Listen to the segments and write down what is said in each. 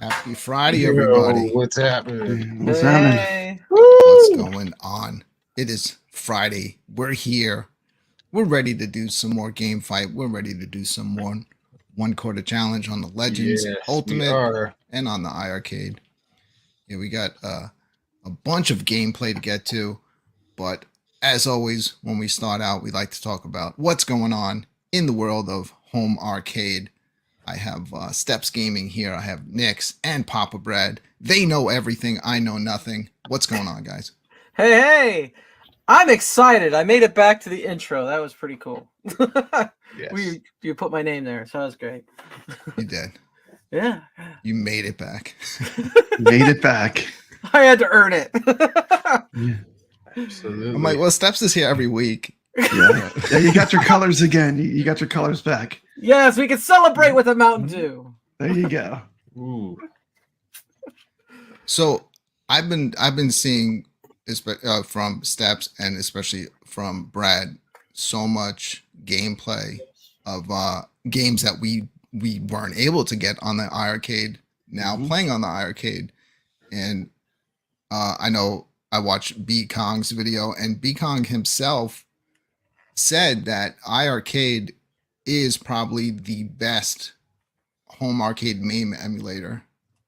Happy Friday, Yo, everybody. what's happening? What's happening? Hey. What's going on? It is Friday. We're here. We're ready to do some more game fight. We're ready to do some more one quarter challenge on the Legends Yes, we Ultimate are. and on the iArcade. Yeah, we got a bunch of gameplay to get to, but as always, when we start out, we like to talk about what's going on in the world of home arcade. I have Steps Gaming here. I have Nix and Papa Bread. They know everything. I know nothing. What's going on, guys? Hey! I'm excited. I made it back to the intro. That was pretty cool. Yes. You put my name there, so that was great. You did. Yeah. You made it back. Made it back. I had to earn it. Yeah. Absolutely. I'm like, well, Steps is here every week. Yeah, you got your colors again. You got your colors back. Yes, we can celebrate with a Mountain Dew. There you go. Ooh. So I've been seeing from Steps and especially from Brad so much gameplay of games that we weren't able to get on the iArcade. Now playing on the iArcade, and I know I watched B Kong's video, and B Kong himself said that iArcade is probably the best home arcade MAME emulator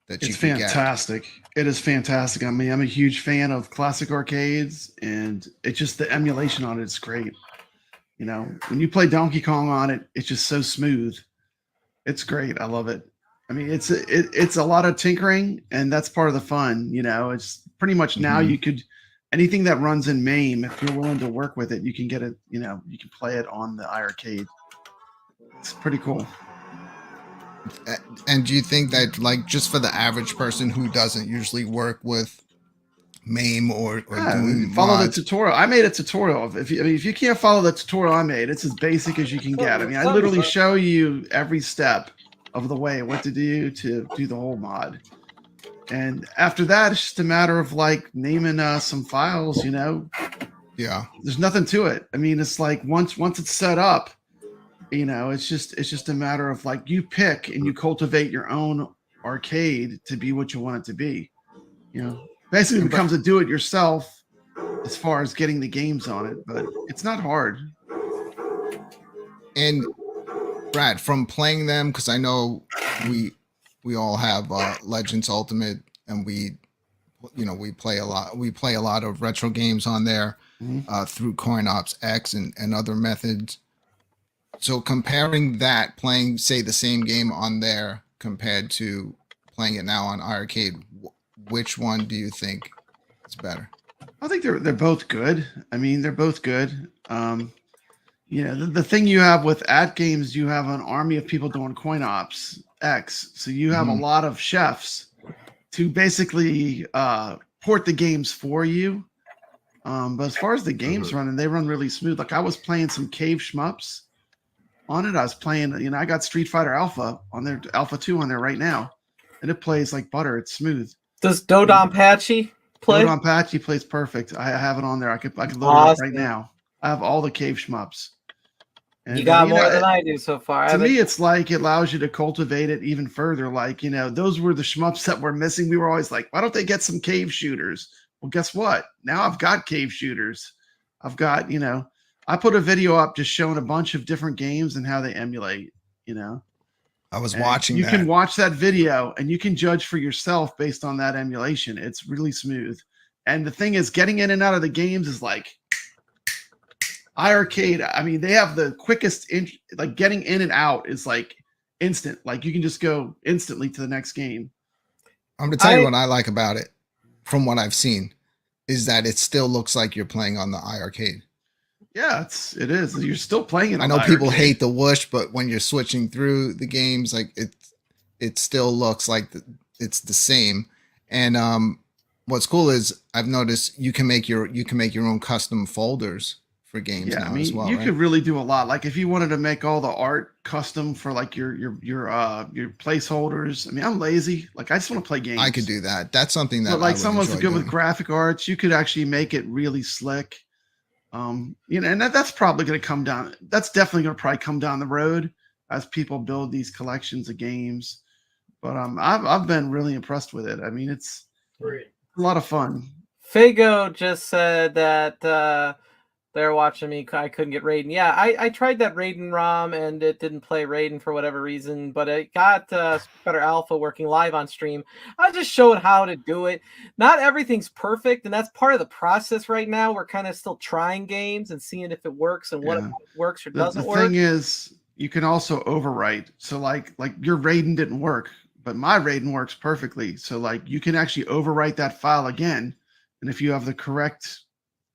that you It's can fantastic. It is fantastic. I mean, I'm a huge fan of classic arcades, and it's just the emulation on it is great. You know, when you play Donkey Kong on it, it's just so smooth. It's great. I love it. I mean, it's a lot of tinkering, and that's part of the fun. You know, it's pretty much now you could anything that runs in MAME, if you're willing to work with it, you can get it. You know, you can play it on the iArcade. It's pretty cool. And do you think that, like, just for the average person who doesn't usually work with MAME or doing follow mods, the tutorial? I made a tutorial. If you can't follow the tutorial I made, it's as basic as you can get. I mean, I literally show you every step of the way, what to do the whole mod. And after that, it's just a matter of like naming some files. You know, yeah. there's nothing to it. I mean, it's like once it's set up, you know, it's just a matter of like you pick and you cultivate your own arcade to be what you want it to be. You know, basically becomes a do-it-yourself as far as getting the games on it, but it's not hard. And Brad, from playing them, because I know we all have Legends Ultimate, and we play a lot. We play a lot of retro games on there through CoinOps X and other methods. So comparing that, playing, say, the same game on there compared to playing it now on iArcade, which one do you think is better? I think they're both good. I mean, they're both good. You know, the thing you have with AtGames, you have an army of people doing CoinOps X. So you have a lot of chefs to basically port the games for you. But as far as the games running, they run really smooth. Like I was playing some cave shmups on it. I was playing, you know, I got Street Fighter Alpha on there, Alpha 2 on there right now. And it plays like butter. It's smooth. Does Dodon Patchy play? Dodon Patchy plays perfect. I have it on there. I could load it up right now. I have all the cave shmups. And, you got more than I do so far. To me, it's like it allows you to cultivate it even further. Like, you know, those were the shmups that were missing. We were always like, why don't they get some cave shooters? Well, guess what? Now I've got cave shooters. I've got, you know, I put a video up just showing a bunch of different games and how they emulate, you know. I was watching you that. You can watch that video and you can judge for yourself based on that emulation. It's really smooth. And the thing is, getting in and out of the games is like iArcade. I mean, they have the quickest, like getting in and out is like instant. Like you can just go instantly to the next game. I'm going to tell you what I like about it from what I've seen is that it still looks like you're playing on the iArcade. Yeah, it is. You're still playing it. I know people hate the whoosh, but when you're switching through the games, like it still looks like it's the same. And what's cool is I've noticed you can make your own custom folders for games now as well. You could really do a lot. Like if you wanted to make all the art custom for like your placeholders. I mean, I'm lazy. Like I just want to play games. I could do that. That's something that. But like someone's good with graphic arts, you could actually make it really slick. You know, and that's probably going to come down. That's definitely going to probably come down the road as people build these collections of games. But I've been really impressed with it. I mean, it's Great. a lot of fun. Fago just said that they're watching me. I couldn't get Raiden. Yeah, I tried that Raiden ROM and it didn't play Raiden for whatever reason, but it got Better Alpha working live on stream. I just showed how to do it. Not everything's perfect, and that's part of the process right now. We're kind of still trying games and seeing if it works and what works or doesn't the work. The thing is, you can also overwrite. So like your Raiden didn't work, but my Raiden works perfectly. So like you can actually overwrite that file again, and if you have the correct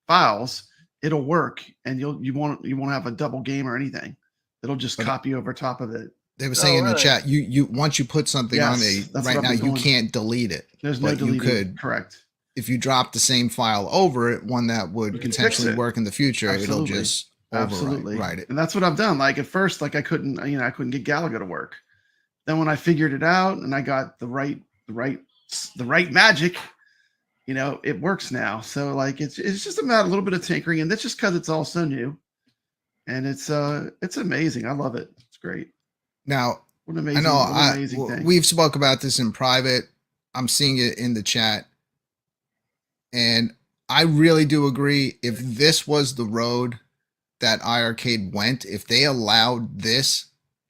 files, it'll work, and you won't have a double game or anything. It'll just copy over top of it. They were saying in the chat, you once you put something on there, right now you can't delete it. There's no deleting. You could, correct. If you drop the same file over it, one that would potentially work in the future, it'll just overwrite it. And that's what I've done. Like at first, like I couldn't get Galaga to work. Then when I figured it out and I got the right magic, it works now. So like it's just about a little bit of tinkering, and that's just because it's all so new, and it's amazing. I love it. It's great. Now what an amazing thing. We've spoke about this in private. I'm seeing it in the chat, and I really do agree. If this was the road that iArcade went, if they allowed this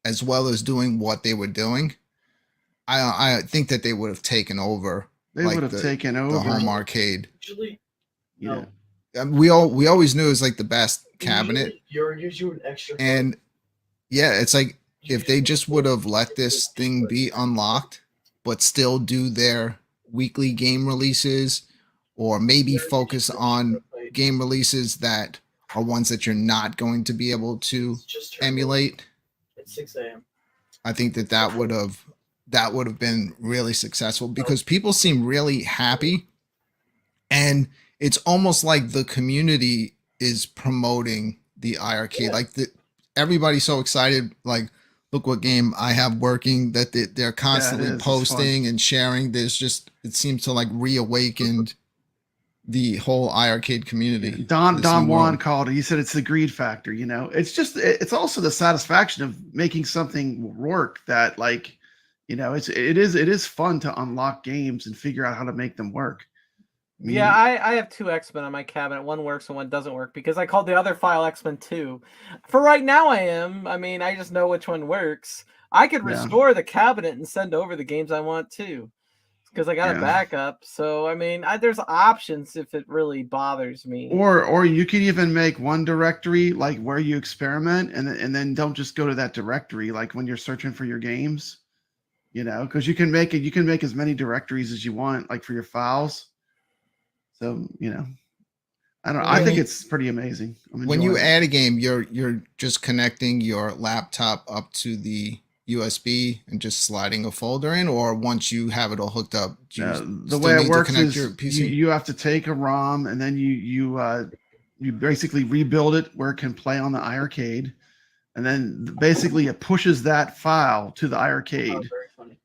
as well as doing what they were doing, I think that they would have taken over. They would have taken over the home arcade. Usually, yeah. We always knew it was like the best cabinet. You're an extra. And yeah, it's like if they just would have let this thing be unlocked, but still do their weekly game releases, or maybe focus on game releases that are ones that you're not going to be able to emulate. At 6 a.m. I think that would have been really successful, because people seem really happy, and it's almost like the community is promoting the iArcade. Like everybody's so excited. Like, look what game I have working, that they're constantly posting and sharing. It seems to like reawakened the whole iArcade community. Don Juan called it. He said it's the greed factor. It's also the satisfaction of making something work that like. It is fun to unlock games and figure out how to make them work. I have 2 X-Men on my cabinet. One works and one doesn't work, because I called the other file X-Men 2. For right now, I just know which one works. I could restore the cabinet and send over the games I want to, because I got a backup. So there's options if it really bothers me. Or you could even make one directory like where you experiment, and then don't just go to that directory like when you're searching for your games. Because you can make as many directories as you want, like for your files. So, I think it's pretty amazing. When you add a game, you're just connecting your laptop up to the USB and just sliding a folder in, or once you have it all hooked up, the way it works is you have to take a ROM, and then you basically rebuild it where it can play on the iArcade, and then basically it pushes that file to the iArcade.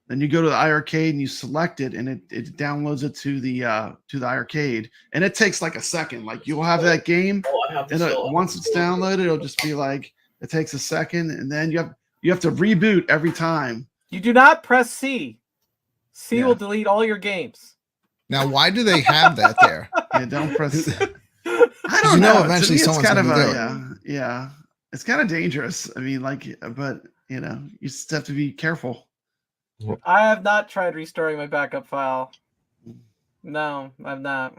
Then you go to the iArcade and you select it, and it downloads it to the iArcade, and it takes like a second. Like you'll have that game, and once it's downloaded, it'll just be like it takes a second, and then you have to reboot every time. You do not press C. C will delete all your games. Now, why do they have that there? Don't press. I don't know. Eventually, someone's going to do it. Yeah. It's kind of dangerous. But you just have to be careful. I have not tried restoring my backup file. No, I've not.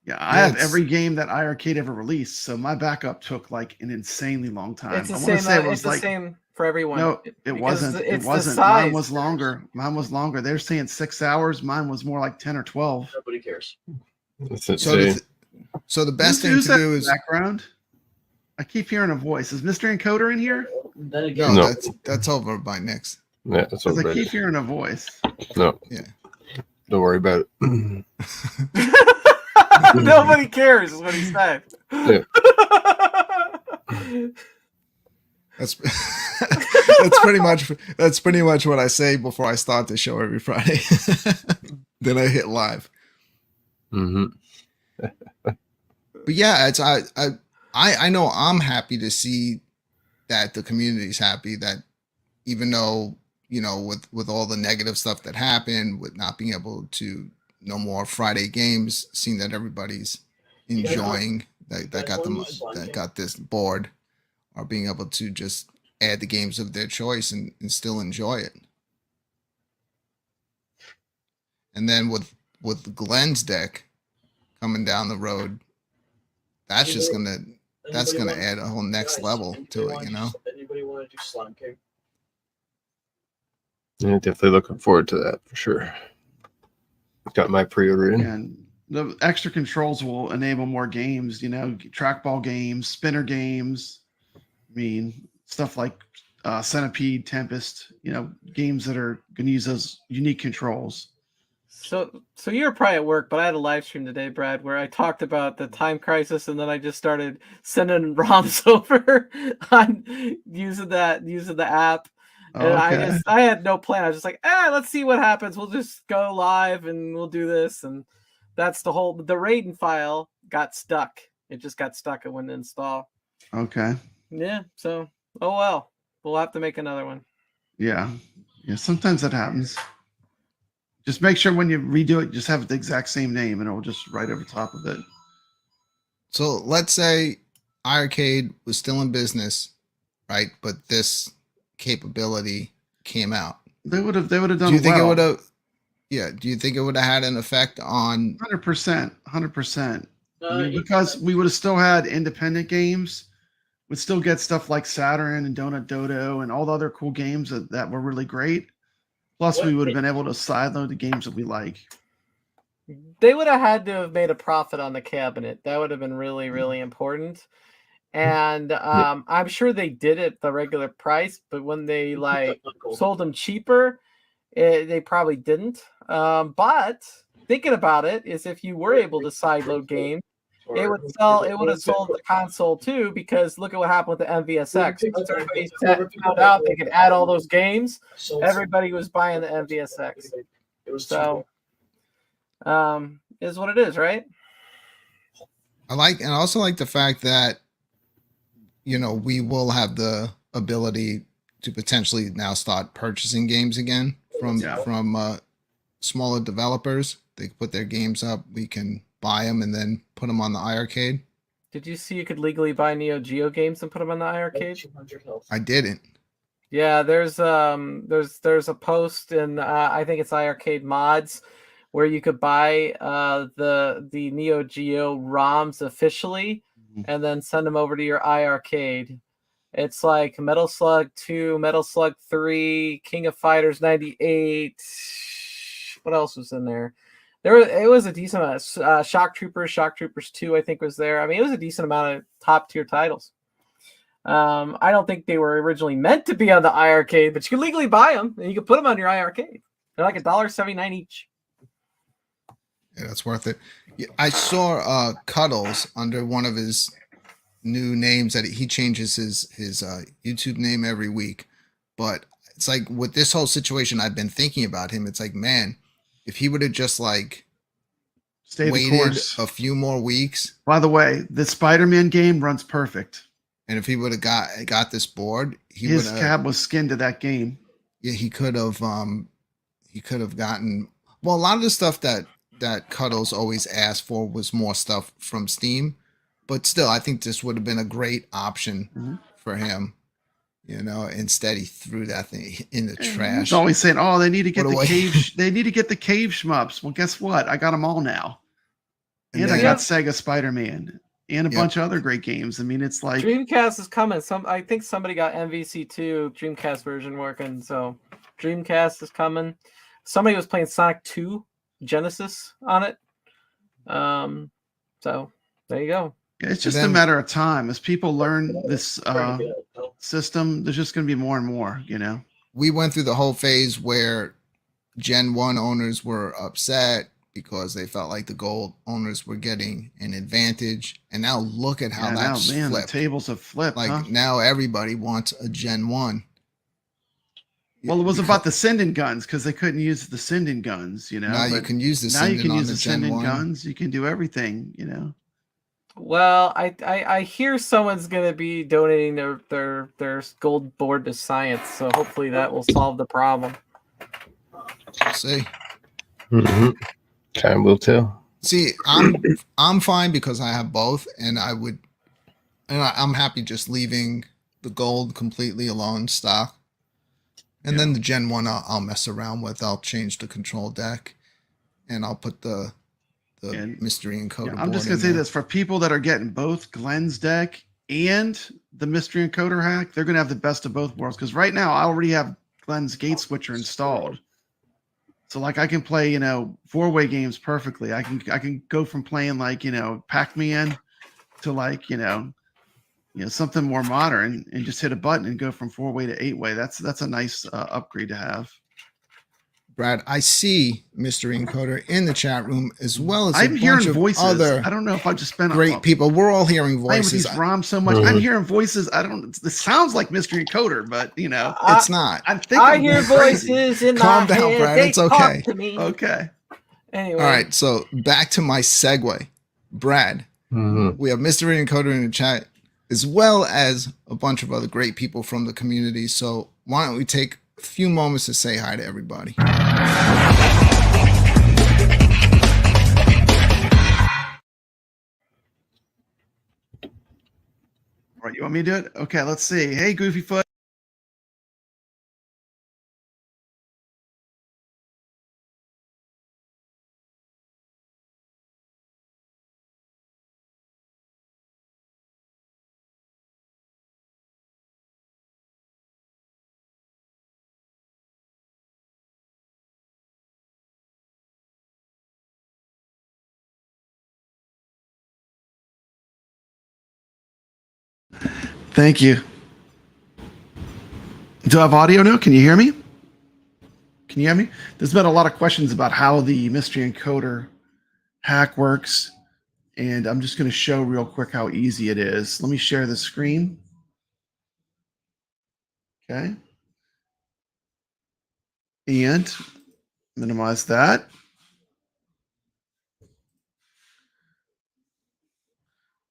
Yeah, I have every game that iArcade ever released, so my backup took like an insanely long time. It's the same for everyone. No, it wasn't. It wasn't. Mine was longer. They're saying 6 hours. Mine was more like 10 or 12. Nobody cares. So the best thing to do is background. I keep hearing a voice. Is Mr. Encoder in here? Then again, no, that's over by Nick's. Yeah, that's over. I keep hearing a voice. No. Yeah. Don't worry about it. Nobody cares is what he said. Yeah. That's pretty much what I say before I start the show every Friday. Then I hit live. Mm-hmm. But yeah, I know I'm happy to see that the community's happy, that even though you know, with all the negative stuff that happened, with not being able to no more Friday games, seeing that everybody's enjoying that got them that got this board, are being able to just add the games of their choice and still enjoy it. And then with Glenn's deck coming down the road, that's just gonna add a whole next level to it, you know. Anybody want to do Slime King? Yeah, definitely looking forward to that for sure. Got my pre-order in. And the extra controls will enable more games, you know, trackball games, spinner games. I mean, stuff like Centipede, Tempest, you know, games that are going to use those unique controls. So you were probably at work, but I had a live stream today, Brad, where I talked about the time crisis, and then I just started sending ROMs over on using the app. And Okay. I had no plan. I was just like, let's see what happens. We'll just go live and we'll do this. And that's the Raiden file got stuck. It just got stuck. It wouldn't install. Okay. Yeah. So, oh well. We'll have to make another one. Yeah. Yeah. Sometimes that happens. Just make sure when you redo it, just have the exact same name and it'll just right over top of it. So let's say iiRcade was still in business, right? But this capability came out. They would have done Do you think well. it would have? Yeah. Do you think it would have had an effect on? 100%. I mean, because we would have still had independent games. We'd still get stuff like Saturn and Donut Dodo and all the other cool games that were really great. Plus, we would have been able to sideload the games that we like. They would have had to have made a profit on the cabinet. That would have been really, really important. And I'm sure they did it the regular price, but when they sold them cheaper, they probably didn't. But thinking about it is, if you were able to sideload games, it would have sold the console too, because look at what happened with the MVSX. Once everybody found out they could add all those games, everybody was buying the MVSX. So is what it is, right? I also like the fact that, you know, we will have the ability to potentially now start purchasing games again from smaller developers. They put their games up, we can buy them and then put them on the iiRcade. Did you see you could legally buy Neo Geo games and put them on the iiRcade? I didn't. Yeah, there's a post in I think it's iiRcade mods where you could buy the Neo Geo ROMs officially and then send them over to your iiRcade. It's like Metal Slug 2, Metal Slug 3, King of Fighters 98. What else was in there? It was a decent amount. Shock Troopers 2, I think, was there. I mean, it was a decent amount of top tier titles. I don't think they were originally meant to be on the iiRcade, but you can legally buy them and you can put them on your iiRcade. They're like $1.79 each. Yeah, that's worth it. Yeah, I saw Cuddles under one of his new names that he changes his YouTube name every week. But it's like with this whole situation, I've been thinking about him. It's like, man, if he would have just like waited a few more weeks. By the way, the Spider-Man game runs perfect. And if he would have got this board, his cab was skinned to that game. Yeah, he could have gotten, well, a lot of the stuff that Cuddles always asked for was more stuff from Steam, but still, I think this would have been a great option for him. You know, instead he threw that thing in the trash. He's always saying, "Oh, they need to get the cave. They need to get the cave shmups." Well, guess what? I got them all now, and I got Sega Spider-Man and a bunch of other great games. I mean, it's like Dreamcast is coming. I think somebody got MVC2 Dreamcast version working, so Dreamcast is coming. Somebody was playing Sonic 2 Genesis on it. So there you go. Yeah, it's just a matter of time as people learn this system. There's just going to be more and more. You know, we went through the whole phase where Gen 1 owners were upset because they felt like the gold owners were getting an advantage, and now look at how that's flipped. The tables have flipped. Like now everybody wants a Gen 1. Well, it was about the sending guns because they couldn't use the sending guns, you know. Now you can use the now you can use the Gen sending 1 guns. You can do everything, you know. Well, I hear someone's gonna be donating their gold board to science, so hopefully that will solve the problem. We'll see. Mm-hmm. Time will tell. See, I'm fine because I have both, and I'm happy just leaving the gold completely alone stock. And then the Gen 1 I'll mess around with. I'll change the control deck, and I'll put the And, mystery encoder I'm just board gonna say in there. this for people that are getting both Glenn's deck and the mystery encoder hack, they're gonna have the best of both worlds. Because right now I already have Glenn's gate switcher installed. So like I can play, 4-way games perfectly. I can go from playing like, Pac-Man to like, something more modern and just hit a button and go from 4-way to 8-way. That's a nice upgrade to have. Brad, I see mystery encoder in the chat room as well as I'm a hearing bunch of voices. other I don't know if I just spent great people. We're all hearing playing with voices. these ROMs so much. I'm hearing voices. This sounds like mystery encoder, but It's not. I'm thinking I I'm hear going crazy. voices in Calm my down, head. Brad. They It's okay. talk to me. Okay. Anyway. All right, so back to my segue. Brad, we have mystery encoder in the chat as well as a bunch of other great people from the community. So why don't we take a few moments to say hi to everybody? All right, you want me to do it? Okay, let's see. Hey, Goofyfoot. Thank you. Do I have audio now? Can you hear me? Can you hear me? There's been a lot of questions about how the mystery encoder hack works, and I'm just going to show real quick how easy it is. Let me share the screen. Okay. And minimize that.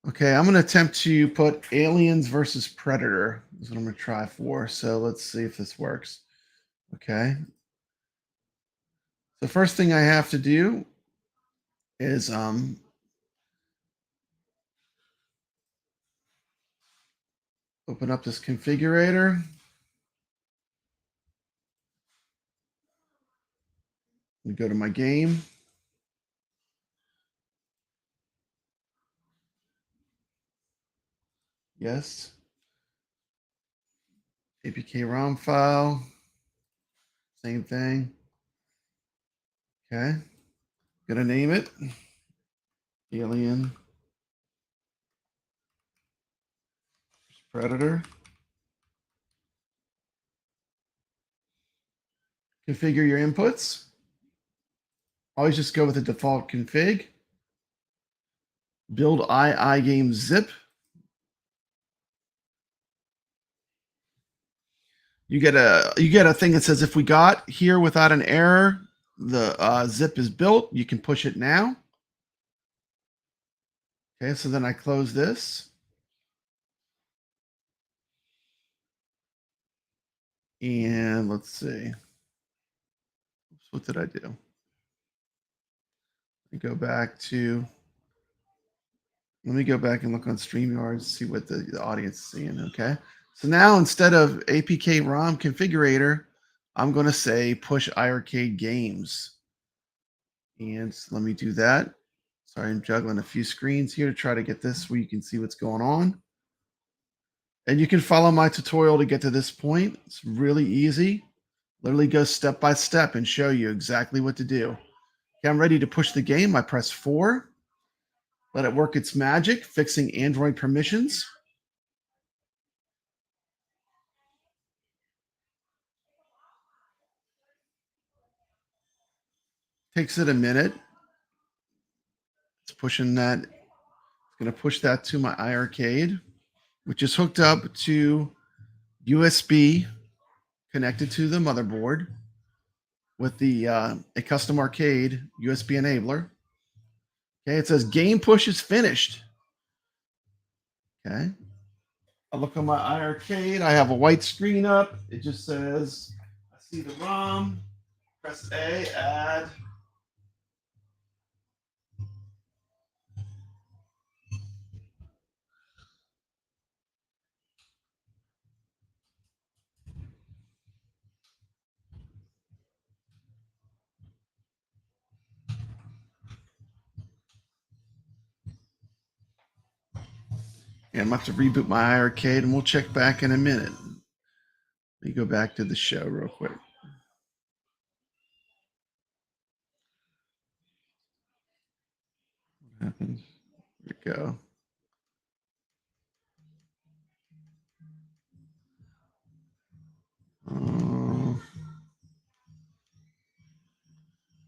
Okay, I'm going to attempt to put Aliens versus Predator. Is what I'm going to try for. So let's see if this works. Okay. The first thing I have to do is open up this configurator. We go to my game. Yes. APK ROM file. Same thing. Okay. Gonna name it Alien Predator. Configure your inputs. Always just go with the default config. Build iiGames zip. You get a thing that says if we got here without an error, the zip is built. You can push it now. Okay, so then I close this. And let's see. What did I do? Let me go back and look on StreamYard, see what the audience is seeing. Okay. So now instead of APK ROM configurator, I'm going to say push iRcade games. And let me do that. Sorry, I'm juggling a few screens here to try to get this where you can see what's going on. And you can follow my tutorial to get to this point. It's really easy. Literally go step by step and show you exactly what to do. Okay, I'm ready to push the game. I press 4. Let it work its magic, fixing Android permissions. Takes it a minute. It's pushing that. It's going to push that to my iRcade, which is hooked up to USB connected to the motherboard with the a custom arcade USB enabler. Okay, it says game push is finished. Okay. I look on my iArcade. I have a white screen up. It just says, I see the ROM. Press A, add. Yeah, I'm about to reboot my iArcade and we'll check back in a minute. Let me go back to the show real quick. What happened? Here we go.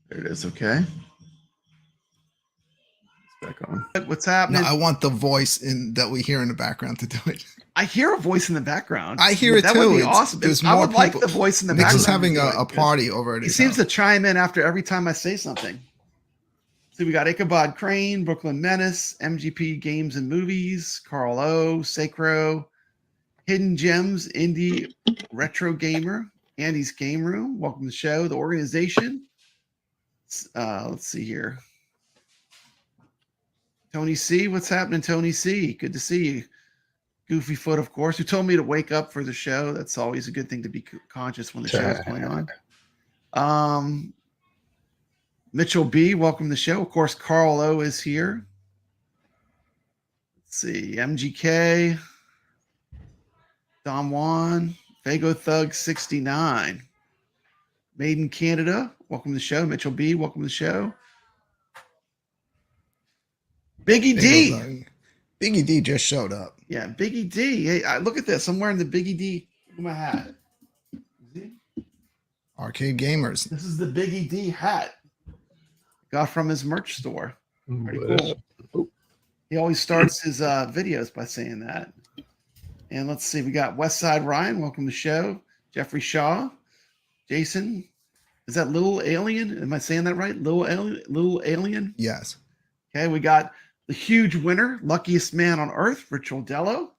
There it is. Okay. It's back on. What's No, happening? I want the voice in that we hear in the background to do it. I hear a voice in the background. I hear it that too. would be It's- awesome. there's I more would like people- the voice in the Nick's background. is having to do a it. party over at He his seems house. to chime in after every time I say something. So we got Ichabod Crane, Brooklyn Menace, MGP Games and Movies, Carl O, Sacro, Hidden Gems, Indie Retro Gamer, Andy's Game Room. Welcome to the show. The organization. Let's see here. Tony C, what's happening, Tony C? Good to see you. Goofy Foot, of course, who told me to wake up for the show. That's always a good thing to be conscious when the show is going on. Mitchell B, welcome to the show. Of course, Carl O is here. Let's see, MGK, Don Juan, Fago Thug 69. Made in Canada, welcome to the show. Mitchell B, welcome to the show. Biggie D. Biggie D just showed up. Yeah, Biggie D. Hey, look at this. I'm wearing the Biggie D. Look at my hat. See? Arcade Gamers. This is the Biggie D hat. Got from his merch store. Pretty cool. He always starts his videos by saying that. And let's see. We got Westside Ryan. Welcome to the show. Jeffrey Shaw. Jason. Is that Little Alien? Am I saying that right? Little Alien? Yes. Okay, we got the huge winner, luckiest man on earth, Rich Rodello,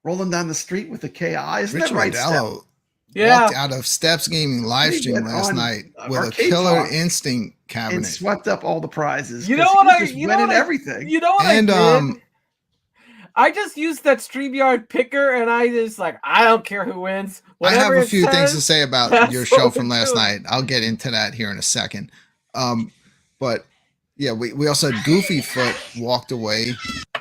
rolling down the street with a KI. Isn't Rich that right, Steph? Rodello Yeah. walked out of Steps Gaming live He stream went last on, night with a Arcade Killer Talk Instinct and cabinet. swept up all the prizes. You know 'cause what he was I- just you know winning what I- everything. You know what And I did? I just used that StreamYard picker, and I just like, I don't care who wins. I have Whatever a it few things to says, say about that's your what show we're from last doing. night. I'll get into that here in a second. But yeah, we also had Goofy Foot walked away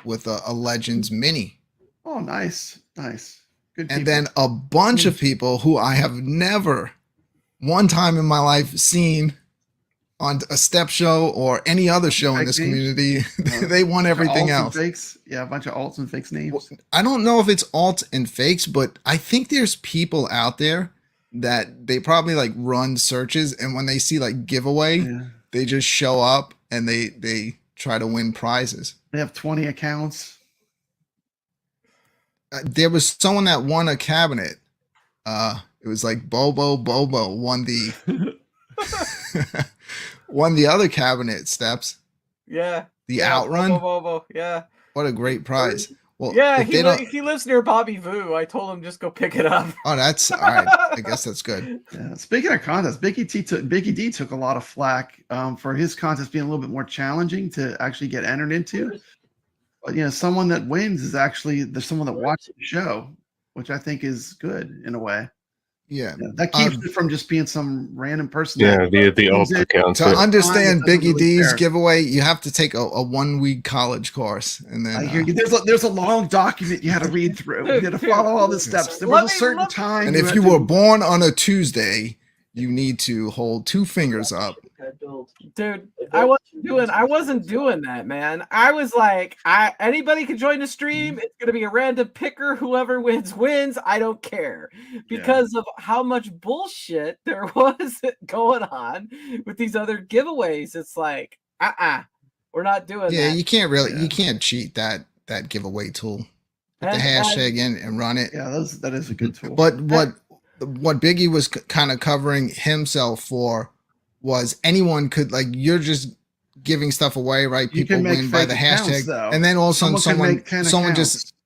with a Legends Mini. Oh, nice. Nice. Good And people. then a bunch of people who I have never one time in my life seen on a step show or any other show in Fake this names? community. No. They won everything Alts and else. fakes. Yeah, a bunch of alts and fakes names. I don't know if it's alt and fakes, but I think there's people out there that they probably like run searches, and when they see like giveaway, Yeah. they just show up and they try to win prizes. They have 20 accounts. There was someone that won a cabinet. It was like Bobo won the won the other cabinet Steps. Yeah. The yeah, Outrun. Bobo, yeah. What a great prize. Well, Yeah, if they don't, he lives near Bobby Vu. I told him just go pick it up. oh, that's all right. I guess that's good. Yeah. Speaking of contests, Biggie D took a lot of flack for his contest being a little bit more challenging to actually get entered into. But you know, someone that wins is actually there's someone that watches the show, which I think is good in a way. Yeah. Yeah, that keeps it from just being some random person. Yeah, that the alt Use it accounts. To yeah. understand doesn't Biggie really D's care. giveaway, you have to take a 1 week college course, and then I hear you. There's a long document you had to read through. You had to follow all the steps. There was a certain time. and you if had you to- were born on a Tuesday, you need to hold 2 fingers up. Dude, I wasn't doing that, man. I was like, anybody can join the stream. It's gonna be a random picker. Whoever wins. I don't care because of how much bullshit there was going on with these other giveaways. It's like, we're not doing Yeah, that. you can't really Yeah. you can't cheat that giveaway tool. Put the And- hashtag in and run it. Yeah, that is a good tool. But what Biggie was kind of covering himself for was anyone could, like, you're just giving stuff away, right? You People can make win by fake the accounts, hashtag, though. and then all of a sudden Someone can make 10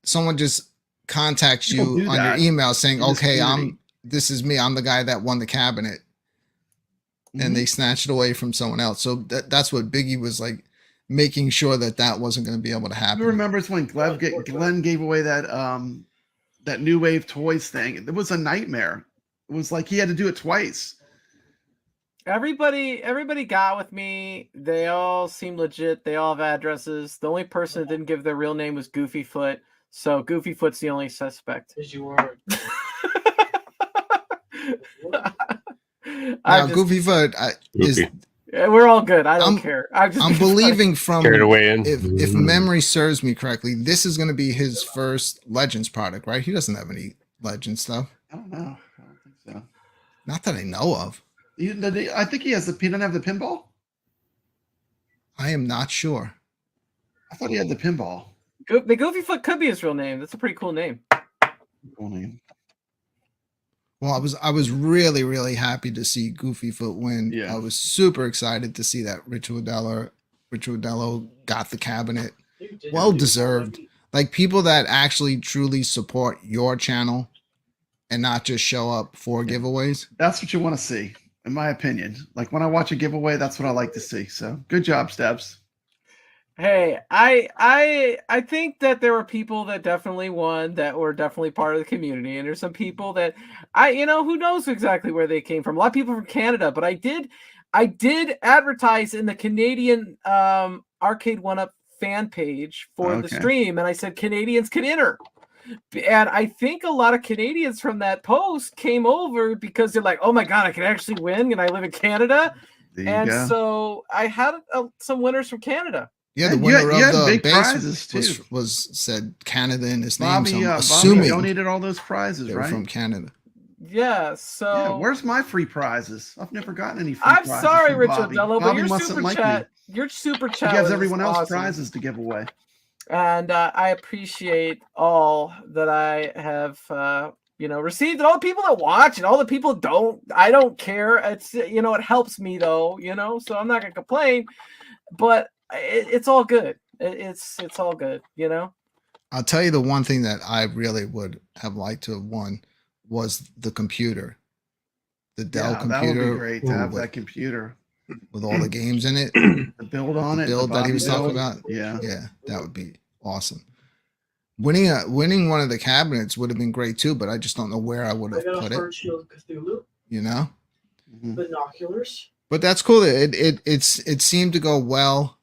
someone just contacts People you do on your that email saying, in this "Okay, community. this is me. I'm the guy that won the cabinet," and they snatched it away from someone else. So that's what Biggie was like, making sure that wasn't going to be able to happen. Who remembers when Glenn gave away that New Wave Toys thing? It was a nightmare. It was like he had to do it twice. Everybody got with me. They all seem legit. They all have addresses. The only person that didn't give their real name was Goofyfoot. So Goofyfoot's the only suspect. Because you are. Now, Goofyfoot is. We're all good. I don't care. I'm believing from Carried away in. if memory serves me correctly, this is going to be his first Legends product, right? He doesn't have any Legends stuff. I don't know. I don't think so. Not that I know of. I think he has he doesn't have the pinball. I am not sure. I thought he had the pinball. The Goofyfoot could be his real name. That's a pretty cool name. Cool name. Well, I was really, really happy to see Goofyfoot win. Yeah. I was super excited to see that Rich Wadello got the cabinet. Well deserved. Like, people that actually truly support your channel and not just show up for giveaways. That's what you want to see, in my opinion. Like, when I watch a giveaway, that's what I like to see. So good job, Steps. Hey, I think that there were people that definitely won that were definitely part of the community, and there's some people that who knows exactly where they came from. A lot of people from Canada, but I did advertise in the Canadian Arcade 1-Up fan page for the stream, and I said Canadians can enter. And I think a lot of Canadians from that post came over because they're like, "Oh my god, I can actually win, and I live in Canada." And so I had some winners from Canada. Yeah, the winner of the big base prizes too. was said Canada in his name. So I'm Bobby assuming donated all those prizes, they were right? from Canada. Yeah. So yeah, where's my free prizes? I've never gotten any free I'm prizes. sorry, from Richard Bobby. Dello, but Bobby your mustn't super like chat, me. your super He chat gives was everyone else awesome. prizes to give away. And I appreciate all that I have received, and all the people that watch and all the people I don't care. It's it helps me though, so I'm not gonna complain, but it's all good. It's all good, I'll tell you the one thing that I really would have liked to have won was the computer. The Dell computer. That would be great to have that computer with all the games in it. The build on the it. Build that he was talking about. Yeah. Yeah, that would be awesome. Winning one of the cabinets would have been great too, but I just don't know where I would have put it. Shield Cthulhu. Binoculars. But that's cool. It seemed to go well.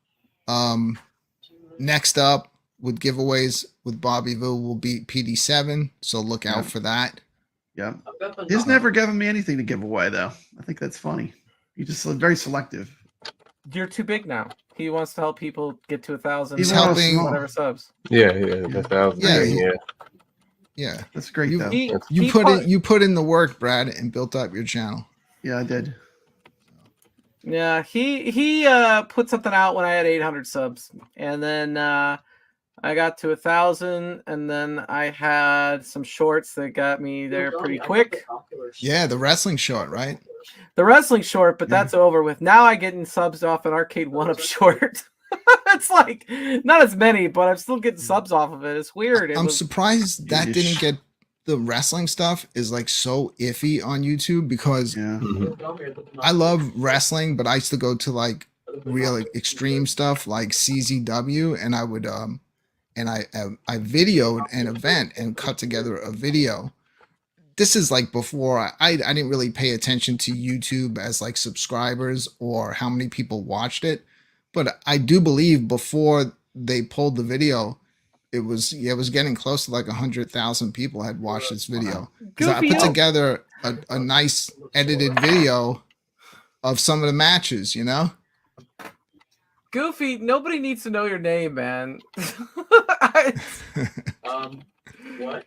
Next up with giveaways with Bobby Vu will be PD7, so look out for that. Yeah, he's never given me anything to give away though. I think that's funny. He just very selective. You're too big now. He wants to help people get to 1,000. He's helping whatever subs. Yeah, 1,000. Yeah. That's great though. You put in the work, Brad, and built up your channel. Yeah, I did. Yeah, he put something out when I had 800 subs, and then I got to 1,000, and then I had some shorts that got me there pretty quick. Yeah, the wrestling short, right? The wrestling short, but that's over with. Now I getting subs off an Arcade 1-Up short. It's like not as many, but I'm still getting subs off of it. It's weird. I'm surprised that didn't get the wrestling stuff is like so iffy on YouTube because I love wrestling, but I used to go to like real extreme stuff like CZW, and I would and I videoed an event and cut together a video. This is like before I didn't really pay attention to YouTube as like subscribers or how many people watched it, but I do believe before they pulled the video, it was getting close to like 100,000 people had watched this video. Because I put together a nice edited video of some of the matches, Goofy, nobody needs to know your name, man. What?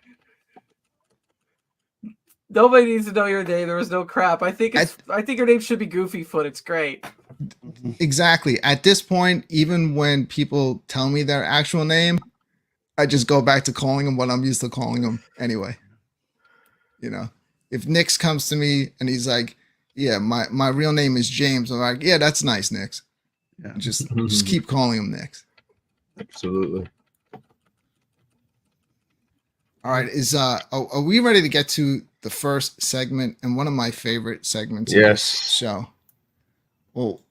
Nobody needs to know your name. There was no crap. I think your name should be Goofyfoot. It's great. Exactly. At this point, even when people tell me their actual name, I just go back to calling them what I'm used to calling them anyway. If Nix comes to me and he's like, yeah, my real name is James. I'm like, yeah, that's nice, Nix. Yeah. Just keep calling them Knicks. Absolutely. All right, are we ready to get to the first segment and one of my favorite segments of this Yes. show? Well,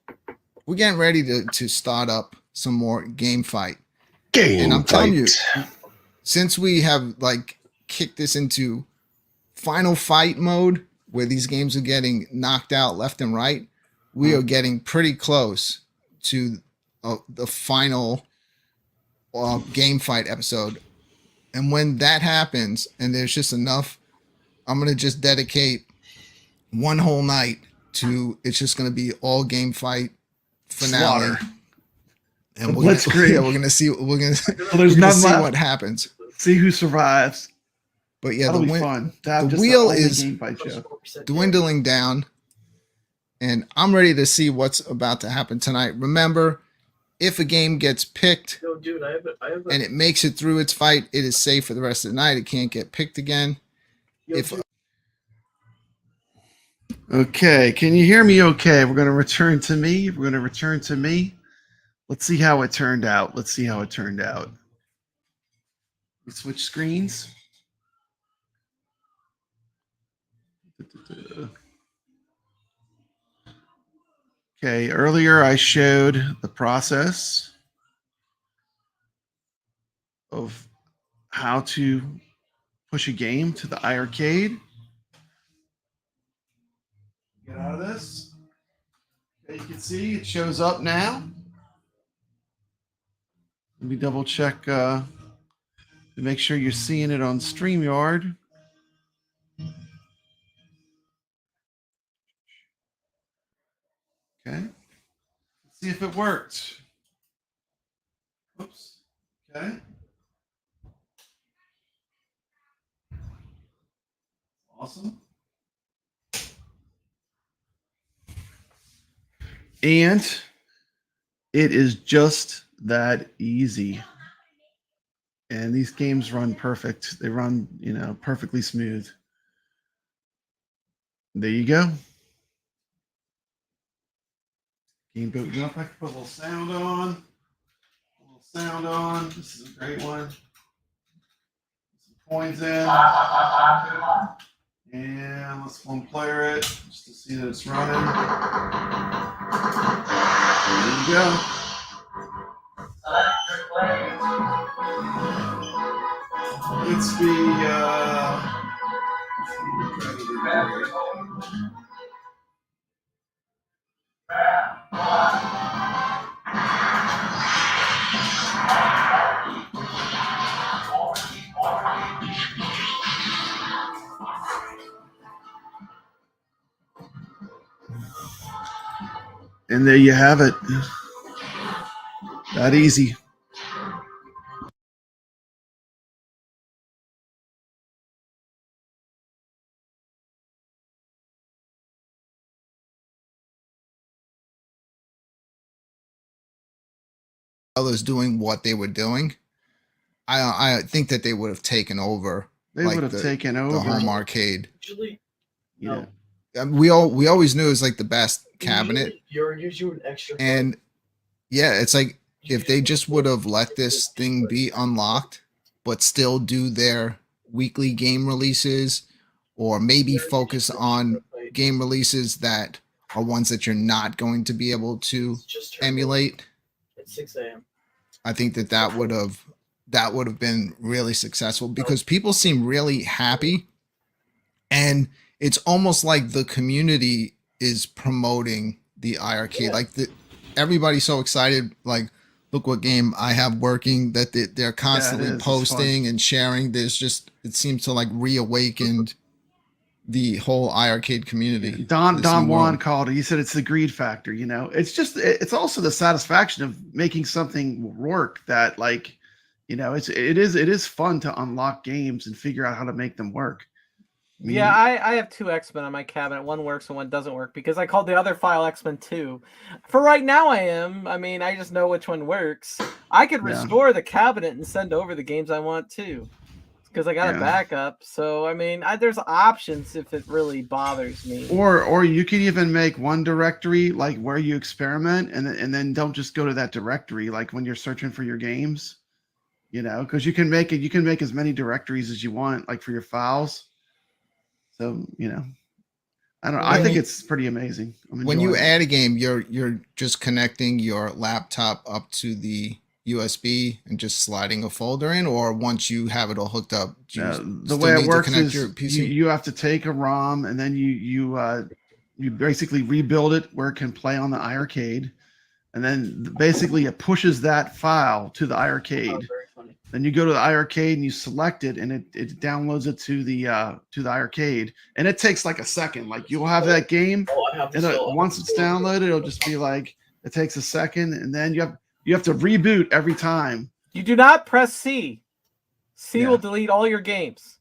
we're getting ready to start up some more game fight. Game And I'm telling you, fight. since we have like kicked this into final fight mode where these games are getting knocked out left and right, we are getting pretty close to the final game fight episode. And when that happens and there's just enough, I'm going to just dedicate one whole night to it's just going to be all game fight finale. Slaughter. And The we're Blitzkrieg. gonna see Well, there's we're gonna none see left. what happens. See who survives. But yeah, That'll the be fun. To have the just wheel only is game fight show. dwindling down, and I'm ready to see what's about to happen tonight. Remember, if a game gets picked No, dude, I have a and it makes it through its fight, it is safe for the rest of the night. It can't get picked again. yo, if- dude, Okay, can you hear me okay? We're going to return to me. We're going to return to me. Let's see how it turned out. Let's see how it turned out. We switch screens. Okay, earlier I showed the process of how to push a game to the iArcade. Get out of this. Okay, you can see it shows up now. Let me double check to make sure you're seeing it on StreamYard. Okay. Let's see if it worked. Oops. Okay. Awesome. And it is just that easy. And these games run perfect. They run, perfectly smooth. There you go. Game booting up. I can put a little sound on. This is a great one. Put some coins in. And let's one player it just to see that it's running. There you go. It's and there you have it. That easy. Others doing what they were doing, I think that they would have taken over. They like would have taken the over. home arcade. usually, Yeah. We always knew it was like the best cabinet. gives you an extra. And yeah, it's like if they just would have let this thing be unlocked, but still do their weekly game releases, or maybe focus on game releases that are ones that you're not going to be able to Just turned emulate. at 6 a.m. I think that would have been really successful because people seem really happy, and it's almost like the community is promoting the iArcade. Yeah. Like everybody's so excited. Like, look what game I have working. That they're constantly it is. It's posting and sharing. There's just it seems to like reawakened the whole iArcade community. Don this new Juan world. called it. He said it's the greed factor. It's also the satisfaction of making something work that it is fun to unlock games and figure out how to make them work. Yeah, I have two X-Men on my cabinet. One works and one doesn't work because I called the other file X-Men 2. For right now, I just know which one works. I could Yeah. restore the cabinet and send over the games I want too. because I got a Yeah. backup. So I mean, there's options if it really bothers me. Or you can even make one directory like where you experiment, and then don't just go to that directory like when you're searching for your games, because you can make as many directories as you want, like for your files. So I don't know. I When think you- it's pretty amazing. I'm When you enjoying it. add a game, you're just connecting your laptop up to the USB and just sliding a folder in, or once you have it all hooked up, do you The still way need it works to connect is your PC? you have to take a ROM and then you basically rebuild it where it can play on the iArcade, and then basically it pushes that file to the Oh, iArcade. very funny. Then you go to the iArcade and you select it, and it downloads it to the iArcade, and it takes like a second. Like you'll have that game, Oh, I have and this. once it's downloaded, it'll just be like it takes a second, and then you have to reboot every time. You do not press C. C Yeah. will delete all your games.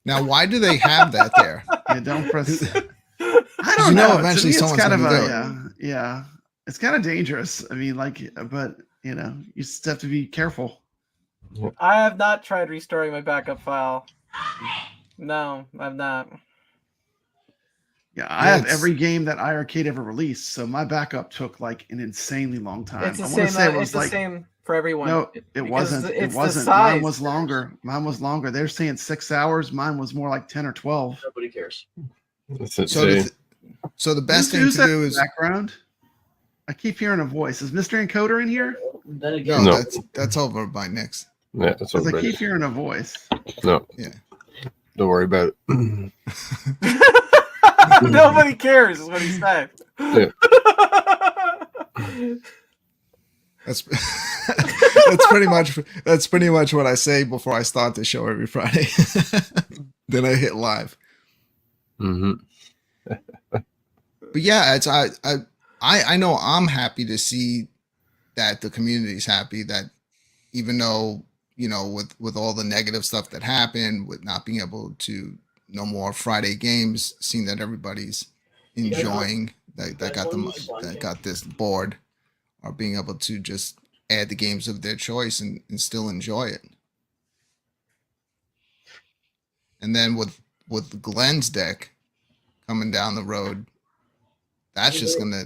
Now, why do they have that there? You don't press. I You don't know know. eventually To me, it's someone's kind of gonna do it. yeah. It's kind of dangerous. I mean, but you just have to be careful. I have not tried restoring my backup file. No, I've not. Yeah, I have It's- every game that iArcade ever released, so my backup took like an insanely long time. It's the I want to same. say it was It's the like same for everyone. no, it because wasn't. It it's the wasn't. size. Mine was longer. Mine was longer. They're saying 6 hours. Mine was more like 10 or 12. Nobody cares. That's So, insane. so the best thing Who's to that do in is the background. I keep hearing a voice. Is Mr. Encoder in here? Then no, again, No. that's over by Nick's. Yeah, that's what Because I it keep is. hearing a voice. No. Yeah. Don't worry about it. Nobody cares is what he said. Yeah. That's that's pretty much what I say before I start the show every Friday. Then I hit live. hmm But yeah, it's I know I'm happy to see that the community's happy that even though with all the negative stuff that happened with not being able to no more Friday games, seeing that everybody's enjoying that got this board are being able to just add the games of their choice and still enjoy it. And then with Glenn's deck coming down the road, that's just gonna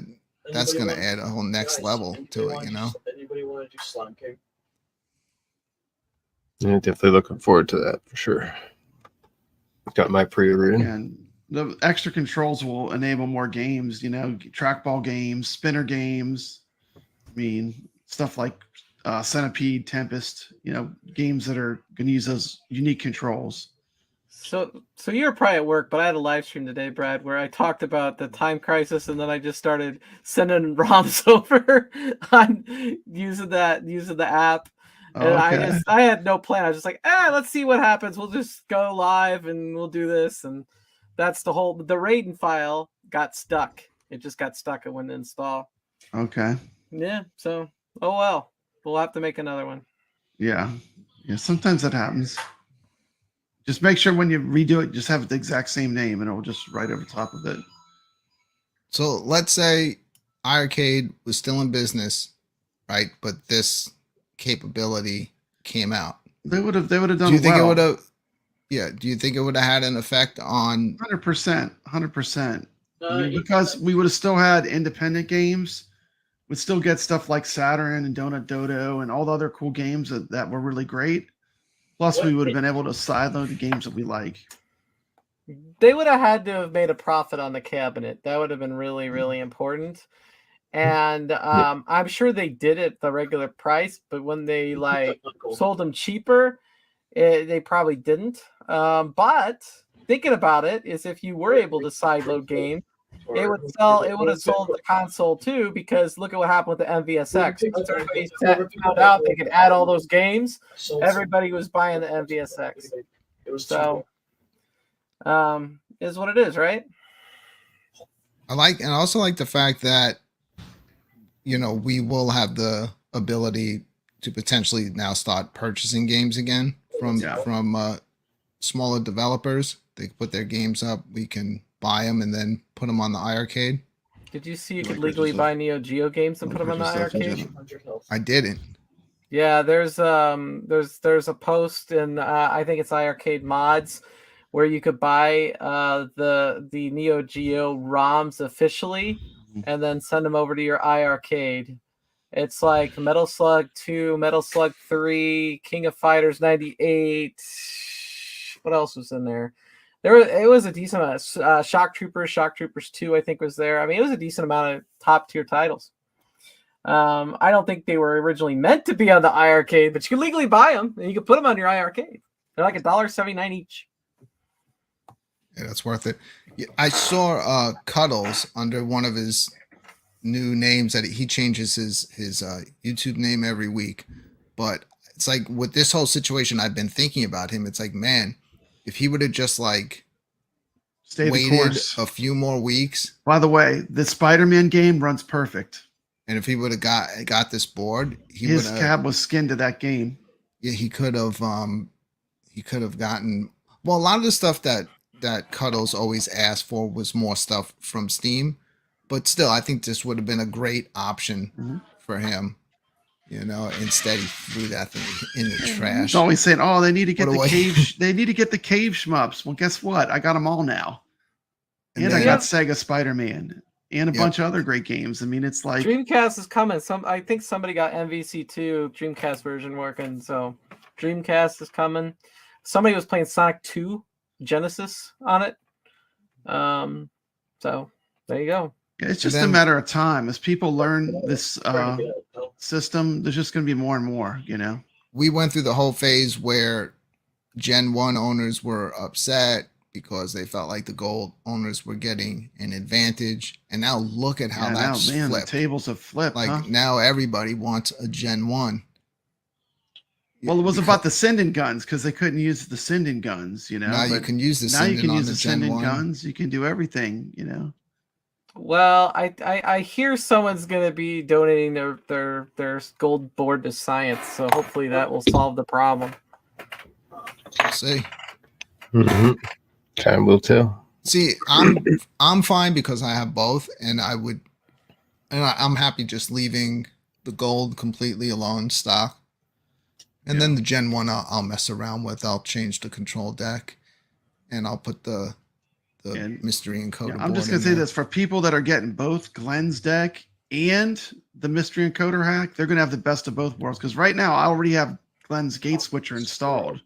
add a whole next level to it, Anybody want to do Slime King? Yeah, definitely looking forward to that for sure. Got my pre-order in. And the extra controls will enable more games, trackball games, spinner games. I mean, stuff like Centipede, Tempest, games that are going to use those unique controls. So you were probably at work, but I had a live stream today, Brad, where I talked about the time crisis, and then I just started sending ROMs over on using the app. And Okay. I had no plan. I was just like, let's see what happens. We'll just go live and we'll do this. And that's the Raiden file got stuck. It just got stuck. It wouldn't install. Okay. Yeah. So, oh well. We'll have to make another one. Yeah. Yeah. Sometimes that happens. Just make sure when you redo it, just have the exact same name and it'll just right over top of it. So let's say iArcade was still in business, right? But this capability came out. They would have done Do you think well. it would have? Yeah. Do you think it would have had an effect on? 100%. Because we would have still had independent games. We'd still get stuff like Saturn and Donut Dodo and all the other cool games that were really great. Plus, we would have been able to sideload the games that we like. They would have had to have made a profit on the cabinet. That would have been really, really important. And I'm sure they did it at the regular price, but when they sold them cheaper, they probably didn't. But thinking about it is if you were able to sideload games, it would have sold the console too, because look at what happened with the MVSX. Once everybody found out they could add all those games, everybody was buying the MVSX. It was So is what it is, right? I also like the fact that we will have the ability to potentially now start purchasing games again from smaller developers. They put their games up, we can buy them and then put them on the iArcade. Did you see you could legally buy Neo Geo games and put them on the iArcade? I didn't. Yeah, there's a post in I think it's iArcade Mods where you could buy the Neo Geo ROMs officially and then send them over to your iArcade. It's like Metal Slug 2, Metal Slug 3, King of Fighters 98. What else was in there? It was a decent amount. Shock Troopers 2, I think was there. I mean, it was a decent amount of top tier titles. I don't think they were originally meant to be on the iArcade, but you can legally buy them and you can put them on your iArcade. They're like $1.79 each. Yeah, that's worth it. Yeah, I saw Cuddles under one of his new names that he changes his YouTube name every week. But it's like with this whole situation, I've been thinking about him. It's like, man, if he would have just like Stay the waited course. a few more weeks, By the way, the Spider-Man game runs perfect. and if he would have got this board, His cab was skinned to that game. Yeah, he could have gotten, well, a lot of the stuff that Cuddles always asked for was more stuff from Steam, but still I think this would have been a great option for him. You know, instead he threw that thing in the trash. He's always saying, "Oh, they need to get Put the away. cave. They need to get the cave shmups." Well, guess what? I got them all now, and I then- got Sega Spider-Man and a bunch of other great games. I mean, it's like Dreamcast is coming. I think somebody got MVC2 Dreamcast version working, so Dreamcast is coming. Somebody was playing Sonic 2 Genesis on it. So there you go. it's just then- a matter of time as people learn this Pretty good. system. There's just going to be more and more. You know, we went through the whole phase where Gen 1 owners were upset because they felt like the gold owners were getting an advantage. And now look at how Yeah, now, that's man, flipped. the tables have flipped. Like Huh? now everybody wants a Gen 1. Well, it was Because about the sending guns because they couldn't use the sending guns. You know, now you but can use the now you Sending can on use the the Gen sending 1. guns. You can do everything. You know. Well, I hear someone's gonna be donating their gold board to science, so hopefully that will solve the problem. We'll see. Time will tell. See, I'm fine because I have both, and I'm happy just leaving the gold completely alone stock, and then the Gen 1 I'll mess around with. I'll change the control deck, and I'll put the And- mystery encoder. Yeah, I'm just gonna say this for people that are getting both Glenn's deck and the mystery encoder hack, they're gonna have the best of both worlds. Because right now I already have Glenn's gate switcher installed,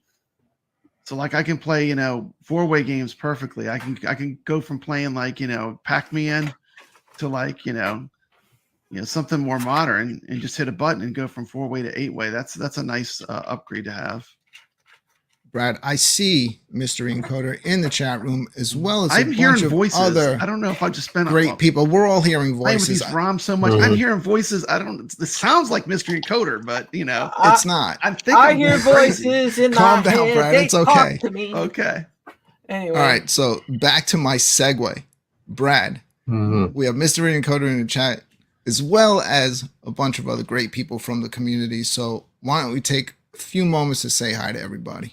so like I can play 4-way games perfectly. I can go from playing like Pac-Man to like something more modern and just hit a button and go from 4-way to 8-way. That's a nice upgrade to have. Brad, I see mystery encoder in the chat room as well as I'm a hearing bunch of voices. other I don't know if I just spent great people. We're all hearing playing with voices. these ROMs so much. I'm hearing voices. I don't. This sounds like mystery encoder, but It's not. I'm thinking. I I'm hear going crazy. voices in Calm my down, head. Brad, They it's okay. talk to me. Okay. Anyway, All right, so back to my segue. Brad, we have mystery encoder in the chat as well as a bunch of other great people from the community. So why don't we take a few moments to say hi to everybody?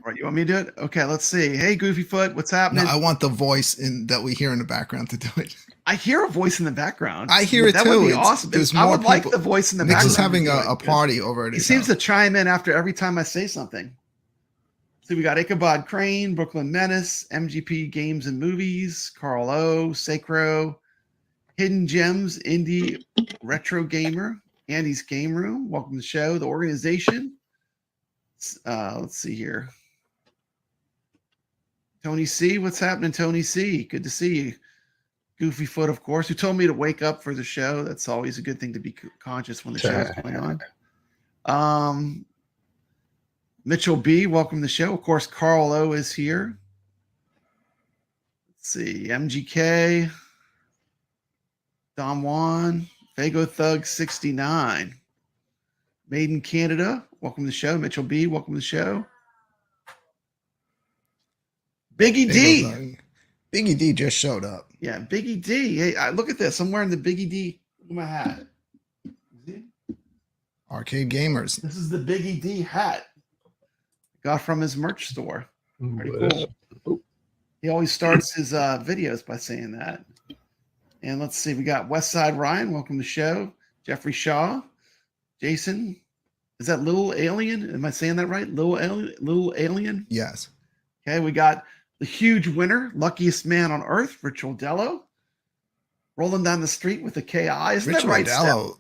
All right, you want me to do it? Okay, let's see. Hey, Goofyfoot, what's No, happening? I want the voice that we hear in the background to do it. I hear a voice in the background. I hear it that too. would be It's- awesome. there's I more would like people. the voice in the Nick's background. is having to do a it, 'cause party over at He his seems house. to chime in after every time I say something. So we got Ichabod Crane, Brooklyn Menace, MGP Games and Movies, Carl O, Sacro, Hidden Gems, Indie Retro Gamer, Andy's Game Room. Welcome to the show. The organization. Let's see here. Tony C, what's happening, Tony C? Good to see you. Goofyfoot, of course, who told me to wake up for the show. That's always a good thing to be conscious when the show is going on. Mitchell B, welcome to the show. Of course, Carl O is here. Let's see, MGK, Dom Juan, Fago Thug 69. Made in Canada, welcome to the show. Mitchell B, welcome to the show. Biggie D. Biggie D just showed up. Yeah, Biggie D. Hey, look at this. I'm wearing the Biggie D. Look at my hat. See? Arcade Gamers. This is the Biggie D hat. Got from his merch store. Pretty cool. He always starts his videos by saying that. And let's see, we got Westside Ryan. Welcome to the show. Jeffrey Shaw, Jason. Is that Little Alien? Am I saying that right? Little Alien. Yes. Okay, we got the huge winner, luckiest man on earth, Rich Dello, rolling down the street with a KI. Isn't Rich that right, Steph? Rodello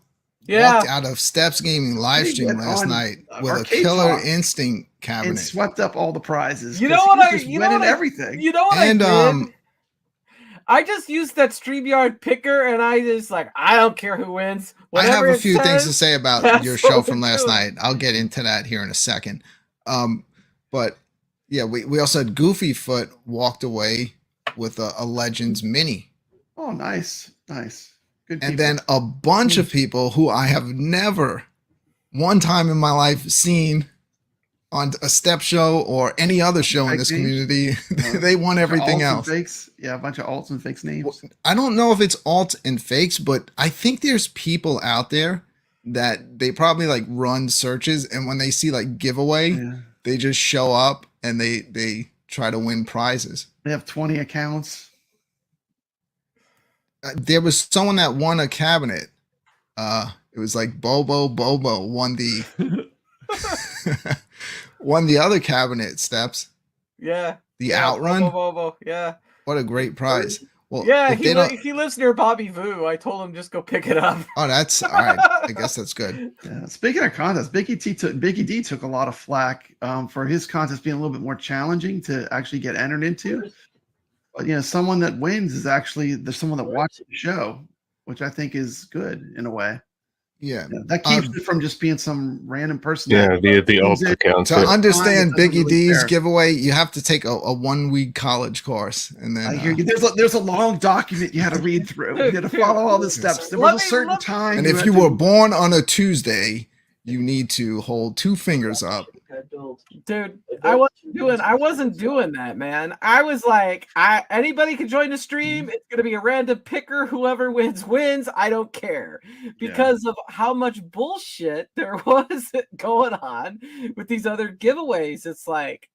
Yeah. walked out of Steps Gaming live He stream went last on, night with a Arcade killer Talk instinct and cabinet. swept up all the prizes. You know 'cause what he was I- just you know winning what I- everything. You know what And I did? I just used that StreamYard picker, and I just like, I don't care who wins. I have Whatever a it few things to says, say about that's your what show we're from last doing. night. I'll get into that here in a second. But yeah, we also had Goofy Foot walked away with a Legends Mini. Oh, nice. Good. And people. then a bunch of people who I have never one time in my life seen on a step show or any other show in Fake this names? community. No. They won everything Alts and else. fakes. Yeah, a bunch of alts and fakes names. I don't know if it's alt and fakes, but I think there's people out there that they probably like run searches, and when they see like giveaway, Yeah. they just show up and they try to win prizes. They have 20 accounts. There was someone that won a cabinet. It was like Bobo won the won the other cabinet Steps. Yeah. The Yeah, Outrun. Bobo, yeah. What a great prize. Well, Yeah, if they don't, he lives near Bobby Vu. I told him just go pick it up. oh, that's all right. I guess that's good. Yeah. Speaking of contests, Biggie D took a lot of flack for his contest being a little bit more challenging to actually get entered into. But you know, someone that wins is actually there's someone that watches the show, which I think is good in a way. Yeah. Yeah, that keeps it from just being some random person. Yeah, that the alt account. To Yeah. understand doesn't Biggie really D's care. giveaway, you have to take a 1 week college course, and then I hear you. There's a long document you had to read through. You had to follow all the steps. There was a certain time. and if had you to- were born on a Tuesday, you need to hold 2 fingers up. Dude, I wasn't doing that, man. I was like, anybody can join the stream. It's gonna be a random picker. Whoever wins. I don't care. Because of how much bullshit there was going on with these other giveaways. It's like,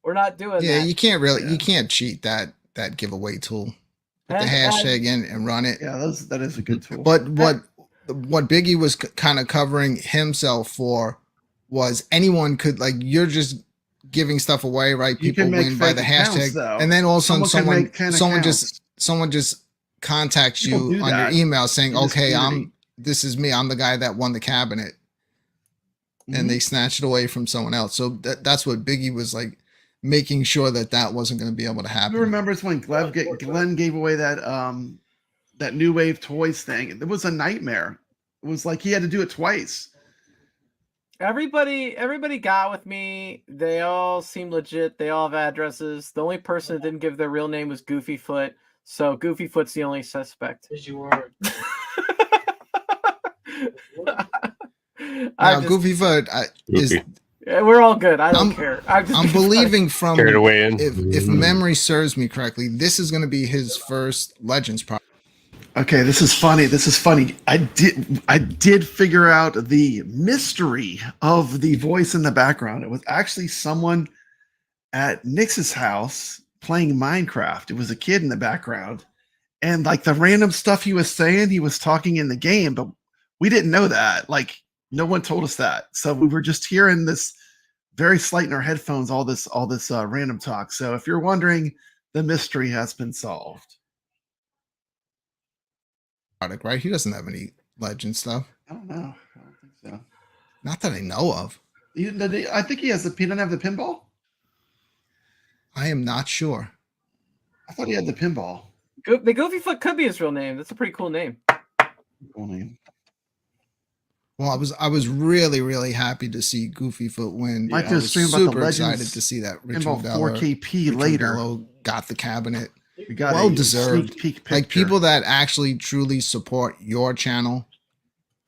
we're not doing Yeah, that. you can't really Yeah. you can't cheat that giveaway tool. Put the And- hashtag in and run it. Yeah, that is a good tool. But what Biggie was kind of covering himself for was anyone could, like, you're just giving stuff away, right? You People can make win by fake the accounts, hashtag, though. and then all of a sudden Someone can make 10 someone just contacts People you do on your that email saying, in this "Okay, community. this is me. I'm the guy that won the cabinet," Mhm. and they snatch it away from someone else. So that's what Biggie was like, making sure that wasn't going to be able to happen. Who remembers when Glenn gave away that New Wave Toys thing? It was a nightmare. It was like he had to do it twice. Everybody got with me. They all seem legit. They all have addresses. The only person that didn't give their real name was Goofy Foot. So Goofy Foot's the only suspect. Because you are. Now, Goofy Foot is. Goofy. We're all good. I don't I'm- care. I'm just I'm being funny. believing from Carried away in. if memory serves me correctly, this is going to be his first Legends project. Okay, this is funny. I did figure out the mystery of the voice in the background. It was actually someone at Nix's house playing Minecraft. It was a kid in the background. And like the random stuff he was saying, he was talking in the game, but we didn't know that. Like no one told us that. So we were just hearing this very slight in our headphones, all this random talk. So if you're wondering, the mystery has been solved. Product, right? He doesn't have any Legend stuff. I don't know. I don't think so. Not that I know of. I think he has he doesn't have the pinball. I am not sure. I thought he had the pinball. The Goofy Foot could be his real name. That's a pretty cool name. Cool name. Well, I was really, really happy to see Goofy Foot win. Might I do a was stream about the super Legends excited to see that Richard Pinball Dello 4KP later. got the cabinet. We got Well a deserved. sneak peek picture. Like, people that actually truly support your channel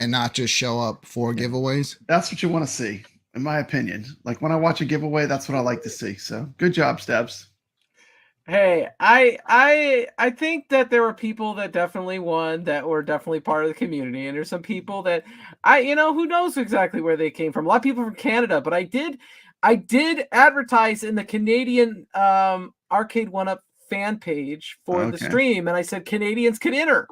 and not just show up for giveaways. That's what you want to see, in my opinion. Like when I watch a giveaway, that's what I like to see. So good job, Steps. Hey, I think that there were people that definitely won that were definitely part of the community, and there's some people that who knows exactly where they came from. A lot of people from Canada, but I did advertise in the Canadian Arcade One Up fan page for the Okay. stream, and I said Canadians can enter.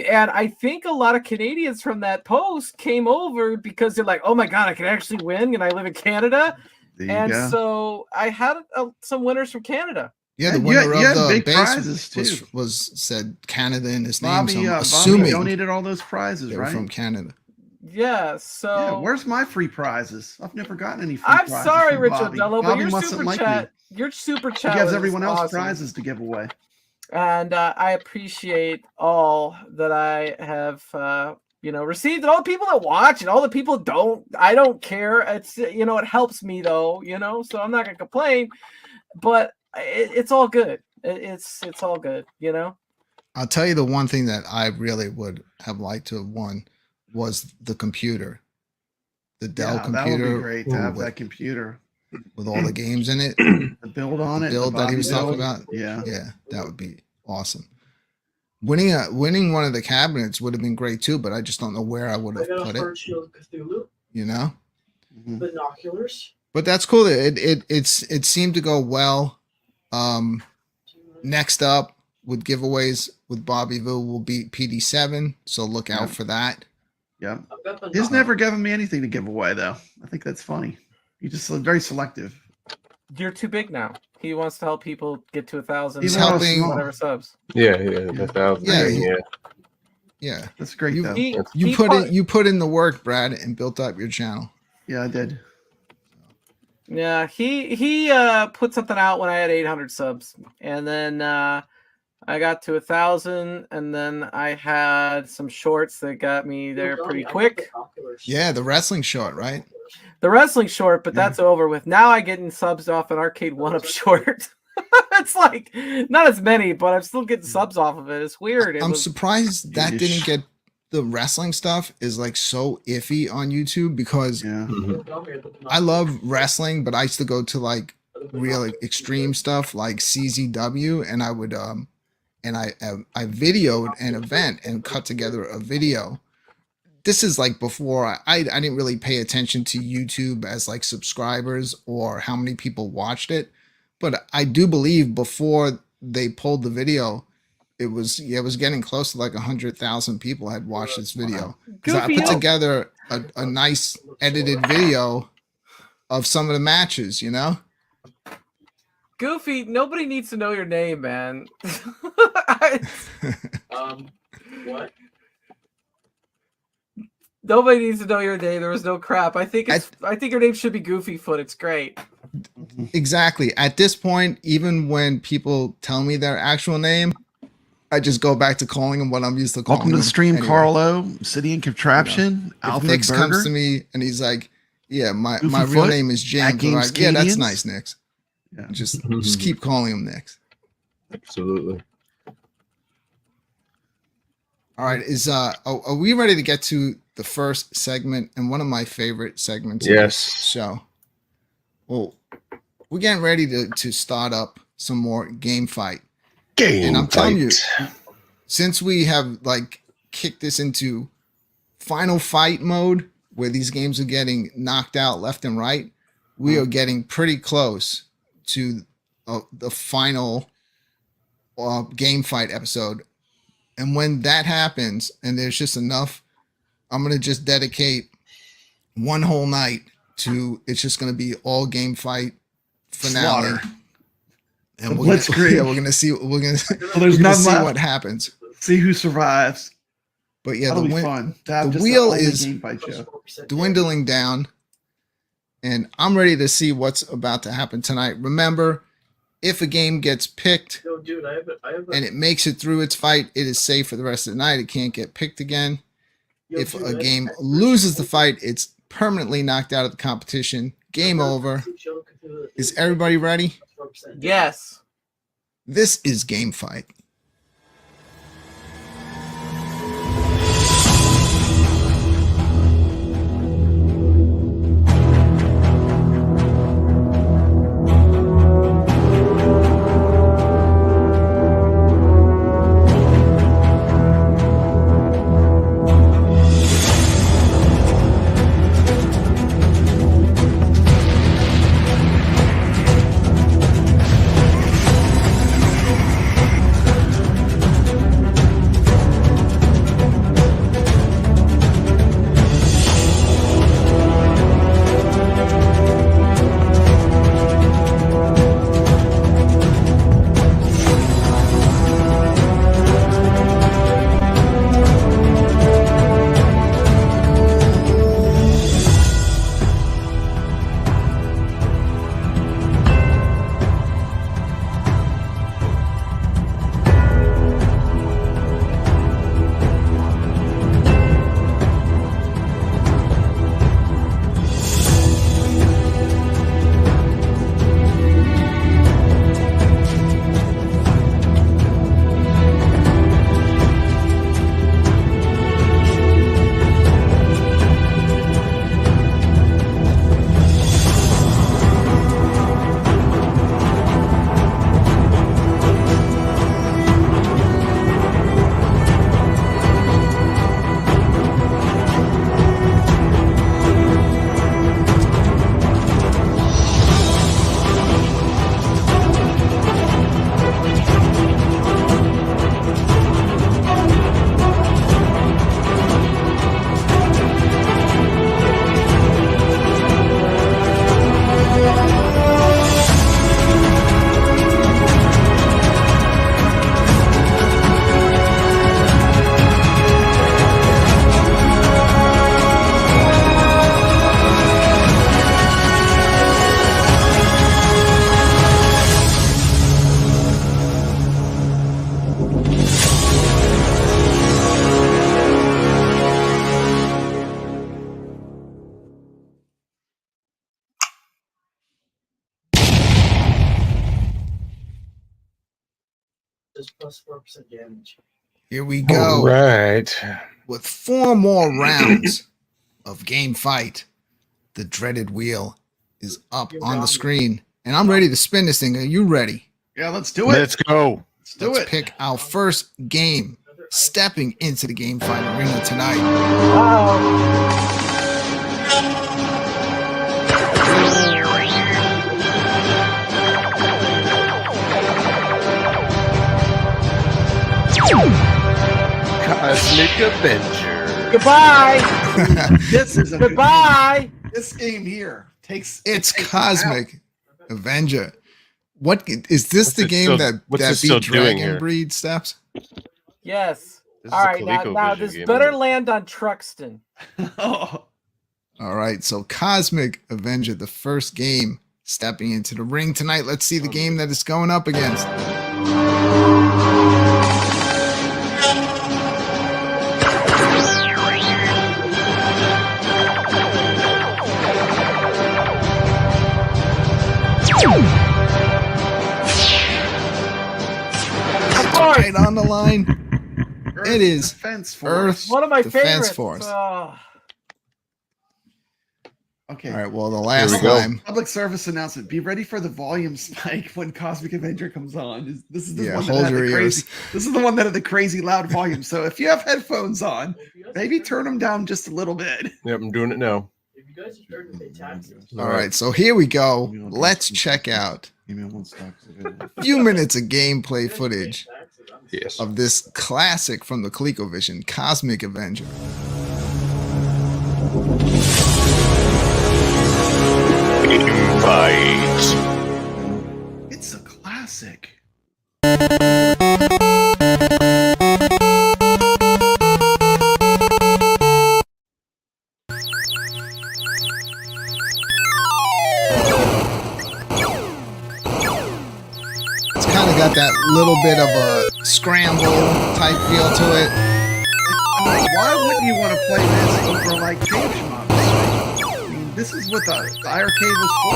And I think a lot of Canadians from that post came over because they're like, "Oh my god, I can actually win, and I live in Canada." There you And go. so I had some winners from Canada. Yeah, the And winner you had of the big base prizes, too. was said Canada in his name. Bobby, So I'm Bobby assuming donated all those prizes, they were right? from Canada. Yeah, so Yeah, where's my free prizes? I've never gotten any free I'm prizes. sorry, from Richard Bobby. Dello, but Bobby your mustn't super like chat, me. your super He chat gives was everyone else awesome. prizes to give away. And I appreciate all that I have, received, and all the people that watch, and all the people that don't. I don't care. It's it helps me though, so I'm not gonna complain. But it's all good. It's all good, I'll tell you the one thing that I really would have liked to have won was the computer, the Dell Yeah, that would computer be great to have with, that computer. with all the games in it. The build on The it. build the that he Bobby was talking build. about. Yeah. Yeah, that would be awesome. Winning one of the cabinets would have been great too, but I just don't know where I would I have got a put Hard it. Shield Cthulhu, Mhm. binoculars. But that's cool. It seemed to go well. Next up with giveaways with Bobbyville will be PD7, so look out Yep. for that. Yeah. I've got He's binoculars. never given me anything to give away, though. I think that's funny. He's just very selective. You're too big now. He wants to help people get to 1,000. He's Even though it's helping- small. whatever subs. Yeah, the 1,000. Yeah, Yeah, Yeah, That's great, You- though. you put in the work, Brad, and built up your channel. Yeah, I did. Yeah, he put something out when I had 800 subs, and then I got to 1,000, and then I had some shorts that got me there pretty quick. Yeah, the wrestling short, right? The wrestling short, but Yeah. that's over with. Now I getting subs off an Arcade One Up short. It's like not as many, but I'm still getting subs off of it. It's weird. I'm surprised that Yeesh. didn't get the wrestling stuff is like so iffy on YouTube because Yeah. I love wrestling, but I used to go to like real extreme stuff like CZW, and I would and I videoed an event and cut together a video. This is like before I didn't really pay attention to YouTube as like subscribers or how many people watched it, but I do believe before they pulled the video, it was getting close to like 100,000 people had watched this video. 'Cause I Goofy, put how- together a nice edited video of some of the matches, Goofy, nobody needs to know your name, man. What? Nobody needs to know your name. There was no crap. I think your name should be Goofy Foot. It's great. Exactly. At this point, even when people tell me their actual name, I just go back to calling them what I'm used to calling Welcome to the them stream, anyway. Carlo, City and Contraption, If Alfred Nix Burger. comes to me and he's like, "Yeah, my Goofy real Foot, name is James," I'm AtGames like, "Yeah, that's Canadians. nice, Nix." Yeah. Just keep calling him Nix. absolutely. All right, are we ready to get to the first segment and one of my favorite segments? Of Yes. this show. Well, we're getting ready to start up some more game fight. Game And I'm telling you, fight. since we have like kicked this into final fight mode where these games are getting knocked out left and right, we are getting pretty close to the final game fight episode. And when that happens and there's just enough, I'm going to just dedicate one whole night to it's just going to be all game fight finale. Slaughter. And The we're Blitzkrieg. we're gonna see So there's we're gonna none see left. what happens. See who survives. But yeah, That'll the be win fun. To have the just wheel only is game fight show. dwindling down, and I'm ready to see what's about to happen tonight. Remember, if a game gets picked No, dude, I have a and it makes it through its fight, it is safe for the rest of the night. It can't get picked again. yo, If dude, a I have game a- loses the fight, it's permanently knocked out of the competition. Game over. Is everybody ready? Yes. This is Game Fight. does plus 4% damage. Here we go All right. with 4 more rounds of game fight. The dreaded wheel is up on the screen, and I'm ready to spin this thing. Are you ready? Yeah, let's do it. Let's go. Let's do Let's it. pick our first game. Stepping into the game fight arena tonight. Cosmic Avenger. Goodbye. This is a good Goodbye. game. This game here takes. It's takes Cosmic Avenger. What is this? What's The it game still- that what's it that still beat doing Dragon here? Breed steps? Yes. This is All a right. Now ColecoVision this game, better isn't it? land on Truxton. Oh, All right, so Cosmic Avenger, the first game stepping into the ring tonight. Let's see the game that it's going up against. Of course. Right on the line. Earth It is Defense Earth. Force. One of my Defense favorites. Force. Okay. All right, well, the last we go. time. Public service announcement: be ready for the volume spike when Cosmic Avenger comes on. This is the Yeah, one that hold had your the ears. crazy. This is the one that had the crazy loud volume. So if you have headphones on, maybe turn them down just a little bit. Yep, I'm doing it now. If you guys are starting to pay taxes, All right, so here we go. Let's check out a few minutes of gameplay footage Yes. of this classic from the ColecoVision, Cosmic Avenger. Fight. It's a classic. It's kind of got that little bit of a scramble type feel to it. I mean, why wouldn't you want to play this over like Cage Moms? I mean, this is what the iRcade was for.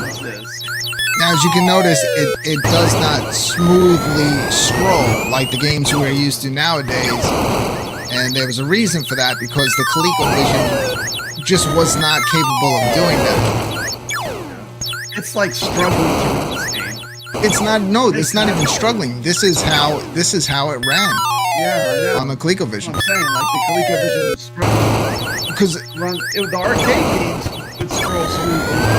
This is. Now, as you can notice, it does not smoothly scroll like the games we're used to nowadays. And there was a reason for that, because the ColecoVision just was not capable of doing that. It's like struggling through this game. It's not, no, it's not even struggling. This is how it ran Yeah, I know. on the That's what ColecoVision. I'm saying, like the ColecoVision was struggling. Because The arcade games would scroll smoothly.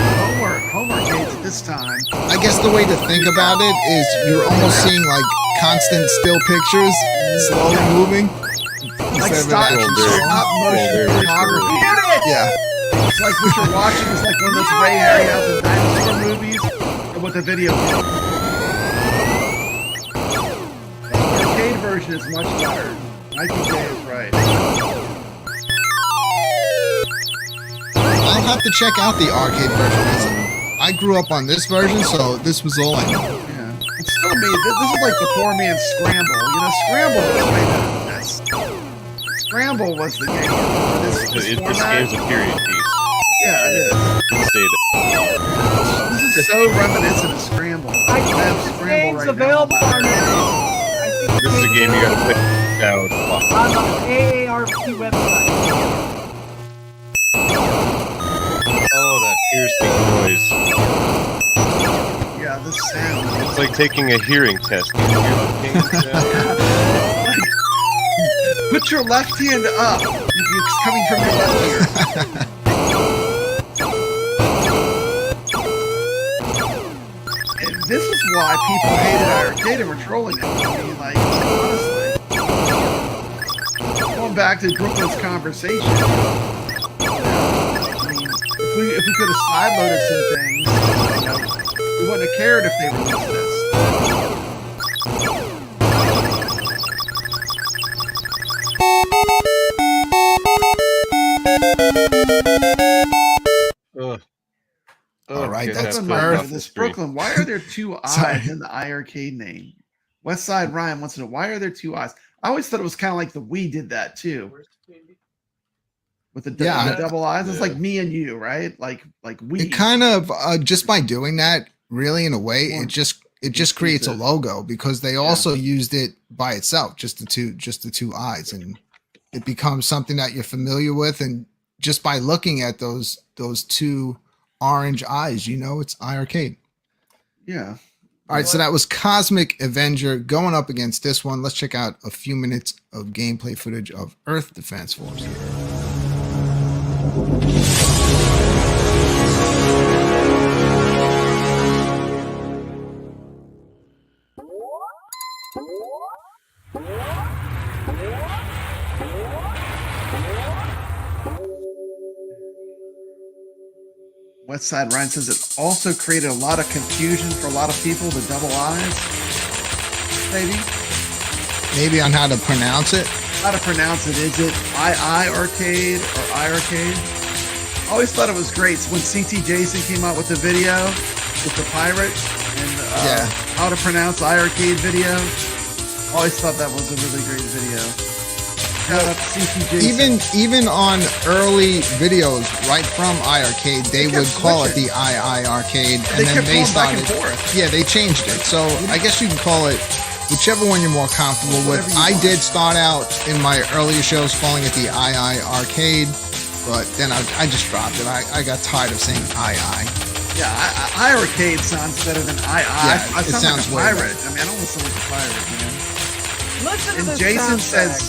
Homework games at this time. I guess the way to think about it is you're almost seeing like constant still pictures slowly moving. Like instead of stop, it actually very- stop motion very photography. Yeah. It's like what you're watching is like one of those Ray Harryhausen dinosaur movies, but with a video game. The arcade version is much better. Mikey J is right. I'll have to check out the arcade version. 'Cause I grew up on this version, so this was all I knew. Yeah. It's still me. This is like the poor man's Scramble. You know, Scramble was way better than this. Scramble was the game. This This format. game's a period piece. Yeah, it is. Stated. This is so reminiscent of Scramble. I have think the game's right now available on my on arcade. This is a game you gotta play out. on the AARP website. Oh, that piercing noise. Yeah, this sound. It's like taking a hearing test. You hear the ping sound? Put your left hand up if it's coming from your left ear. And this is why people hated iRcade and were trolling it. I mean, like, honestly. Going back to Brooklyn's conversation. I mean, if we could have sideloaded some things, we wouldn't have cared if they released this. Ugh. All right, Get that's that Brooklyn, filth Earth. off the this screen. Brooklyn. Why are there two Sorry. eyes in the iRcade name? Westside Ryan wants to know why are there two eyes? I always thought it was kind of like the Wii did that too, with the, Yeah, the double eyes. It's yeah. like me and you, right? Like we. It kind of just by doing that, really, in a way, it just creates a Exclusive. logo because they also used it by itself, just the two eyes, and it becomes something that you're familiar with, and just by looking at those two orange eyes, you know it's iArcade. Yeah. All right, so that was Cosmic Avenger going up against this one. Let's check out a few minutes of gameplay footage of Earth Defense Force. Westside Ryan says it also created a lot of confusion for a lot of people, the double eyes. Maybe on how to pronounce it. How to pronounce it. Is it iiRcade or iArcade? I always thought it was great when CT Jason came out with the video with the pirate and how to pronounce iArcade video. Always thought that was a really great video. Shout out to CT Jason. Even on early videos right from iArcade, they would call it the iiRcade, and then they started. Yeah, they changed it. So I guess you can call it whichever one you're more comfortable with. I did start out in my earlier shows calling it the iiRcade, but then I just dropped it. I got tired of saying II. Yeah, iArcade sounds better than II. Yeah, I it sounds like a way pirate. I mean, I don't listen like a pirate, man. Listen to And this Jason soundtrack.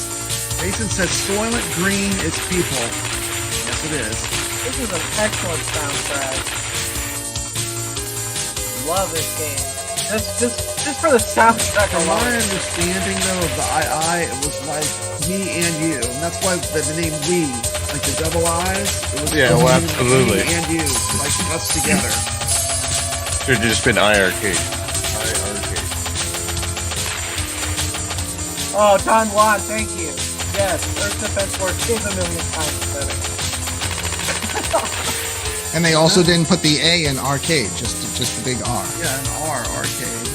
says Soylent Green is people. Yes, it is. This is an excellent soundtrack. Love this game. Just for the soundtrack From my alone. understanding, though, of the II, it was like me and you, and that's why the name we, like the double eyes. It was Yeah, well, absolutely. Me and you, like us together. Should have just been iArcade. iArcade. Oh, Don Juan, thank you. Yes, Earth Defense Force is a million times better. And they also didn't put the A in arcade, just the big R. Yeah, an R arcade.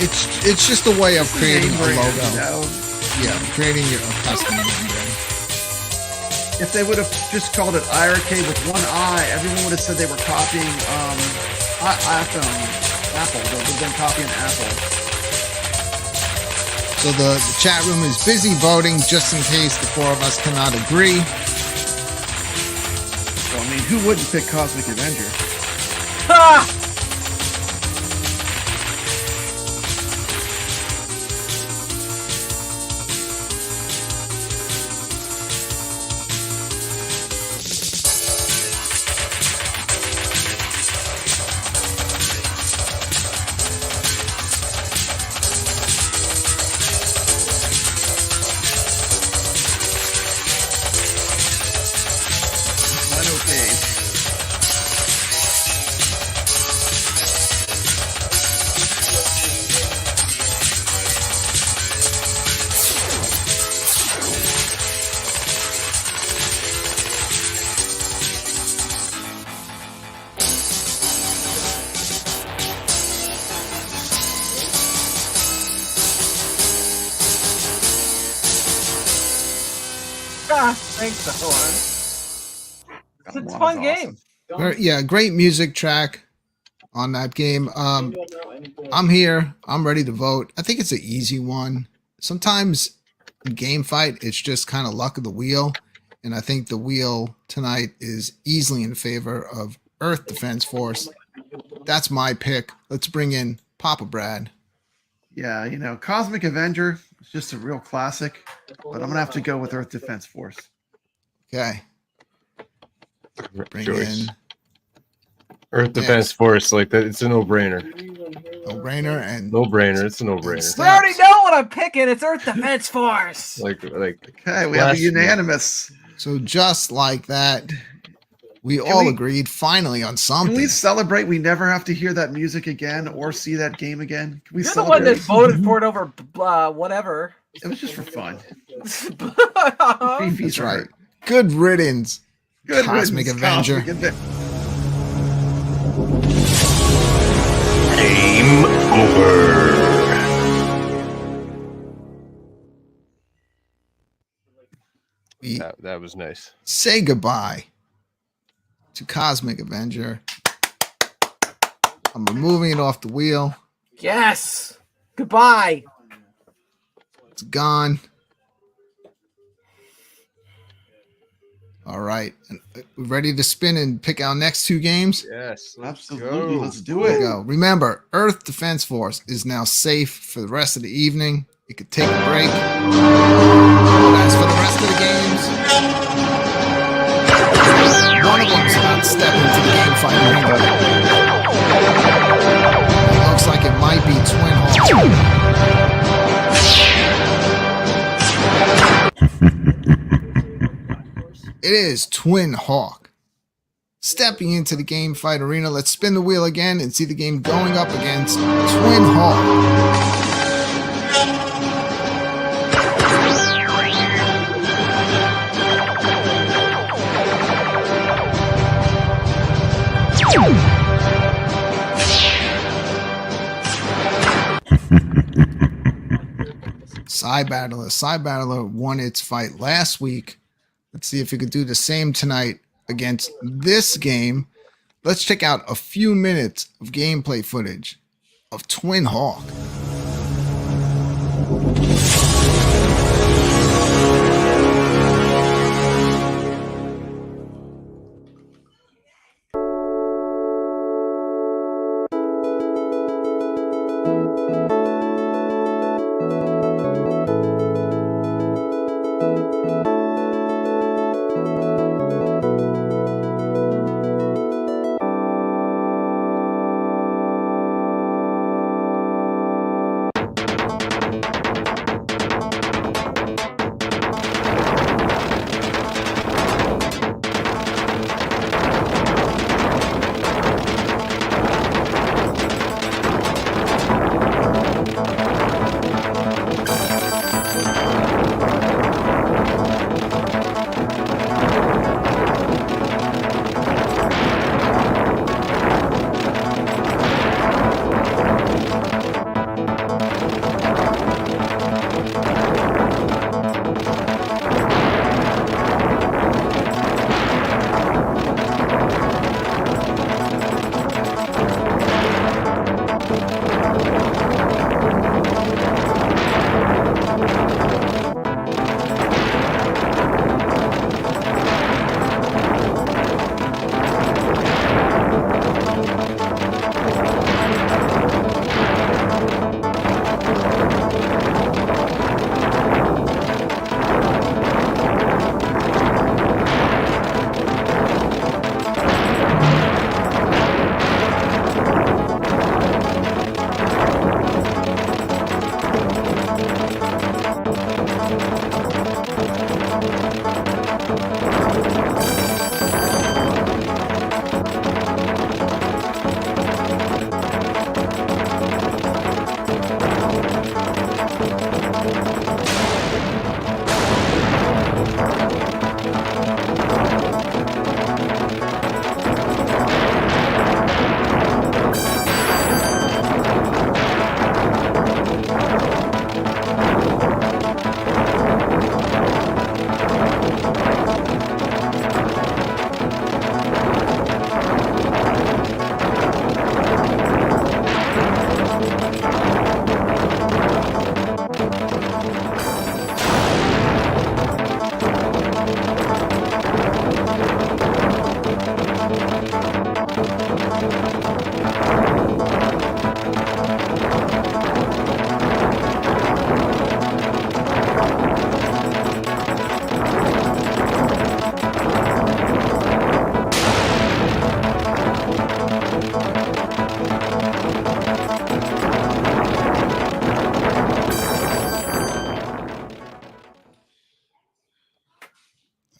It's just a way of creating a Name brand, logo. you know? Yeah, creating your custom name brand. If they would have just called it iArcade with one I, everyone would have said they were copying iPhone, Apple. They would have been copying Apple. So the chat room is busy voting just in case the four of us cannot agree. Well, I mean, who wouldn't pick Cosmic Avenger? Ha! Thanks, Owen. It's a fun game. Yeah, great music track on that game. I'm here. I'm ready to vote. I think it's an easy one. Sometimes in game fight, it's just kind of luck of the wheel. And I think the wheel tonight is easily in favor of Earth Defense Force. That's my pick. Let's bring in Papa Brad. Yeah, you know, Cosmic Avenger is just a real classic, but I'm going to have to go with Earth Defense Force. Okay. Bring Choice. in Earth Defense Force, like that. It's a no-brainer. no-brainer and No-brainer. It's a no-brainer. Steps. We already know what I'm picking. It's Earth Defense Force. Like. Okay, we have a unanimous. So just like that, we all agreed finally on Can something. we celebrate we never have to hear that music again or see that game again? Can we You're the one celebrate? that voted for it over whatever. It was just for fun. That's That's right. Good riddance. Good Cosmic riddance, Avenger. Cosmic Avenger. Game over. We That was nice. say goodbye to Cosmic Avenger. I'm removing it off the wheel. Yes. Goodbye. It's gone. All right. And we're ready to spin and pick our next 2 games? Yes. Absolutely. Let's do Here we it. go. Remember, Earth Defense Force is now safe for the rest of the evening. You could take a break. But as for the rest of the games, one of them's about to step into the game fight arena. It looks like it might be Twin Hawk. It is Twin Hawk. Stepping into the game fight arena, let's spin the wheel again and see the game going up against Twin Hawk. Side Battler won its fight last week. Let's see if we could do the same tonight against this game. Let's check out a few minutes of gameplay footage of Twin Hawk.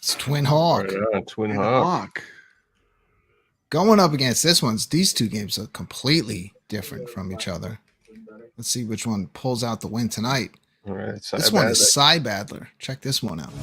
It's Twin Hawk. Right on, Twin And Hawk. Hawk. Going up against this one's, these 2 games are completely different from each other. Let's see which one pulls out the win tonight. All right. This one is Side Battler. Check this one out.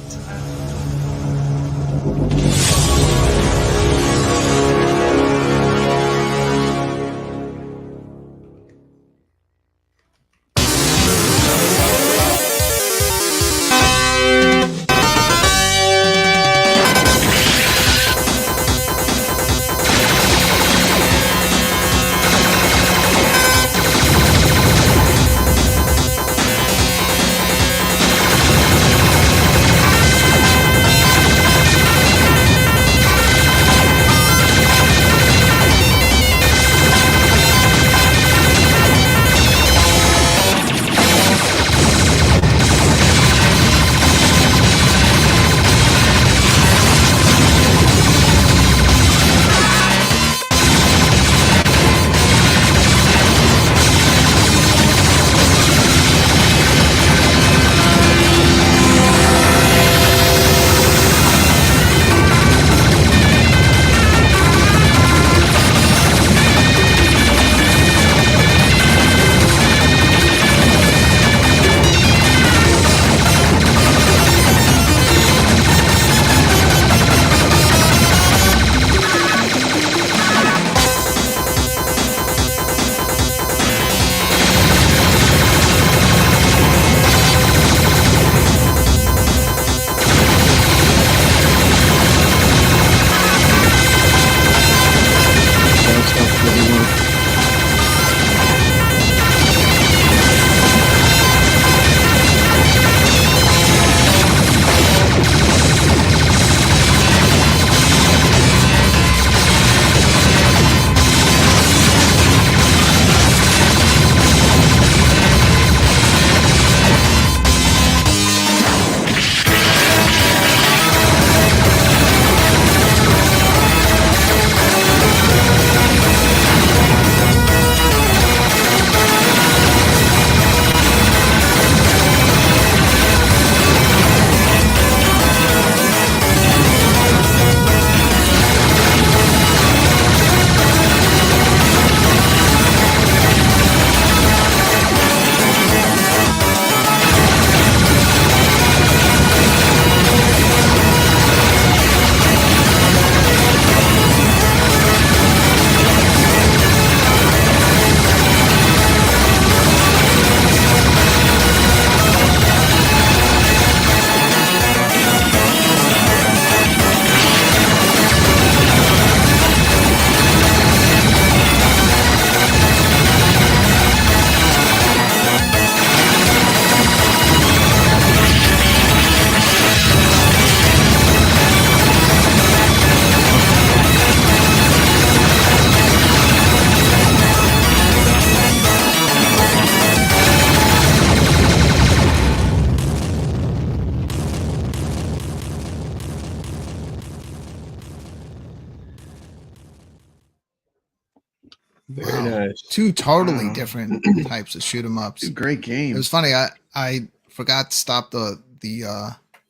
two totally Wow. different types of shoot 'em ups. Two great It games. was funny. I forgot to stop the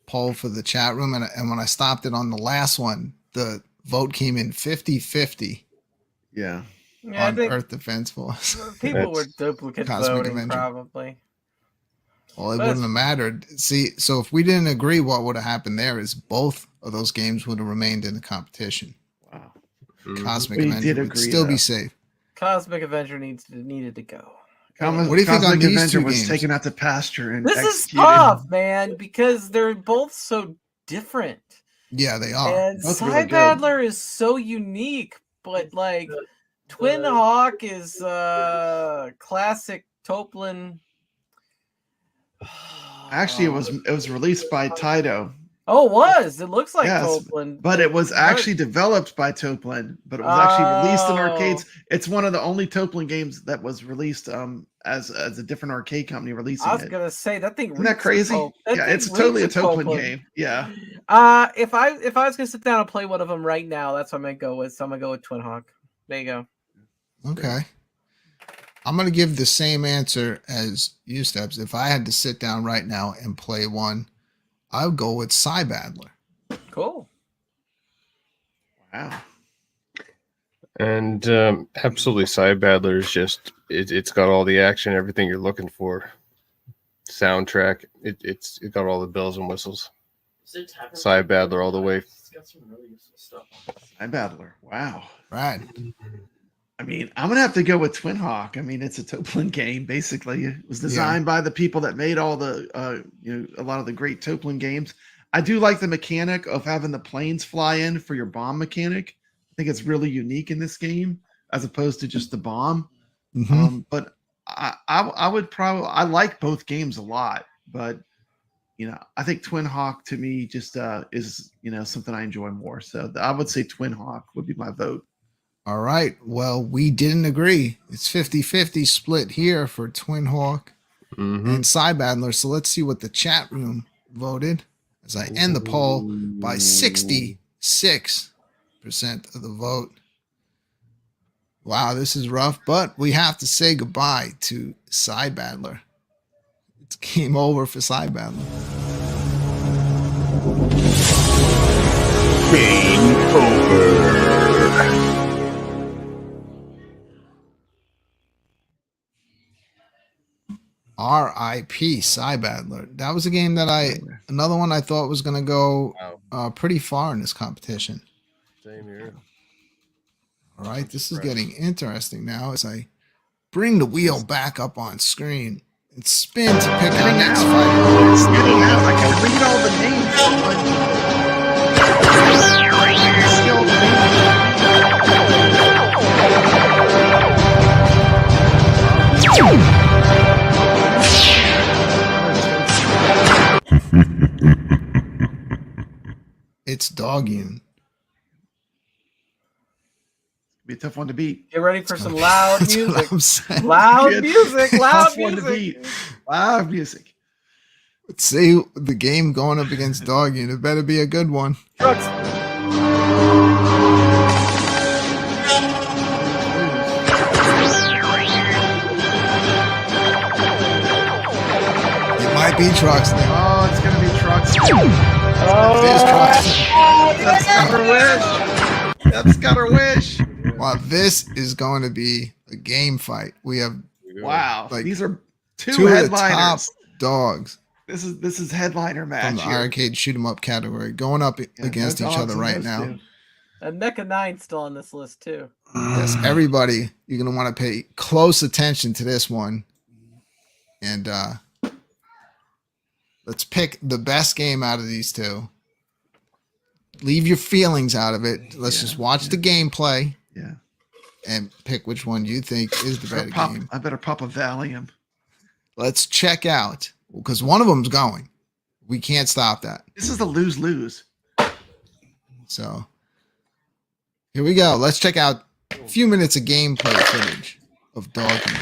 poll for the chat room, and when I stopped it on the last one, the vote came in 50-50 Yeah. Yeah, I on think Earth Defense Force. people were That's duplicate Cosmic voting, Avenger. probably. Well, it But wouldn't have mattered. See, so if we didn't agree, what would have happened there is both of those games would have remained in the competition. Wow. Cosmic We Avenger did would agree, still be though. safe. Cosmic Avenger needed to go. What What do you think on Cosmic these Avenger two was games? taken out to pasture and This is executed. tough, man, because they're both so different. Yeah, they are. And Both really good. Cybattler is so unique, but like Twin Hawk is classic Toplin. Actually, it was released by Taito, Oh, it was. It looks like Yes, Toplin, but it was not- actually developed by Toplin, but it was actually released in Oh. arcades. It's one of the only Toplin games that was released as a different arcade company releasing I was it. gonna say that thing. Isn't that reeks of crazy? Top- that Yeah, thing it's totally a reeks of Toplin game. Yeah. If I was gonna sit down and play one of them right now, that's what I'm gonna go with. So I'm gonna go with Twin Hawk. There you go. Okay. I'm going to give the same answer as you, Steps. If I had to sit down right now and play one, I would go with Cybattler. Cool. Wow. And absolutely, Cybattler is just it's got all the action, everything you're looking for. Soundtrack, it got all the bells and whistles. Cybattler all the way. It's got some really useful stuff. Cybattler. Wow. Right. I mean, I'm gonna have to go with Twin Hawk. I mean, it's a Toplin game. Basically, it was designed by the people that made all the, a lot of the great Toplin games. I do like the mechanic of having the planes fly in for your bomb mechanic. I think it's really unique in this game as opposed to just the bomb. Mhm. But I would probably I like both games a lot, but I think Twin Hawk to me just is something I enjoy more. So I would say Twin Hawk would be my vote. All right. Well, we didn't agree. It's 50-50 split here for Twin Hawk and Cybattler. So let's see what the chat room voted as I end the poll by 66% of the vote. Wow, this is rough, but we have to say goodbye to Cybattler. It's game over for Cybattler. Game over. R.I.P. Cybattler. That was a game that another one I thought was going to go pretty far in this competition. Same here. All right, this is getting interesting now as I bring the wheel back up on screen and spin to pick our next fighter. Spinning out. I can read all the names. Still the It's Doggune. Be a tough one to beat. Get ready for some loud That's what music. I'm saying. Loud Good. music. Loud Tough one to music. beat. Loud music. Let's see the game going up against Doggune. It better be a good one. Trucks. It might be Trucks. Oh, it's gonna be trucks. There's Trucks. That's got her wish. That's got her wish. Wow, this is going to be a game fight. We have Wow. Like, These are two two of the top headliners. dogs This is headliner match. from the here. arcade shoot 'em up category going up Yeah, against no each dogs other in right those now. two. And Mecha 9's still on this list too. Yes, everybody, you're gonna want to pay close attention to this one, and let's pick the best game out of these two. Leave your feelings out of it. Let's just watch the gameplay Yeah. and pick which one you think is the better game. I better pop a Valium. Let's check out because one of them's going. We can't stop that. This is the lose-lose. So here we go. Let's check out a few minutes of gameplay footage of Doggy.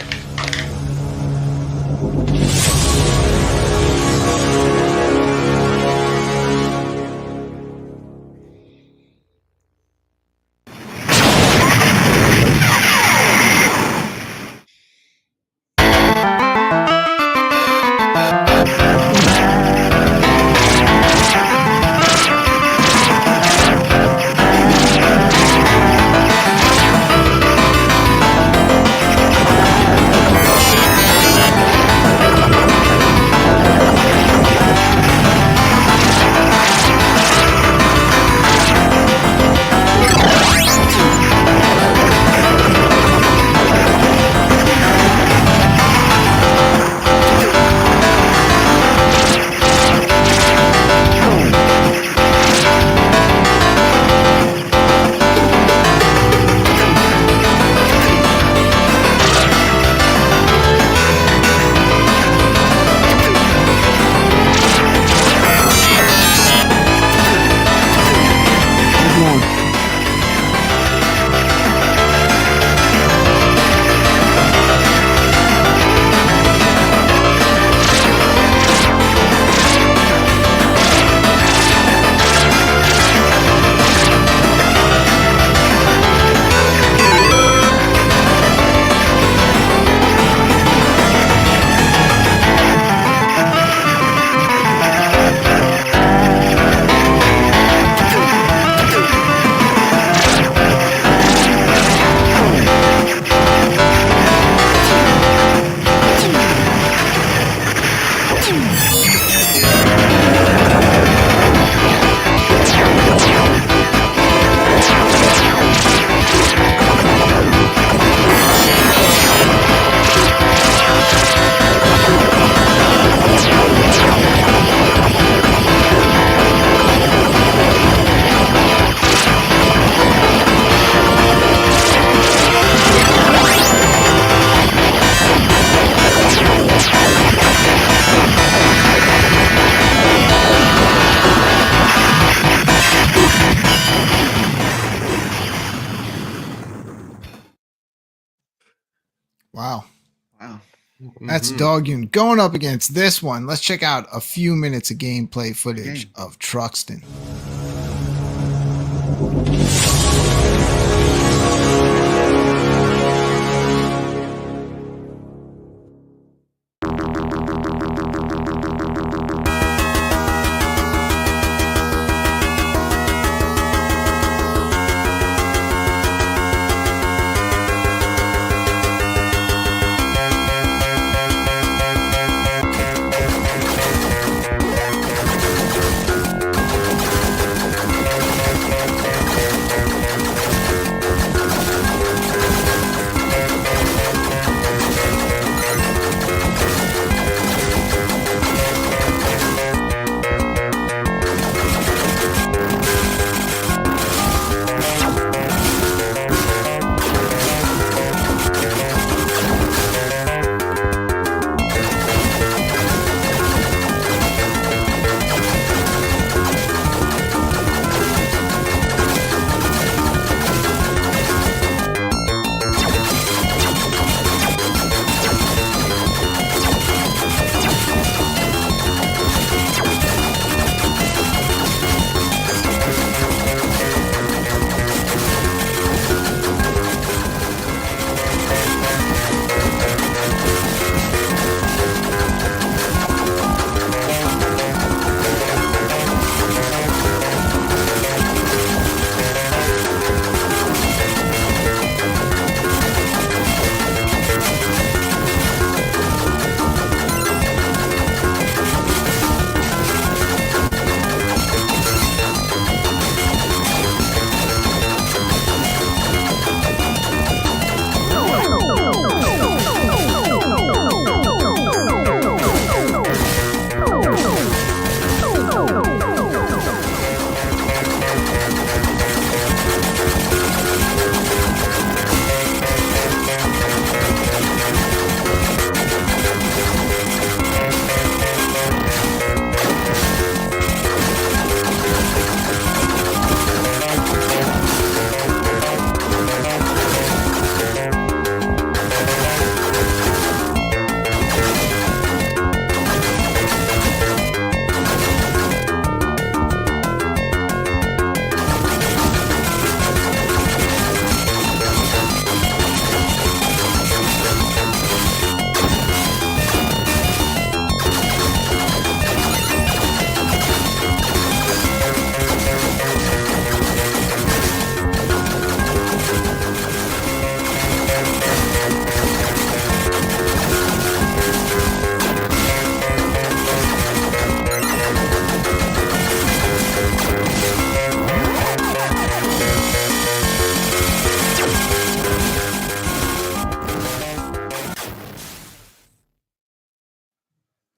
That's Mhm. Dogging going up against this one. Let's check out a few minutes of gameplay footage Game. of Truxton.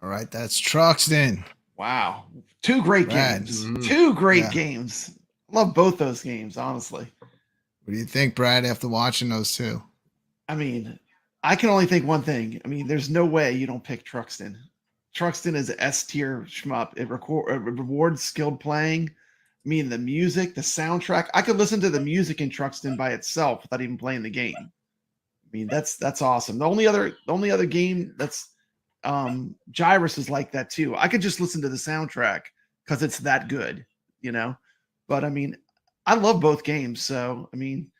All right, that's Truxton. Wow. Two great Brad. games. Mhm. Two great Yeah. games. Love both those games, honestly. What do you think, Brad, after watching those two? I mean, I can only think one thing. I mean, there's no way you don't pick Truxton. Truxton is an S tier shmup. It rewards skilled playing. I mean, the music, the soundtrack. I could listen to the music in Truxton by itself without even playing the game. I mean, that's awesome. The only other game that's Gyrus is like that too. I could just listen to the soundtrack because it's that good, you know. But I mean, I love both games. So I mean,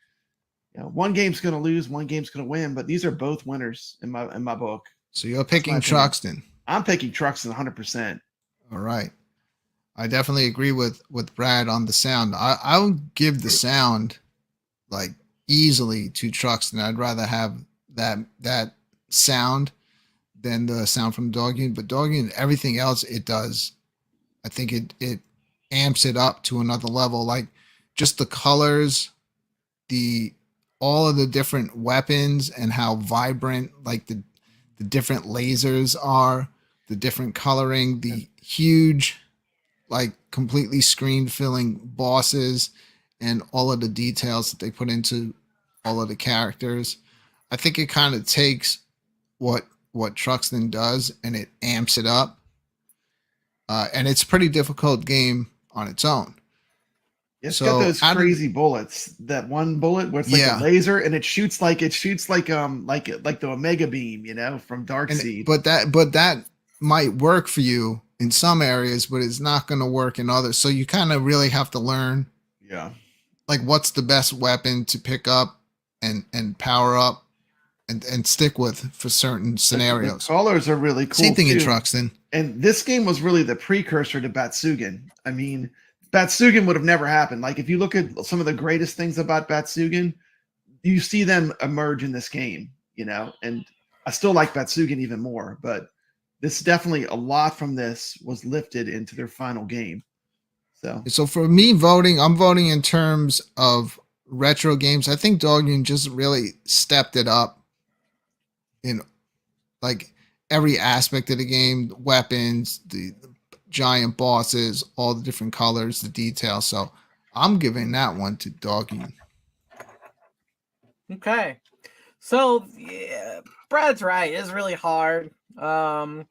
one game's going to lose, one game's going to win, but these are both winners in my book. So you're picking my opinion. Truxton. I'm picking Truxton 100%. All right. I definitely agree with Brad on the sound. I'll give the sound like easily to Truxton. I'd rather have that sound than the sound from Dogging. But Dogging, everything else it does, I think it amps it up to another level. Like just the colors, all of the different weapons and how vibrant like the different lasers are, the different coloring, the huge like completely screen filling bosses and all of the details that they put into all of the characters. I think it kind of takes what Truxton does and it amps it up. And it's a pretty difficult game on its own. It's So, got those out of- crazy bullets. That one bullet where it's like Yeah. a laser and it shoots like the Omega beam, from Darkseid. But that might work for you in some areas, but it's not going to work in others. So you kind of really have to learn Yeah. like what's the best weapon to pick up and power up and stick with for certain The scenarios. colors are really cool. Same thing in too. Truxton. And this game was really the precursor to Batsugan. I mean, Batsugan would have never happened. Like, if you look at some of the greatest things about Batsugan, you see them emerge in this game, and I still like Batsugan even more, but this definitely, a lot from this was lifted into their final game. So for me voting, I'm voting in terms of retro games. I think Dogging just really stepped it up in like every aspect of the game, weapons, the giant bosses, all the different colors, the detail. So I'm giving that one to Dogging. Okay. So yeah, Brad's right. It's really hard. I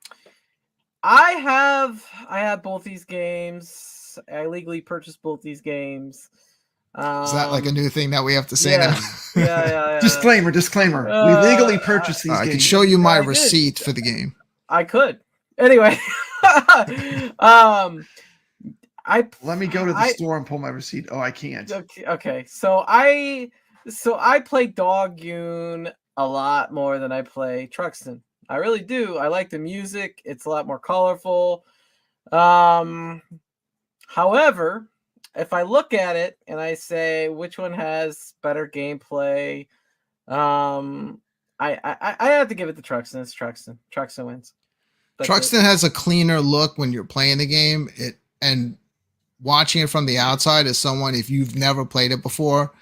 have both these games. I legally purchased both these games. Is that like a new thing that we have to say now? Yeah. Disclaimer. We legally purchased these I games. can show you my I did. receipt for the game. I could. Anyway. Let me go to the store and pull my receipt. Oh, I can't. Okay. So I play Doggune a lot more than I play Truxton. I really do. I like the music. It's a lot more colorful. However, if I look at it and I say which one has better gameplay, I have to give it to Truxton. It's Truxton. Truxton wins. That's Truxton it. has a cleaner look when you're playing the game. And watching it from the outside as someone, if you've never played it before,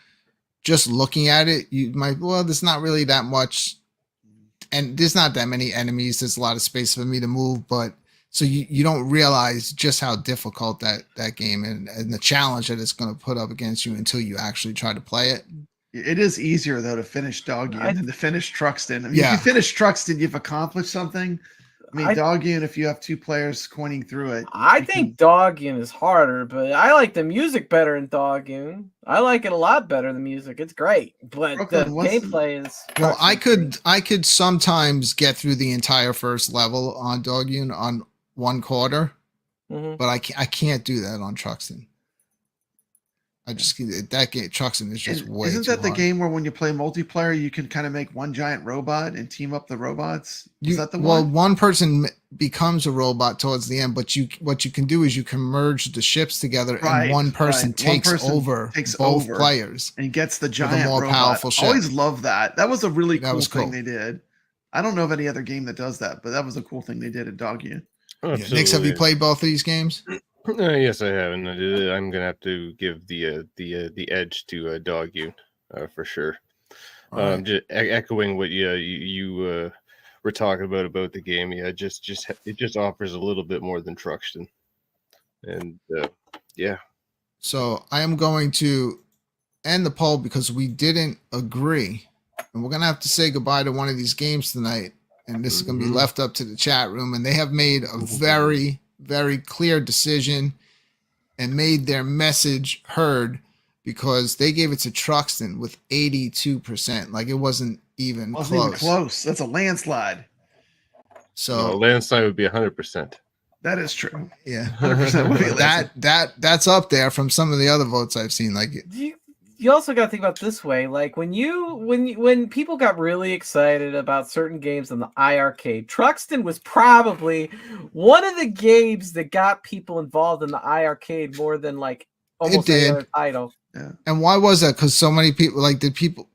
just looking at it, you might, well, there's not really that much, and there's not that many enemies. There's a lot of space for me to move, but so you don't realize just how difficult that game and the challenge that it's going to put up against you until you actually try to play it. It is easier though to finish Doggune than to finish Truxton. I mean, Yeah. if you finish Truxton, you've accomplished something. I mean, Doggune, if you have two players coining through it, I think Doggune is harder, but I like the music better in Doggune. I like it a lot better, the music. It's great, but Brooklyn, the what's the- gameplay is. Well, I could sometimes get through the entire first level on Doggune on one quarter, Mhm. but I can't do that on Truxton. That game Truxton is just way Isn't too that the hard. game where when you play multiplayer, you can kind of make one giant robot and team up the robots? Is that the well, one? one person becomes a robot towards the end, but what you can do is you can merge the ships together, Right, and one person right. One takes person over takes both over. players. And gets the giant more robot. powerful ship. I always loved that. That was a really That cool was thing cool. they did. I don't know of any other game that does that, but that was a cool thing they did at Doggune. Yeah. Nix, have you played both of these games? Yes, I have, and I'm gonna have to give the edge to Doggune for sure. All right. Just echoing what you were talking about the game. Yeah, it just offers a little bit more than Truxton, and yeah. So I am going to end the poll because we didn't agree, and we're gonna have to say goodbye to one of these games tonight. And this is going to be left up to the chat room, and they have made a very, very clear decision and made their message heard because they gave it to Truxton with 82%. Like it wasn't even close. That's a landslide. So landslide would be 100%. That is true. yeah, 100% would be a landslide. that's up there from some of the other votes I've seen. Like You also got to think about it this way: like when people got really excited about certain games on the iArcade, Truxton was probably one of the games that got people involved in the iArcade more than like almost any other title. Yeah. And why was that? Because so many people, like, did people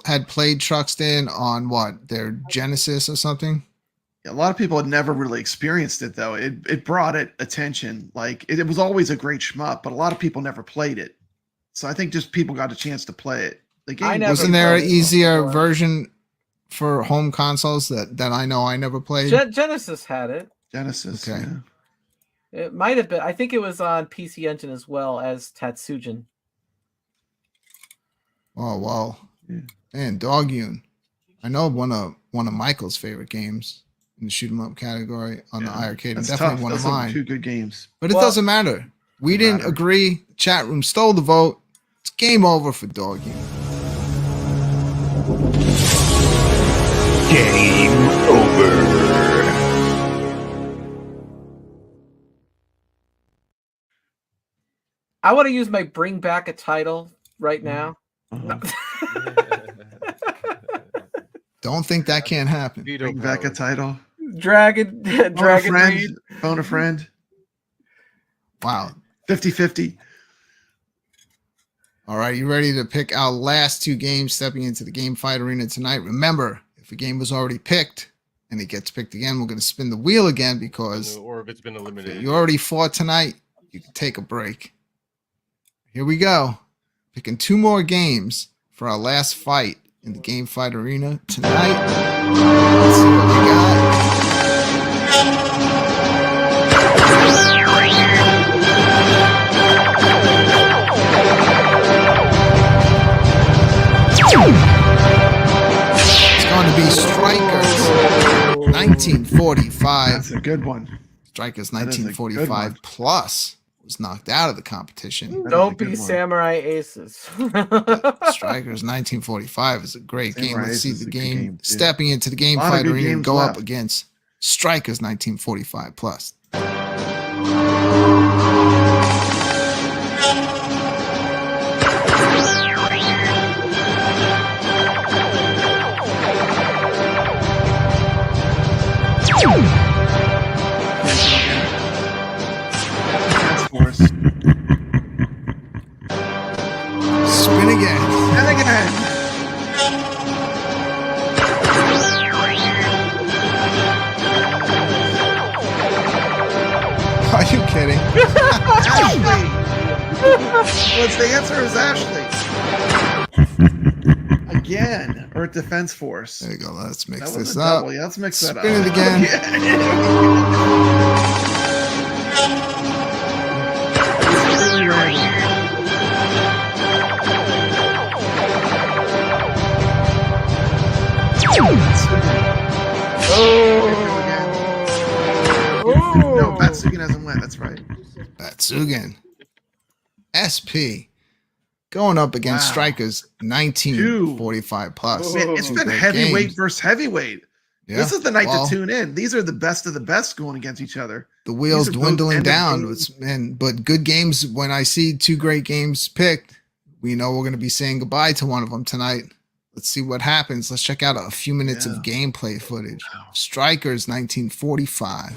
had played Truxton on what, their Genesis or something? A lot of people had never really experienced it though. It brought it attention. Like it was always a great shmup, but a lot of people never played it. So I think just people got a chance to play it. The game Wasn't there an played it easier before. version for home consoles that I know I never played? Genesis had it. Genesis. Okay. Yeah. It might have been. I think it was on PC Engine as well as Tatsujin. Oh wow, Yeah. Man, Doggune. I know one of Michael's favorite games in the shoot 'em up category on the iArcade, and That's definitely tough. one of Those are mine. two good games. But it Well- doesn't matter We didn't agree. Chat room stole the vote. It's game over for Doggy. Game over. I want to use my bring back a title right now. Don't think that can't happen. Bring back a title. Dragon Breed. Phone a friend. Wow. 50-50. All right, you ready to pick our last two games stepping into the game fight arena tonight? Remember, if a game was already picked and it gets picked again, we're going to spin the wheel again because Or if it's been eliminated. you already fought tonight, you can take a break. Here we go. Picking two more games for our last fight in the game fight arena tonight. Let's see what we got. It's going to be Strikers 1945. That's a good one. Strikers That is a good 1945 one. plus was knocked out of the competition. That is a Don't good be one. Samurai Aces. Strikers 1945 is a great game. Samurai Let's see Ace is the a good game game, too. stepping into the game A lot of fight good arena and games go up left. against Strikers 1945 plus. Defense Force. Spin again. And again. Are you kidding? Ashley. What's the answer is Ashley. Again, Earth Defense Force. There you go. Let's That mix was this a up. double. Yeah, let's mix that up. Spin it again. It's really random. No, Batsugan hasn't went. That's right. Batsugan. SP. Going up against Wow. Strikers 1945 plus. Man, it's Two been great heavyweight games. versus heavyweight. Yeah. This is the night Well, to tune in. These are the best of the best going against each other. the wheels These are both dwindling end of down. games. But good games. When I see two great games picked, we know we're going to be saying goodbye to one of them tonight. Let's see what happens. Let's check out a few minutes of gameplay footage. Strikers 1945.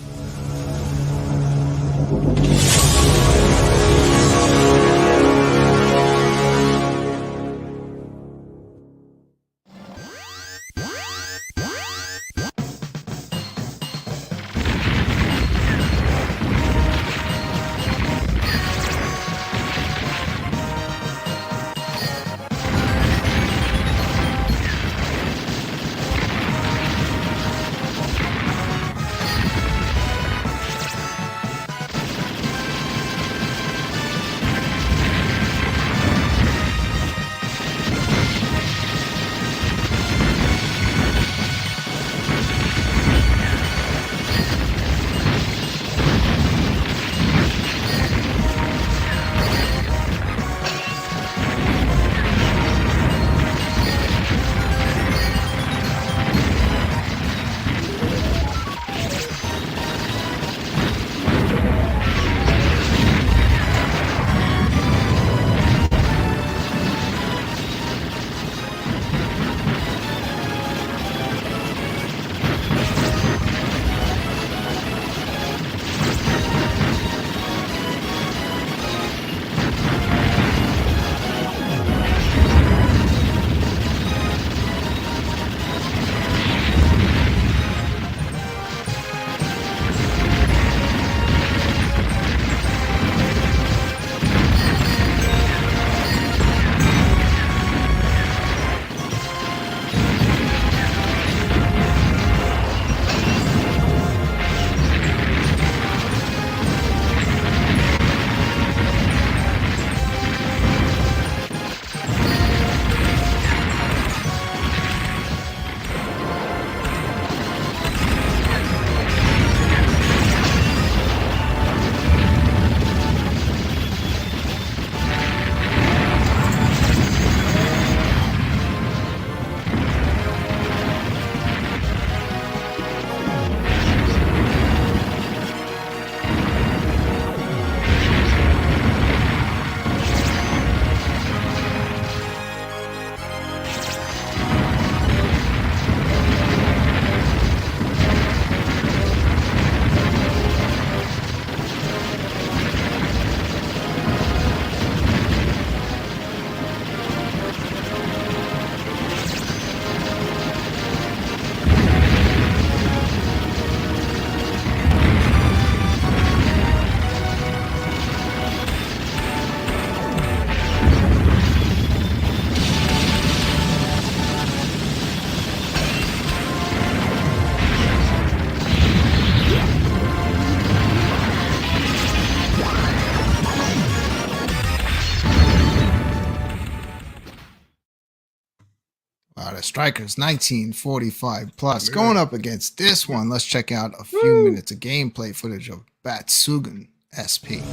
Strikers 1945 plus going up against this one. Let's check out a few minutes of gameplay footage of Batsugan SP.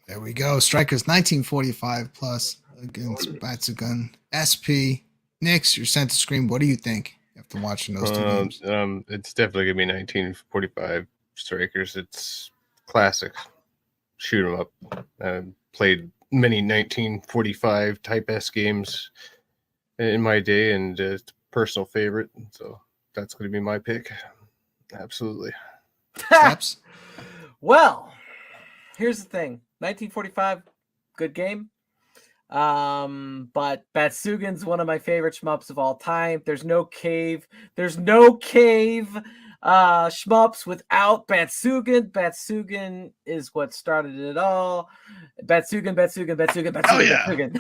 There we go. Strikers 1945 plus against Batsugan SP. Nix, your center screen. What do you think after watching those two games? It's definitely gonna be 1945 Strikers. It's classic. Shoot 'em up. Played many 1945 type S games in my day, and it's a personal favorite. So that's going to be my pick. Absolutely. Steps? Well, here's the thing. 1945, good game. But Batsugan's one of my favorite shmups of all time. There's no cave shmups without Batsugan. Batsugan is what started it all. Batsugan. Oh, yeah. Batsugan.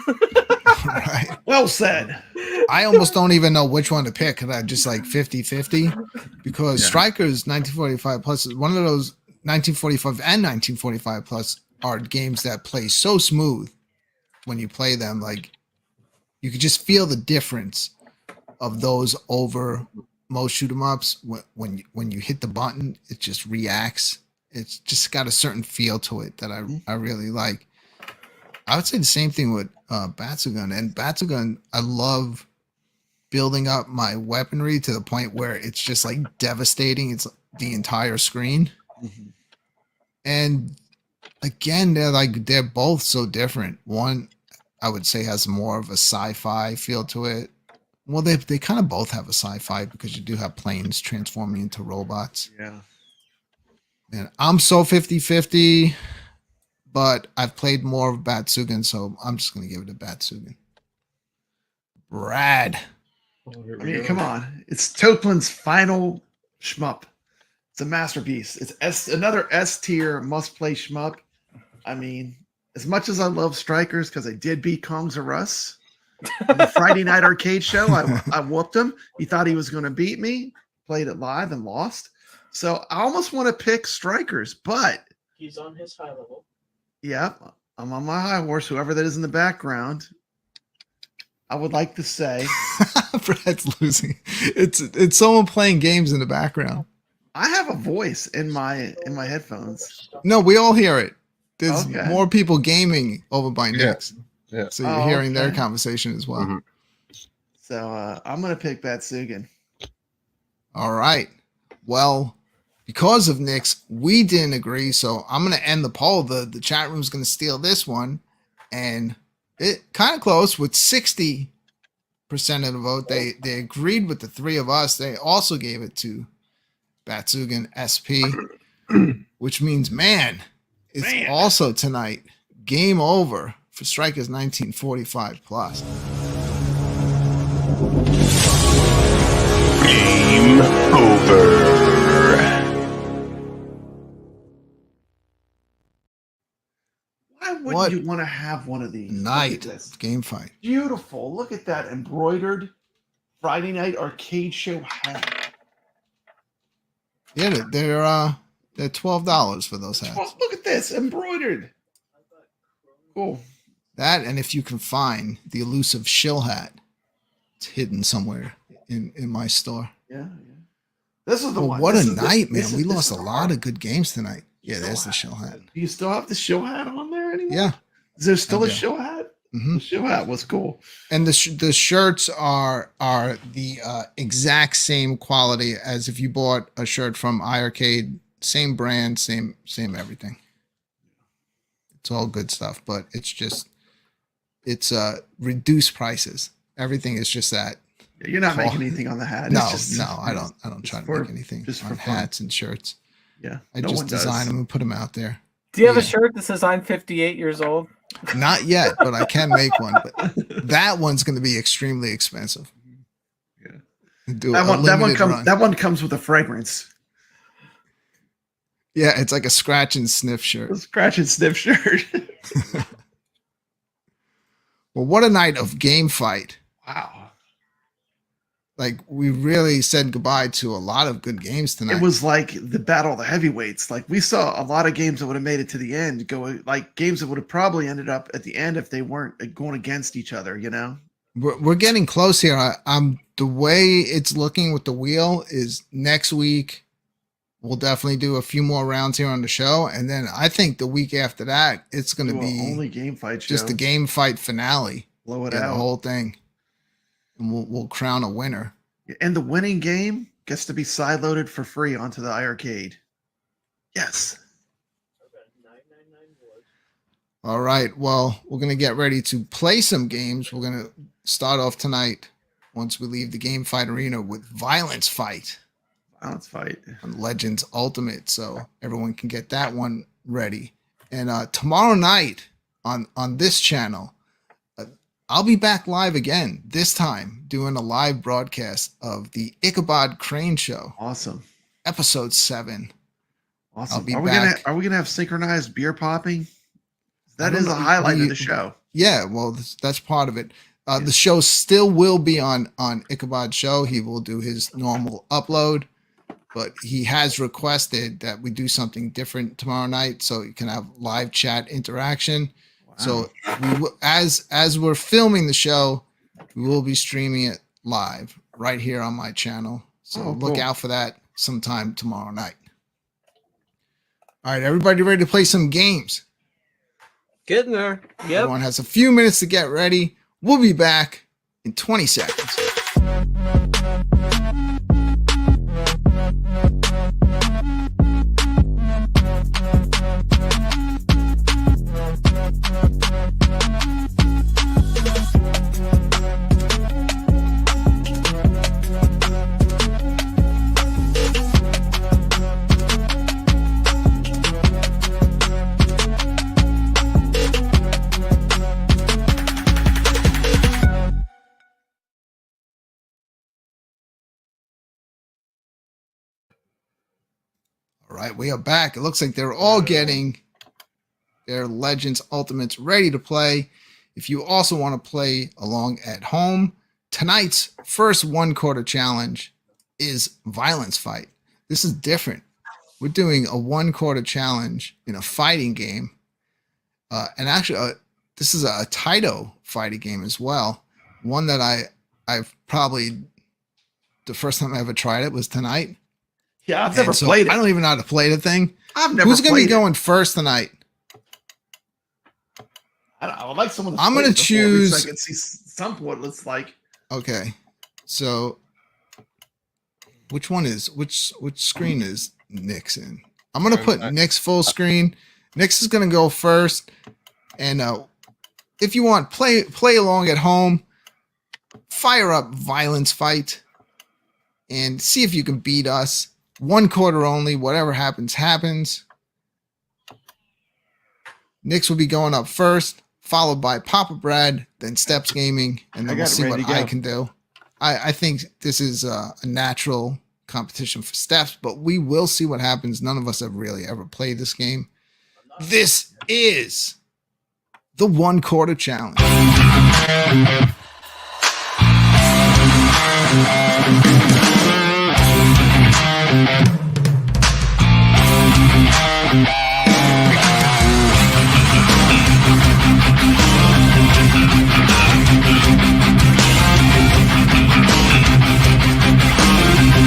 Right. Well said. I almost don't even know which one to pick. I just like 50-50 because Yeah. Strikers 1945 plus is one of those 1945 and 1945 plus are games that play so smooth when you play them. Like you could just feel the difference of those over most shoot 'em ups. When you hit the button, it just reacts. It's just got a certain feel to it that I really like. I would say the same thing with Batsugan. And Batsugan, I love building up my weaponry to the point where it's just like devastating. It's the entire screen. Mm-hmm. And again, they're both so different. One, I would say, has more of a sci-fi feel to it. Well, they kind of both have a sci-fi because you do have planes transforming into robots. Yeah. And I'm so 50-50, but I've played more of Batsugan, so I'm just going to give it a Batsugan. Brad. I mean, come on. It's Toplin's final shmup. It's a masterpiece. It's another S tier must play shmup. I mean, as much as I love Strikers because I did beat Kongs of Us on the Friday night arcade show, I whooped him. He thought he was going to beat me. Played it live and lost. So I almost want to pick Strikers, but He's on his high level. yeah, I'm on my high horse. Whoever that is in the background, I would like to say Brad's losing. It's someone playing games in the background. I have a voice in my headphones. No, we all hear it. There's Okay. more people gaming over by Nick's. Yeah. So you're hearing their okay. conversation as well. Mhm. So I'm gonna pick Batsugan. All right. Well, because of Nick's, we didn't agree, so I'm gonna end the poll. The chat room's gonna steal this one, and it kind of close with 60% of the vote. They agreed with the three of us. They also gave it to Batsugan SP, which means it's also tonight. Game over for Strikers 1945 plus. Game over. Why wouldn't What you want to have one of these? Look at Night this. game fight. Beautiful. Look at that embroidered Friday night arcade show hat. Yeah, they're $12 for those hats. Look at this embroidered. Cool. That, and if you can find the elusive shill hat, it's hidden somewhere in my store. Yeah. This is the Well, one. what This a is- night, man. this We is- this lost a is lot our- of good games tonight. Yeah, there's the Show shill hat. Do you still have the show hat on there anymore? Yeah. Is there still I a do. show hat? Hmm. The show hat was cool. And the shirts are the exact same quality as if you bought a shirt from iiRcade. Same brand, same everything. It's all good stuff, but it's reduced prices. Everything is just that. You're not Cool. making anything on the hat. No, It's just, I don't try to for- make anything just for on fun. hats and shirts. Yeah. I no just one does. design them and put them out there. Do you have a Yeah. shirt that says I'm 58 years old? Not yet, but I can make one. But that one's going to be extremely expensive. Yeah. Do That a one limited comes. run. That one comes with a fragrance. Yeah, it's like a scratch and sniff shirt. A scratch and sniff shirt. Well, what a night of game fight. Wow. Like, we really said goodbye to a lot of good games tonight. It was like the battle of the heavyweights. Like we saw a lot of games that would have made it to the end go like games that would have probably ended up at the end if they weren't going against each other, you know? We're getting close here. I'm the way it's looking with the wheel is next week. We'll definitely do a few more rounds here on the show. And then I think the week after that, it's going to Do a be only game fight show. just the game fight finale. Blow it Yeah, the out. whole thing. And we'll crown a winner. And the winning game gets to be sideloaded for free onto the iArcade. Yes. All right. Well, we're going to get ready to play some games. We're going to start off tonight once we leave the game fight arena with Violence Fight Violence fight. on Legends Ultimate. So everyone can get that one ready. And tomorrow night on this channel, I'll be back live again, this time doing a live broadcast of the Ichabod Crane Show, Awesome. episode 7. Awesome. be are back. we gonna have synchronized beer popping? I That don't is a know. highlight of the show. Yeah, well, that's part of it. The show still will be on Ichabod's show. He will do his normal upload, but he has requested that we do something different tomorrow night so you can have live chat interaction. So as we're filming the show, we will be streaming it live right here on my channel. So look cool. out for that sometime tomorrow night. All right, everybody ready to play some games? Getting there. Yep. Everyone has a few minutes to get ready. We'll be back in 20 seconds. All right, we are back. It looks like they're all getting their Legends Ultimates ready to play. If you also want to play along at home, tonight's first 1/4 challenge is Violence Fight. This is different. We're doing a 1/4 challenge in a fighting game. And actually, this is a Taito fighting game as well. One that I've probably, the first time I ever tried it was tonight. Yeah, I've And never so played it. I don't even know how to play the thing. I've never Who's going to played be going first tonight? I would like someone to I'm play gonna it before me so choose- I can see some what it's like. Okay, so which screen is Nick's in? I'm gonna put Nick's full screen. Nick's is gonna go first, and if you want, play along at home. Fire up Violence Fight, and see if you can beat us. 1 quarter only. Whatever happens, happens. Nick's will be going up first, followed by Papa Brad, then Steps Gaming, and then we'll see what I can do. I think this is a natural competition for Steps, but we will see what happens. None of us have really ever played this game. This is the 1 quarter challenge.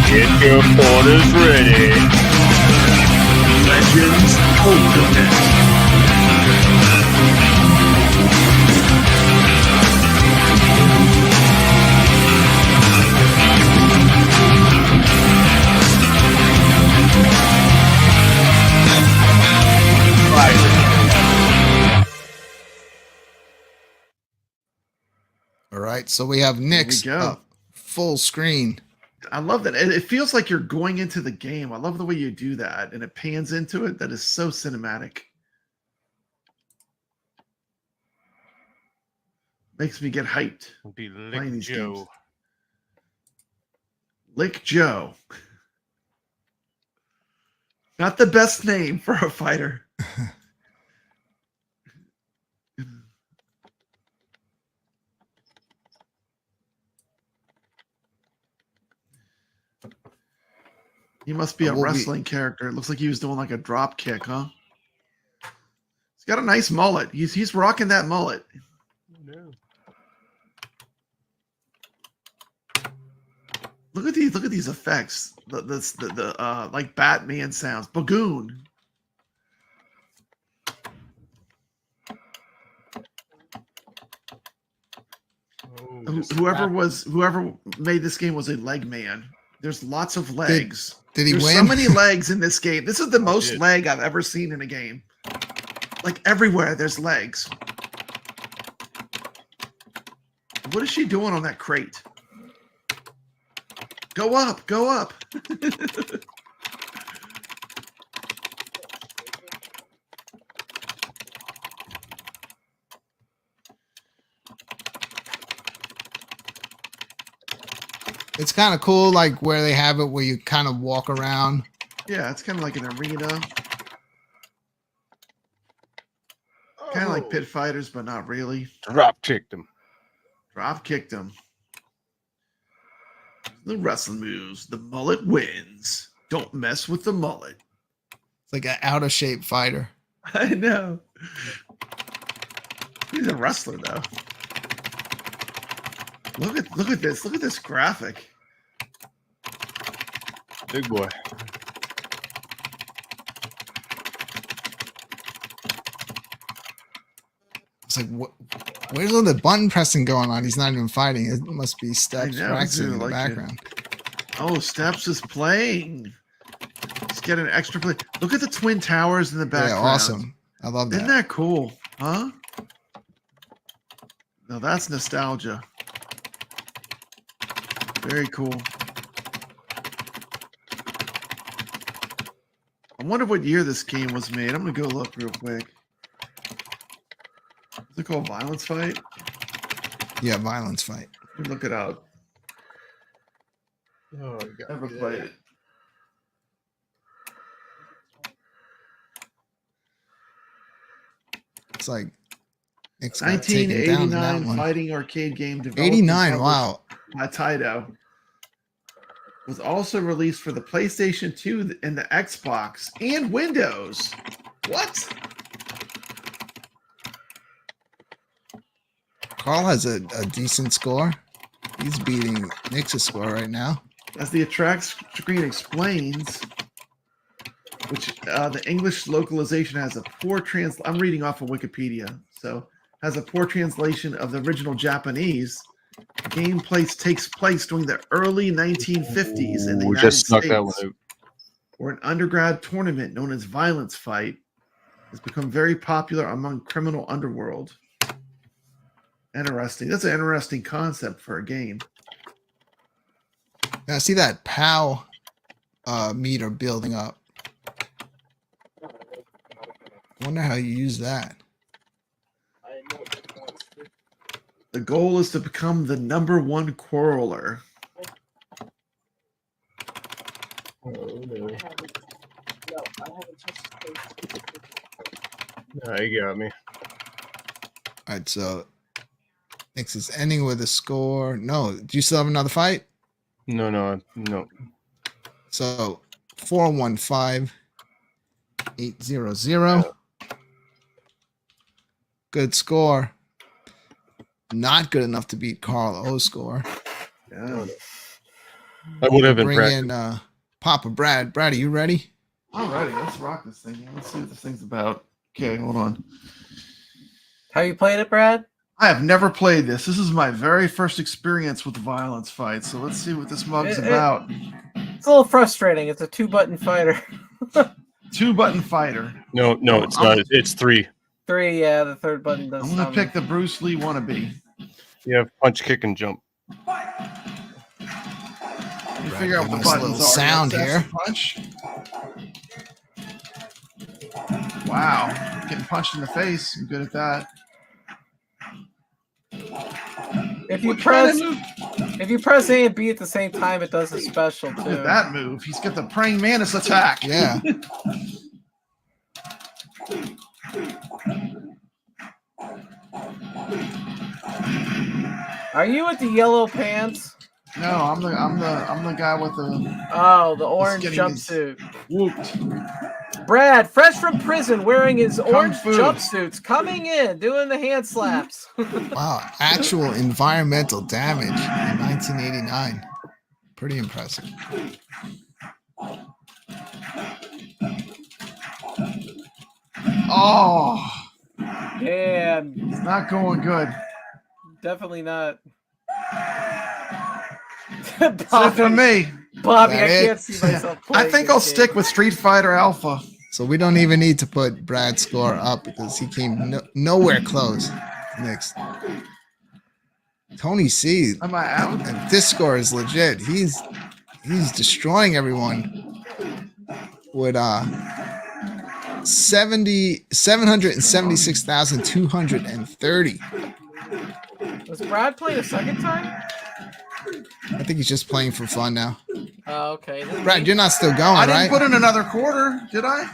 Get your orders ready. Legends Ultimate. All right, so we have Nick's full screen. I love that. It feels like you're going into the game. I love the way you do that, and it pans into it. That is so cinematic. Makes me get hyped. Be Playing these Joe. games. Lick Joe. Not the best name for a fighter. He must be a wrestling character. It looks like he was doing like a drop kick, huh? He's got a nice mullet. He's rocking that mullet. No. Look at these effects. The like Batman sounds. Bagoon. Whoever made this game was a leg man. There's lots of legs. Did he There's win? so many legs in this game. This is the most leg I've ever seen in a game. Like everywhere, there's legs. What is she doing on that crate? Go up, go up. It's kind of cool, like where they have it where you kind of walk around. Yeah, it's kind of like an arena. Kind of like Pit Fighters, but not really. Drop kicked him. Drop kicked him. The wrestling moves. The mullet wins. Don't mess with the mullet. It's like an out of shape fighter. I know. He's a wrestler though. Look at this. Look at this graphic. Big boy. It's like, where's all the button pressing going on? He's not even fighting. It must be Steps I know, practicing in the like background. Oh, Steps is playing. He's getting an extra play. Look at the twin towers in the background. Yeah, awesome. I love that. Isn't that cool? Huh? No, that's nostalgia. Very cool. I wonder what year this game was made. I'm gonna go look real quick. Is it called Violence Fight? Yeah, Violence Fight. Let me look it up. Oh, my God. Never played it. It's like Nick's got taken down in that 1989 one. fighting arcade game developed 89. and Wow. published by Taito. Was also released for the PlayStation 2 and the Xbox and Windows. What? Carl has a decent score. He's beating Nick's score right now. As the attract screen explains, which the English localization has a poor I'm reading off of Wikipedia, so has a poor translation of the original Japanese. gameplay takes place during the early 1950s in the Ooh, United just snuck States, that one out. where an undergrad tournament known as Violence Fight has become very popular among criminal underworld. Interesting. That's an interesting concept for a game. Now see that POW meter building up. Wonder how you use that. The goal is to become the #1 quarreler. Oh, no. Nah, you got me. All right, so next is ending with a score. No, do you still have another fight? No. So 415-800. Good score. Not good enough to beat Carl O's score. Yeah. I would have been Bring practicing. in Papa Brad. Brad, are you ready? Alrighty, let's rock this thing. Let's see what this thing's about. Okay, hold on. How you played it, Brad? I have never played this. This is my very first experience with Violence Fight. So let's see what this mug's about. It's a little frustrating. It's a 2-button fighter. 2-button fighter. No, it's not. It's 3. 3, yeah, the third button does I'm gonna something. pick the Bruce Lee wannabe. You have punch, kick, and jump. You figure out what the Giving us a buttons little are. sound That's here. Punch. Wow, getting punched in the face. I'm good at that. If you What kind press of move? if you press A and B at the same time, it does a special Look too. at that move. He's got the praying mantis attack. Yeah. Are you with the yellow pants? No, I'm the guy with the Oh, the orange getting his- jumpsuit. whooped. Brad, fresh from prison, wewearing his orange fu. jumpsuits, coming in, doing the hand slaps. Wow. Actual environmental damage in 1989. Pretty impressive. Oh, Man, it's not going good. definitely not. That's it for me. Bobby, That I it? can't see myself I playing think this I'll game. stick with Street Fighter Alpha. So we don't even need to put Brad's score up because he came nowhere close. Next. Tony C. Am I out? And this score is legit. He's destroying everyone with 776,230. Was Brad playing a second time? I think he's just playing for fun now. Oh, okay. Brad, you're not still going, I didn't right? put in another quarter, did I?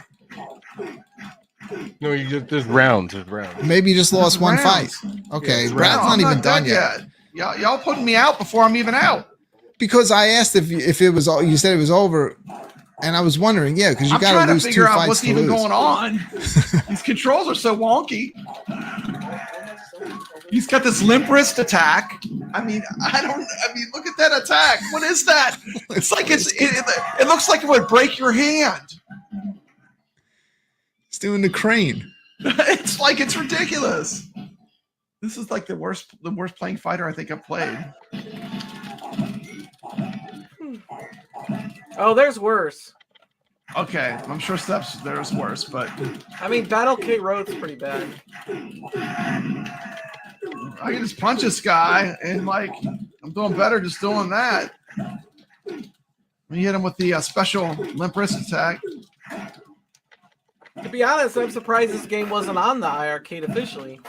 No, you just there's rounds. There's rounds. Maybe you just lost one fight. Rounds. Okay, Yeah, Brad's No, not I'm even done dead yet. Y'all putting me out before I'm even out. Because I asked if it was, you said it was over, and I was wondering, yeah, because you I'm got trying to to lose figure 2 out fights what's to even lose. going on. These controls are so wonky. He's got this limp wrist attack. I mean, look at that attack. What is that? It's like it looks like it would break your hand. It's doing the crane. It's like it's ridiculous. This is like the worst playing fighter I think I've played. Oh, there's worse. Okay, I'm sure there's worse, but I mean, Battle K Road's pretty bad. I can just punch this guy and like I'm doing better just doing that. We hit him with the special limp wrist attack. To be honest, I'm surprised this game wasn't on the iArcade officially.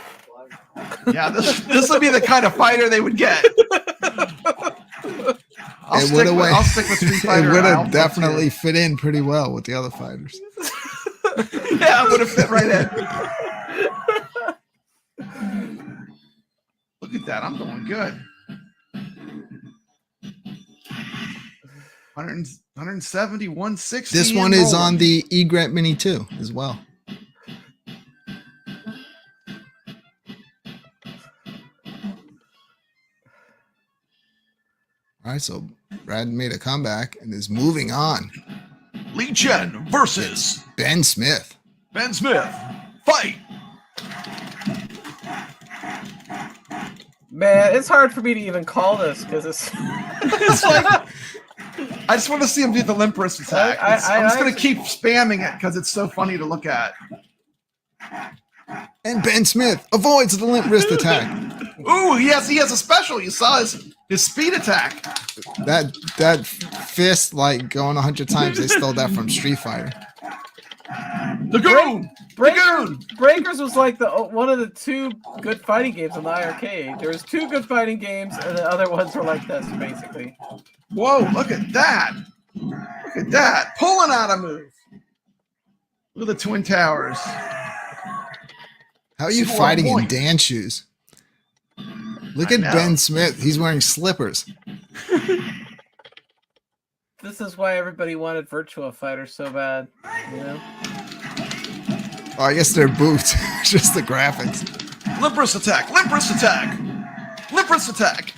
Yeah, this would be the kind of fighter they would get. I'll It would have stick with Street Fighter. It would have Alpha definitely fit in pretty well with the other fighters. too. Yeah, it would have fit right in. Look at that. I'm doing good. 170, 160. This one is on the eGrant Mini 2 as well. All right, so Brad made a comeback and is moving on. Lee Chen versus Ben Smith. Ben Smith. Fight. Man, it's hard for me to even call this because it's. It's like, I just want to see him do the limp wrist attack. I'm just going to keep spamming it because it's so funny to look at. And Ben Smith avoids the limp wrist attack. Ooh, he has a special. You saw his speed attack. That fist like going 100 times. They stole that from Street Fighter. The goon. Breakers was like one of the 2 good fighting games on the iArcade. There was 2 good fighting games, and the other ones were like this, basically. Whoa! Look at that! Look at that! Pulling out a move. Look at the Twin Towers. How are you Score fighting in point. dance shoes? Look I at know. Ben Smith. He's wearing slippers. This is why everybody wanted Virtua Fighter so bad, you know? Oh, I guess they're boots. Just the graphics. Limp wrist attack! Limp wrist attack! Limp wrist attack!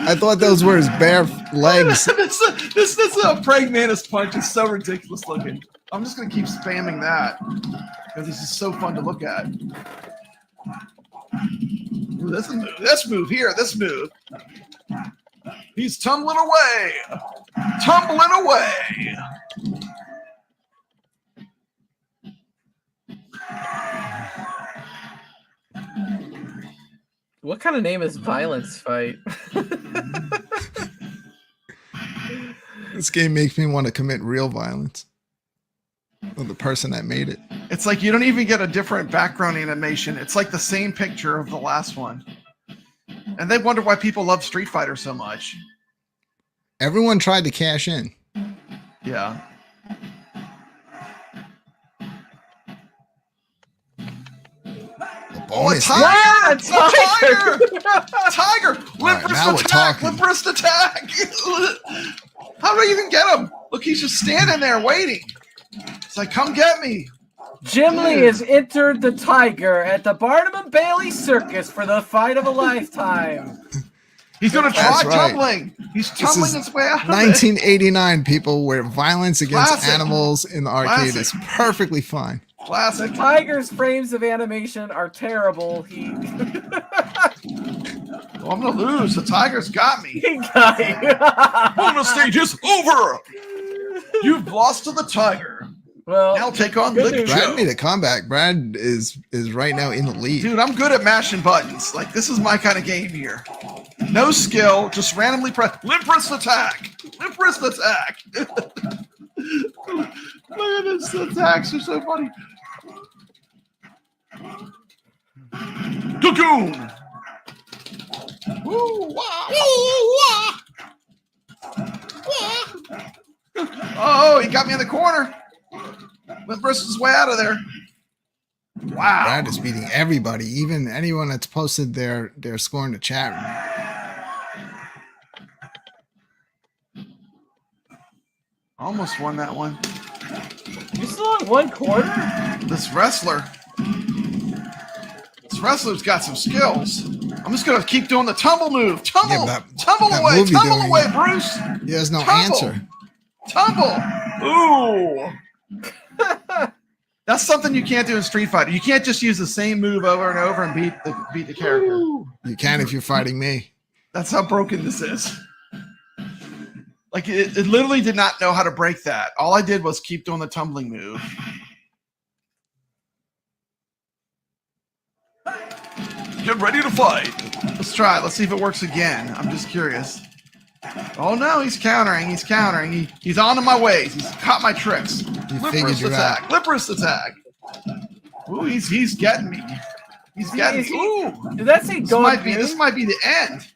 I thought those were his bare legs. this praying mantis punch is so ridiculous looking. I'm just gonna keep spamming that because this is so fun to look at. Ooh, this move here. This move. He's tumbling away. Tumbling away. What kind of name is Violence Fight? This game makes me want to commit real violence. Well, the person that made it. It's like you don't even get a different background animation. It's like the same picture of the last one. And they wonder why people love Street Fighter so much. Everyone tried to cash in. Yeah. Oh, a Bonus. tiger! Yeah, A tiger! Tiger! Limp right, wrist now we're attack! talking. Limp wrist attack! How do I even get him? Look, he's just standing there waiting. It's like, come get me. Jim Lee has entered the tiger at the Barnum and Bailey Circus for the fight of a lifetime. He's gonna try That's right. tumbling. He's This tumbling is his way out of it. 1989, people, where violence against Classic. animals in the arcade is Classic. perfectly fine. Classic. Tiger's frames of animation are terrible. He Oh, I'm gonna lose. The tiger's got me. got you. Bonus stage is over. You've lost to the tiger. Well, Now take on good Lick news. Brad Joe. made a comeback. Brad is right now in the lead. Dude, I'm good at mashing buttons. Like, this is my kind of game here. No skill, just randomly press. Limp wrist attack. Limp wrist attack. Look at this. The attacks are so funny. Cocoon. Woo, wah, woo, wah. Wah. Oh, he got me in the corner. Limp wrist is way out of there. Wow. Brad is beating everybody, even anyone that's posted their score in the chat room. Almost won that one. You still on 1/4? This wrestler's got some skills. I'm just gonna keep doing the tumble move. Tumble, Yeah, tumble that away, move you're tumble doing, away, Bruce. He has no Tumble. answer. Tumble. Ooh. That's something you can't do in Street Fighter. You can't just use the same move over and over and beat the character. You can if you're fighting me. That's how broken this is. Like it literally did not know how to break that. All I did was keep doing the tumbling move. Get ready to fight. Let's try it. Let's see if it works again. I'm just curious. Oh no, he's countering. He's countering. He's onto my ways. He's caught my tricks. Lip figured wrist you attack. out. Lip wrist attack. Ooh, he's getting me. He's getting me. Ooh. Did that say This dog might be food? the end.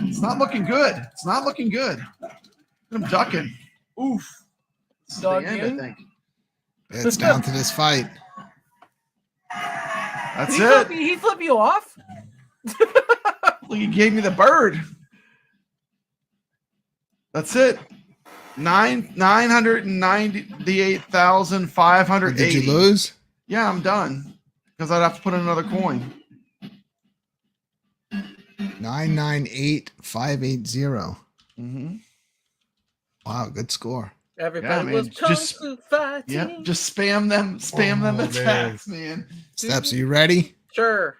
It's not looking good. It's not looking good. I'm ducking. Oof. This is the Dog end, I food? think. It's down to this fight. That's Did it. he flip you off? Look, he gave me the bird. That's it. 998,580. Did you lose? Yeah, I'm done. Because I'd have to put in another coin. 998,580. Mm-hmm. Wow, good score. Everybody man, was just- kung fu fighting. Yep, just spam them Oh, attacks, man. Steps, are you ready? Sure.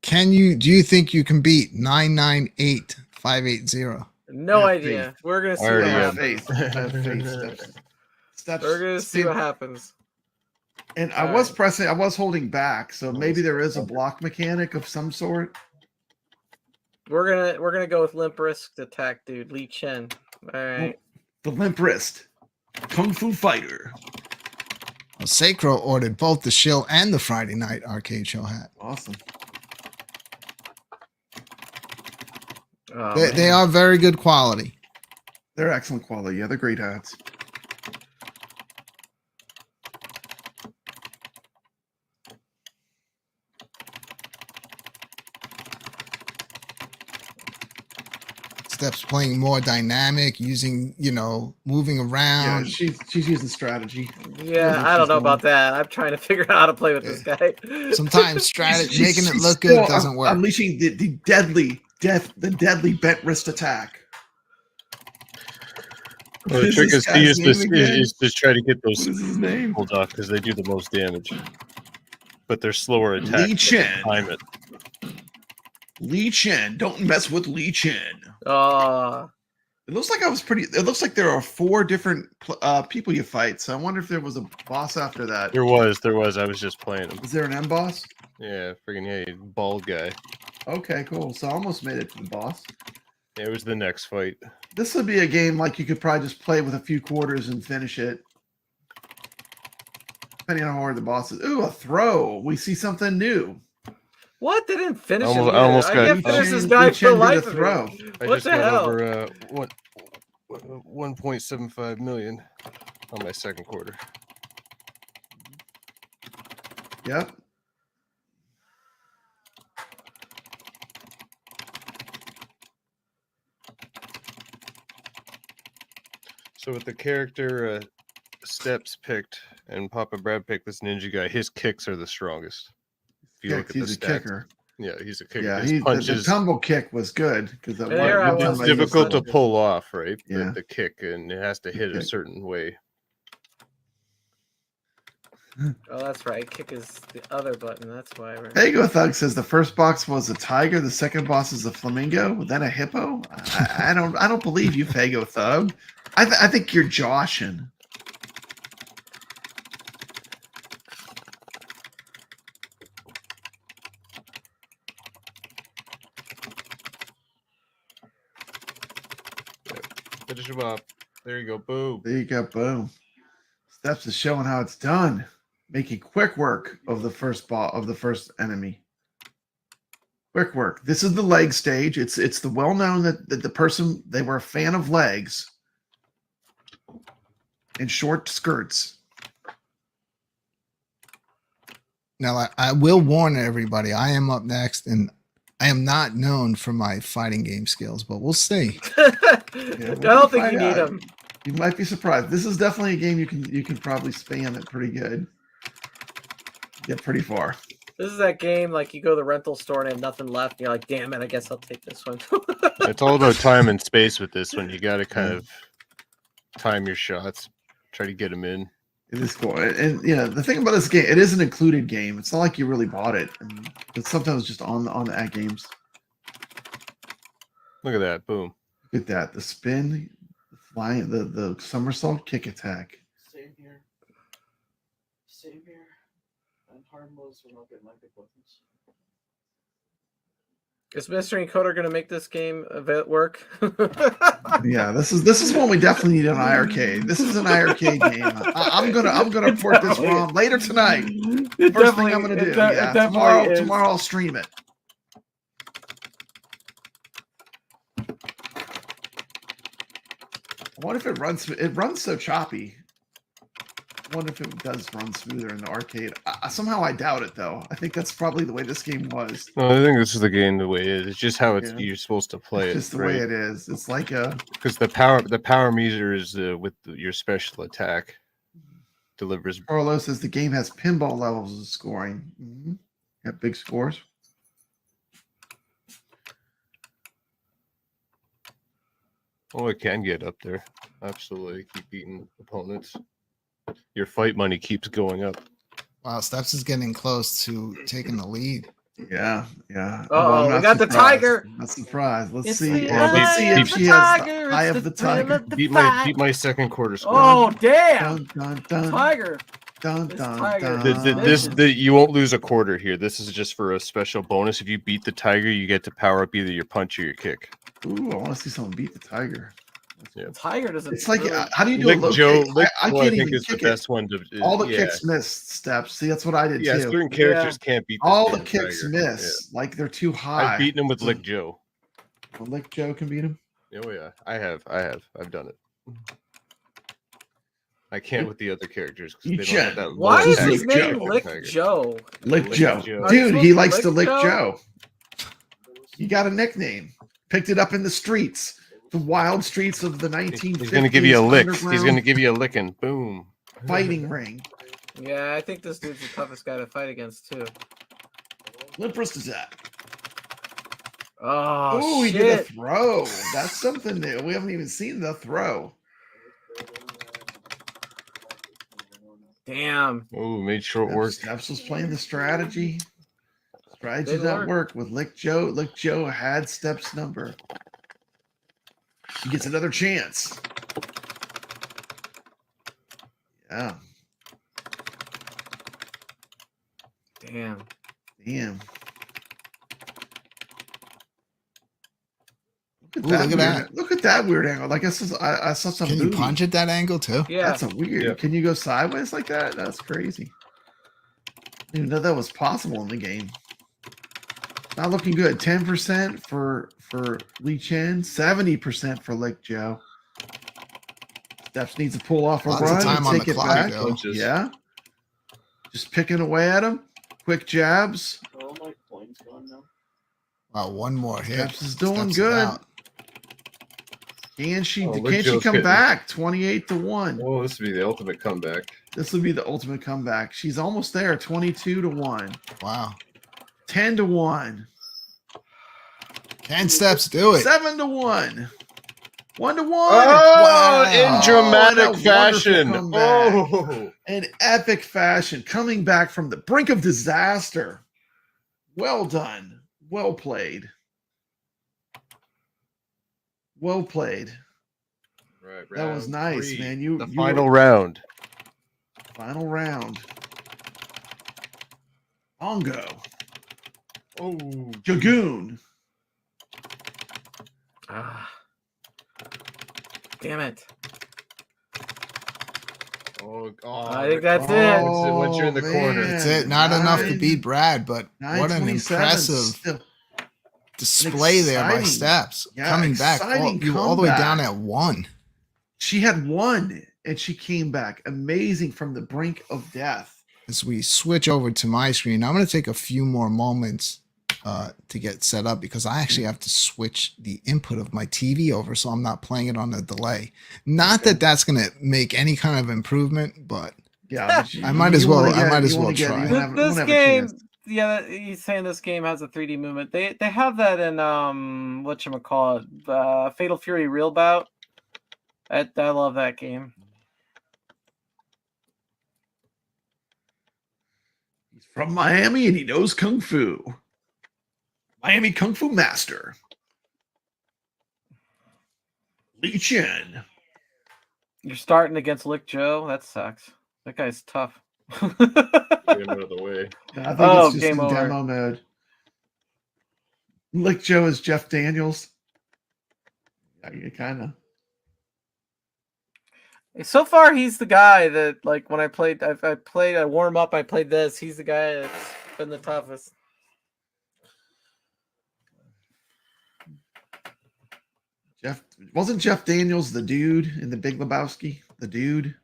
Do you think you can beat 998580? No have idea. faith. We're gonna see I what already I have have happens. faith. I have faith. Steps. We're gonna see what happens. And I All was right. pressing. I was holding back, so Well, maybe it's there is a covered. block mechanic of some sort. We're gonna go with limp wrist attack, dude. Lee Chen. All right. The limp wrist, kung fu fighter. Well, Sacro ordered both the shill and the Friday night arcade show hat. Awesome. Oh, They man. are very good quality. They're excellent quality. Yeah, they're great hats. Steps playing more dynamic, using, moving Yeah, around. she's using strategy. Yeah, I don't know about that. I'm trying to figure out how to play with this guy. Sometimes strategy, She's making it look still good doesn't work. Unleashing the deadly bent wrist attack. Well, the What trick this is to guy's use this name again? is to try to get What those is his name? pulled off because they do the most damage. But they're slower attack. Lee Chen. Time it. Lee Chen. Don't mess with Lee Chen. Oh, It looks like It looks like there are 4 different people you fight. So I wonder if there was a boss after that. There was. I was just playing them. Is there an end boss? Yeah, freaking hey, bald guy. Okay, cool. So I almost made it to the boss. Yeah, it was the next fight. This would be a game like you could probably just play with a few quarters and finish it. Depending on how hard the boss is. Ooh, a throw. We see something new. what? They didn't finish Almost- it. I almost I got- can't finish this Lee guy Chen for did life a of throw. me. I What just the got hell? over 1.75 million on my second quarter. Yep. So with the character Steps picked and Papa Brad picked this ninja guy, his kicks are the strongest. If you look at the He's a stats. kicker. Yeah, he's a kicker. Yeah, His the punches. tumble kick was good because And there I was It's like, difficult to punches. pull off, right? Yeah. The kick, and it has to hit a kick. certain way. Oh, that's right. Kick is the other button. That's why we're. Fago Thug says the first box was a tiger, the second boss is a flamingo, then a hippo. I don't believe you, Fago Thug. I think you're joshing. Finish him up. There you go. Boom. There you go, boom. Steps is showing how it's done, making quick work of the first enemy. Quick work. This is the leg stage. It's the well known that the person they were a fan of legs and short skirts. Now, I will warn everybody, I am up next, and I am not known for my fighting game skills, but we'll see. we'll I don't think find you need out. them. You might be surprised. This is definitely a game you can probably spam it pretty good. Get pretty far. This is that game like you go to the rental store and have nothing left. And you're like, damn it, I guess I'll take this one. It's all about time and space with this one. You got to kind of time your shots, try to get them in. It is cool, and the thing about this game, it is an included game. It's not like you really bought it. It's sometimes just on the AtGames. Look at that. Boom. Look at that. The spin, the flying, the somersault kick attack. Same here. Same here. And hard modes will not get my big buttons. Is Mystery Encoder going to make this game work? Yeah, this is one we definitely need on iiRcade. This is an iiRcade game. I'm gonna port this ROM later tonight. First thing I'm gonna do. Yeah, tomorrow I'll stream it. I wonder if it runs. It runs so choppy. I wonder if it does run smoother in the arcade. Somehow I doubt it, though. I think that's probably the way this game was. No, I think this is the game the way it is. It's just how it's Yeah. you're supposed to play It's it. just the way it is. It's like a Because the power meter is with your special attack delivers. Carlos says the game has pinball levels of scoring. Got big scores. Oh, it can get up there. Absolutely, keep beating opponents. Your fight money keeps going up. Wow, Steps is getting close to taking the lead. Yeah, yeah. Uh-oh, we not got the surprised. tiger. Not surprised. Let's It's see. the Let's see eye if of she the has tiger, the eye it's of the the thrill tiger. of the Beat fight. my second quarter score. Oh damn! Dun dun dun Tiger. dun This dun tiger dun. is You won't lose a quarter here. This is just for a special bonus. If you beat the tiger, you get to power up either your punch or your kick. Ooh, I want to see someone beat the tiger. The tiger doesn't. It's like, really... how do you do Lick a low Joe, kick? Lick I Joe, can't think even is the kick it. best one to. All the yeah. kicks miss steps. See, that's what I did Yeah, too. certain characters can't beat this All the damn kicks tiger. miss. Like they're too Yeah. high. I've beaten him with So- Lick Joe. Well, Lick Joe can beat him. Oh yeah, I have. I've done it. I can't with the other characters because they don't have that. Why low is attack his Lick speed name Joe. like Lick Tiger. Joe? Lick Joe. Joe. Dude, he likes to Lick lick Joe? Joe. He got a nickname. Picked it up in the streets. The wild streets of the 1950s. He's gonna give you a lick. He's underground gonna give you a licking. Boom. fighting ring. Yeah, I think this dude's the toughest guy to fight against too. Limprist is that. Oh, Oh, he did a shit! throw. That's something new. We haven't even seen the throw. Damn. Oh, made short work. Steps was playing the strategy. Strategy did Didn't not work. work with Lick Joe. Lick Joe had Steps' number. He gets another chance. Yeah. Damn. Damn. Ooh, look at that. Look at that weird angle. Like I saw some. Can you booty. punch at that angle too? Yeah. That's a weird. Yeah. Can you go sideways like that? That's crazy. Didn't even know that was possible in the game. Not looking good. 10% for Lee Chen, 70% for Lick Joe. Steps needs to pull off a Lots of run time and on take the it clock, back. though. Punches. Yeah. Just picking away at him. Quick jabs. Are all my coins gone now? Wow, one more hit. Steps is doing Steps is good. out. Can she? Oh, Lick Can she Joe's come hitting. back? 28-1. Oh, this would be the ultimate comeback. This would be the ultimate comeback. She's almost there. 22-1. Wow. 10-1. 10 steps, do it. 7-1. 1-1. Oh, Wow. in What a dramatic wonderful fashion. comeback. Oh, In epic fashion, coming back from the brink of disaster. Well done. Well played. Well played. right, That was round nice, three. man. You The you final were- round. final round. Ongo. Oh, Jagoon. Ah. Damn it. I think that's it. Once you're in the corner. man. That's it. Not enough to Nine- beat Brad, but what an 927. impressive Still- display there by exciting- Steps. yeah, Coming back, exciting you were all the way down comeback. at 1. She had won and she came back. Amazing from the brink of death. As we switch over to my screen, I'm going to take a few more moments to get set up because I actually have to switch the input of my TV over so I'm not playing it on a delay. Not that that's going to make any kind of improvement, but Yeah, but I might as you well- wanna I might as you well wanna get- try. you This- wanna have- you This wanna have a game, chance. yeah, he's saying this game has a 3D movement. They have that in whatchamacallit, Fatal Fury Real Bout. I love that game. He's from Miami and he knows Kung Fu. Miami Kung Fu Master. Lee Chen. You're starting against Lick Joe. That sucks. That guy's tough. Get him out of the way. Yeah, I think Oh, it's just game in over. demo mode. Lick Joe is Jeff Daniels. Yeah, you kind of. So far, he's the guy that, like, when I warm up, I played this. He's the guy that's been the toughest. Wasn't Jeff Daniels the dude in the Big Lebowski? The dude.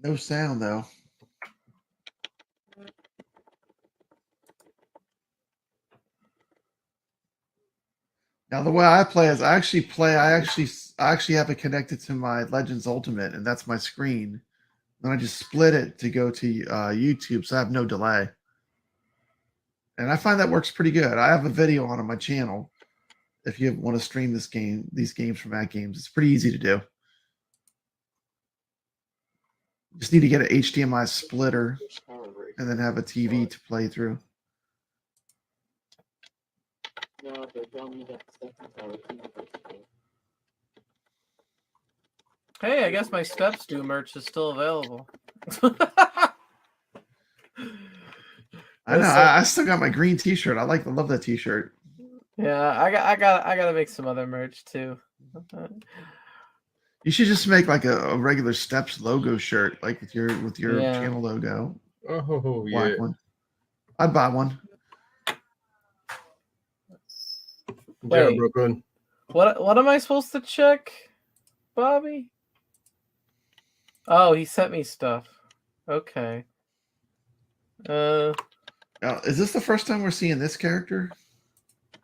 No sound though. Now the way I play is I actually have it connected to my Legends Ultimate, and that's my screen. Then I just split it to go to YouTube, so I have no delay. And I find that works pretty good. I have a video on my channel, if you want to stream these games from AtGames. It's pretty easy to do. You just need to get an HDMI splitter and then have a TV to play through. No, they're telling me that second tower. Hey, I guess my Steps Do merch is still available. I know. I still got my green T-shirt. I love that T-shirt. Yeah, I gotta make some other merch too. You should just make like a regular Steps logo shirt, like with your Yeah. channel logo. Oh yeah. Black one. I'd buy one. Yeah, Wait. Brooklyn. What am I supposed to check, Bobby? Oh, he sent me stuff. Okay. Now, is this the first time we're seeing this character?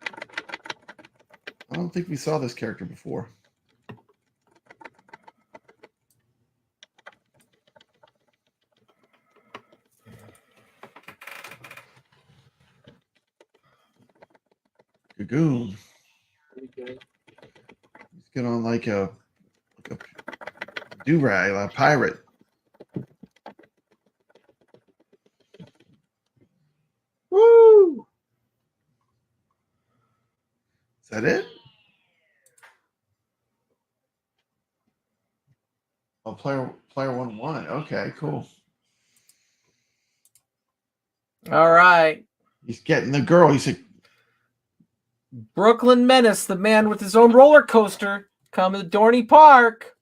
I don't think we saw this character before. Gagoon. Pretty good. He's got on like a do-rag, a pirate. Woo! Is that it? Oh, player 1-1. Okay, cool. All right. He's getting the girl. He's like, Brooklyn Menace, the man with his own roller coaster, coming to Dorney Park.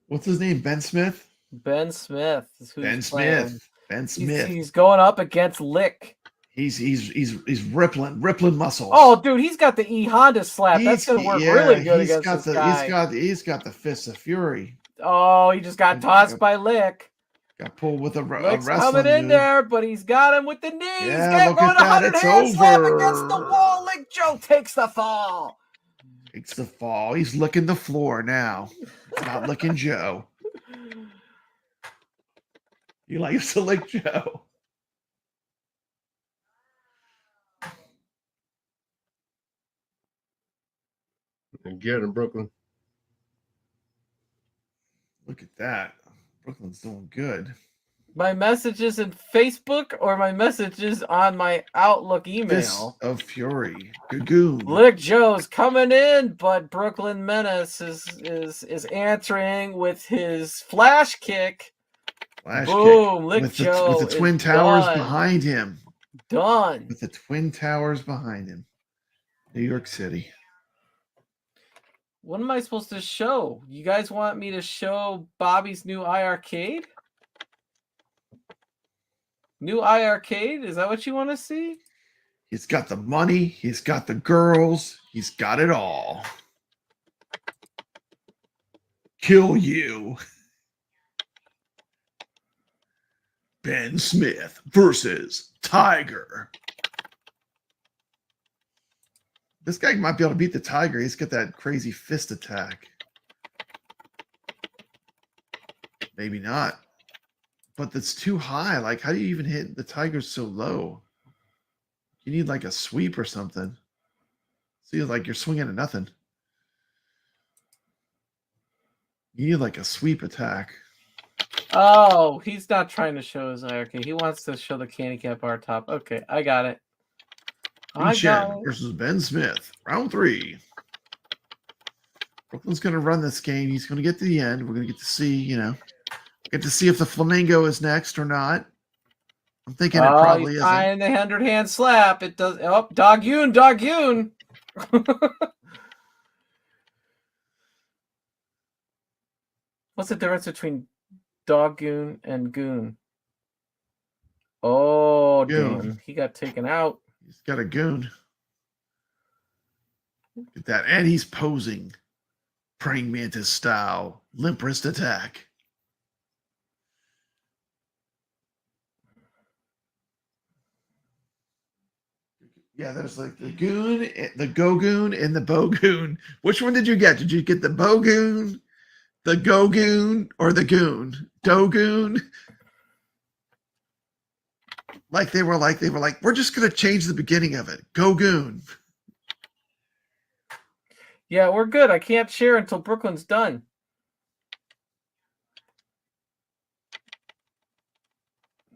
what's his name? Ben Smith? Ben Smith is who Ben he's playing. Smith. Ben Smith. He's going up against Lick. He's rippling muscles. Oh, dude, he's got the E Honda slap. That's gonna work really good he's against got this guy. He's got the fists of fury. Oh, he just got tossed by Lick. Got pulled with a Lick's wrestling coming in move. there, but he's got him with the knee. Yeah, He's look at that. going It's 100 hand slam over. against the wall. Lick Joe takes the fall. Takes the fall. He's licking the floor now. It's not licking Joe. He likes to lick Joe. Get him, Brooklyn. Look at that. Brooklyn's doing good. My messages in Facebook or my messages on my Outlook email. Fist of fury. Gagoon. Lick Joe's coming in, but Brooklyn Menace is answering with his flash kick. Flash Boom! kick. Lick With Joe the is Twin Towers done. behind him. Done. With the Twin Towers behind him. New York City. What am I supposed to show? You guys want me to show Bobby's new iArcade? New iArcade? Is that what you want to see? He's got the money. He's got the girls. He's got it all. Kill you. Ben Smith versus Tiger. This guy might be able to beat the Tiger. He's got that crazy fist attack. Maybe not. But that's too high. Like, how do you even hit the Tiger so low? You need like a sweep or something. See, like you're swinging at nothing. You need like a sweep attack. Oh, he's not trying to show his iArcade. He wants to show the handicap bar top. Okay, I got it. Chen versus Ben Smith. Round 3. Brooklyn's going to run this game. He's going to get to the end. We're going to get to see, get to see if the Flamingo is next or not. I'm thinking it probably he's isn't. trying the 100 hand slap. It does. Oh, Dog Yoon. What's the difference between Doggoon and Goon? Oh, Goon. damn. He got taken out. He's got a goon. Look at that. And he's posing. Praying mantis style. Limp wrist attack. Yeah, there's like the goon, the go-goon, and the bo-goon. Which one did you get? Did you get the bo-goon, the go-goon, or the goon? Do-goon? Like they were like, we're just gonna change the beginning of it. Go-goon. Yeah, we're good. I can't share until Brooklyn's done.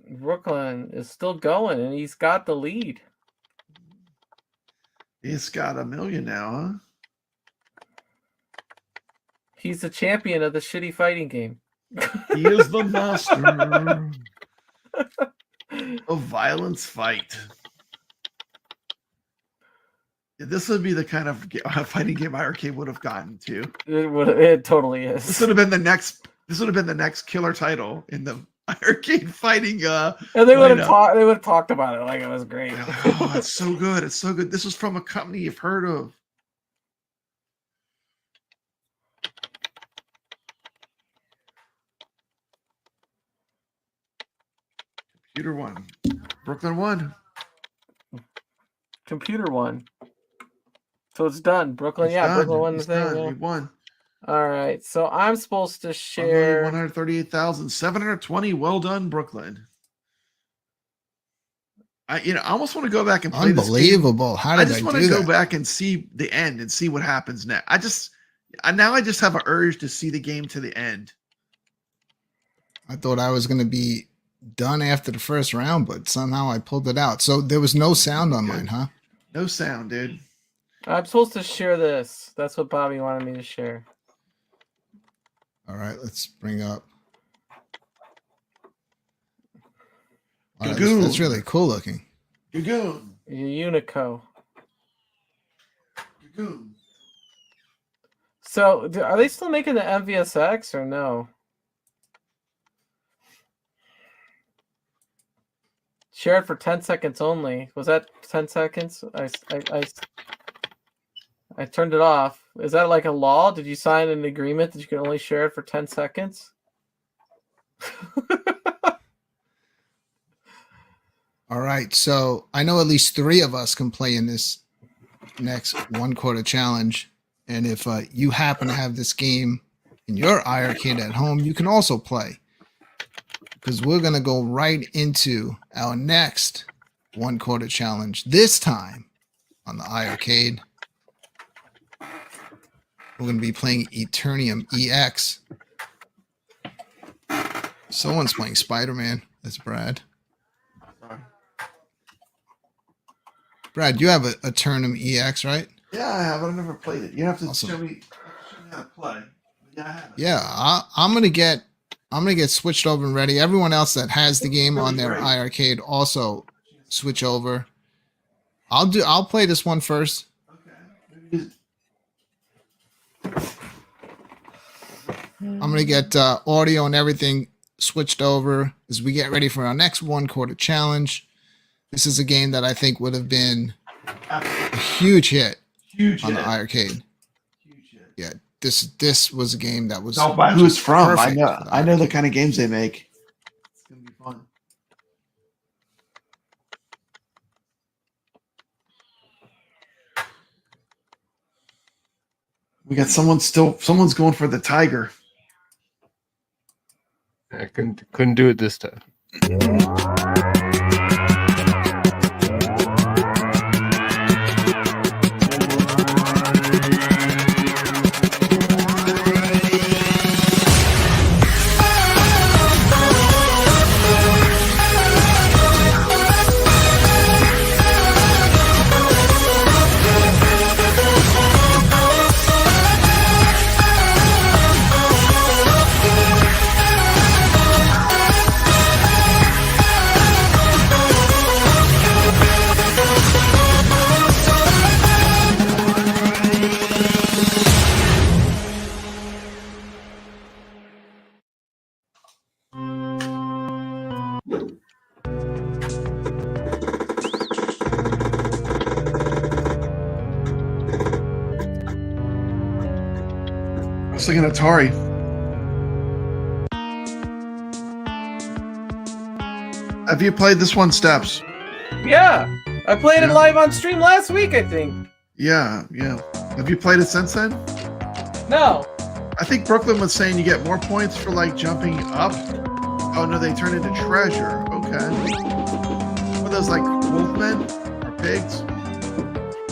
Brooklyn is still going, and he's got the lead. He's got 1 million now, huh? He's the champion of the shitty fighting game. He is the master of violence fight. This would be the kind of fighting game iRcade would have gotten to. It totally is. This would have been the next. This would have been the next killer title in the iRcade fighting. And they would have talked. They would have talked about it like it was great. Oh, it's so good! It's so good. This was from a company you've heard of. Computer won. Brooklyn won. Computer won. So it's done. Brooklyn, He's yeah, done. Brooklyn won the He's thing. done. Yeah. He won. All right, so I'm supposed to share 138,720. Well done, Brooklyn. I almost want to go back and play this game. Unbelievable. How did I just want do to go that? back and see the end and see what happens next. I just have an urge to see the game to the end. I thought I was going to be done after the first round, but somehow I pulled it out. So there was no sound on mine, huh? No sound, dude. I'm supposed to share this. That's what Bobby wanted me to share. All right, let's bring up. Oh, that's really cool looking. Gagoon. Unico. Gagoon. So are they still making the MVSX or no? Share it for 10 seconds only. Was that 10 seconds? I turned it off. Is that like a law? Did you sign an agreement that you can only share it for 10 seconds? All right, so I know at least 3 of us can play in this next 1 quarter challenge. And if you happen to have this game in your iRcade at home, you can also play. Because we're going to go right into our next 1 quarter challenge. This time on the iRcade, we're going to be playing Eternum EX. Someone's playing Spider-Man. That's Brad. Brad, you have a Eternum EX, right? Yeah, I have. I've never played it. You have to Awesome. show me how to play. Yeah, I have it. Yeah, I'm gonna get switched over and ready. Everyone else that has the game on their iRcade also switch over. I'll play this one first. Okay. I'm gonna get audio and everything switched over as we get ready for our next 1 quarter challenge. This is a game that I think would have been a huge hit on the iRcade. Huge hit. Yeah, this was a game that was Tell by who it's from. perfect for the I know the kind of games they make. It's gonna be fun. We got someone's going for the tiger. I couldn't do it this time. I was thinking Atari. Have you played this one, Steps? Yeah, I played it Yeah. live on stream last week, I think. Yeah. Have you played it since then? No. I think Brooklyn was saying you get more points for like jumping up. Oh no, they turn into treasure. Okay. What are those, like wolfmen or pigs?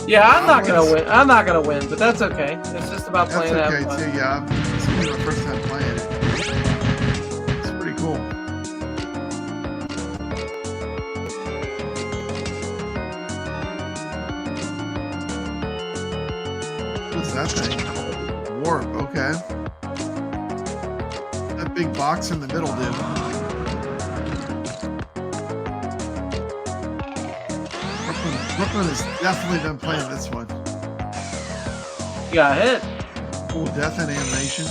Yeah, I'm not gonna win. I'm not gonna win, but that's okay. It's just about That's playing. okay having fun. too. Yeah, it's gonna be my first time playing it. It's pretty cool. What's that thing? Warp. Okay. That big box in the middle, dude. Brooklyn has definitely been playing this one. You got hit. Cool death and animation.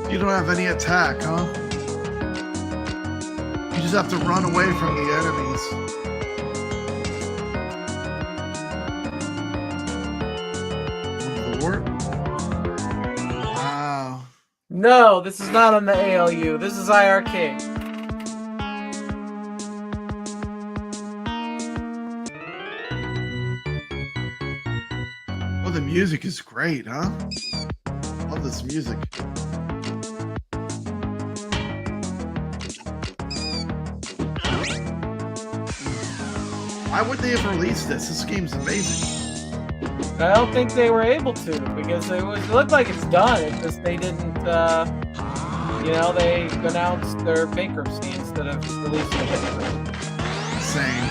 You don't have any attack, huh? You just have to run away from the enemies. The warp? Wow. No, this is not on the ALU. This is iRcade. Oh, the music is great, huh? Love this music. Why would they have released this? This game's amazing. I don't think they were able to because it looked like it's done. It's just they didn't. You know, they announced their bankruptcy instead of just releasing it. Insane.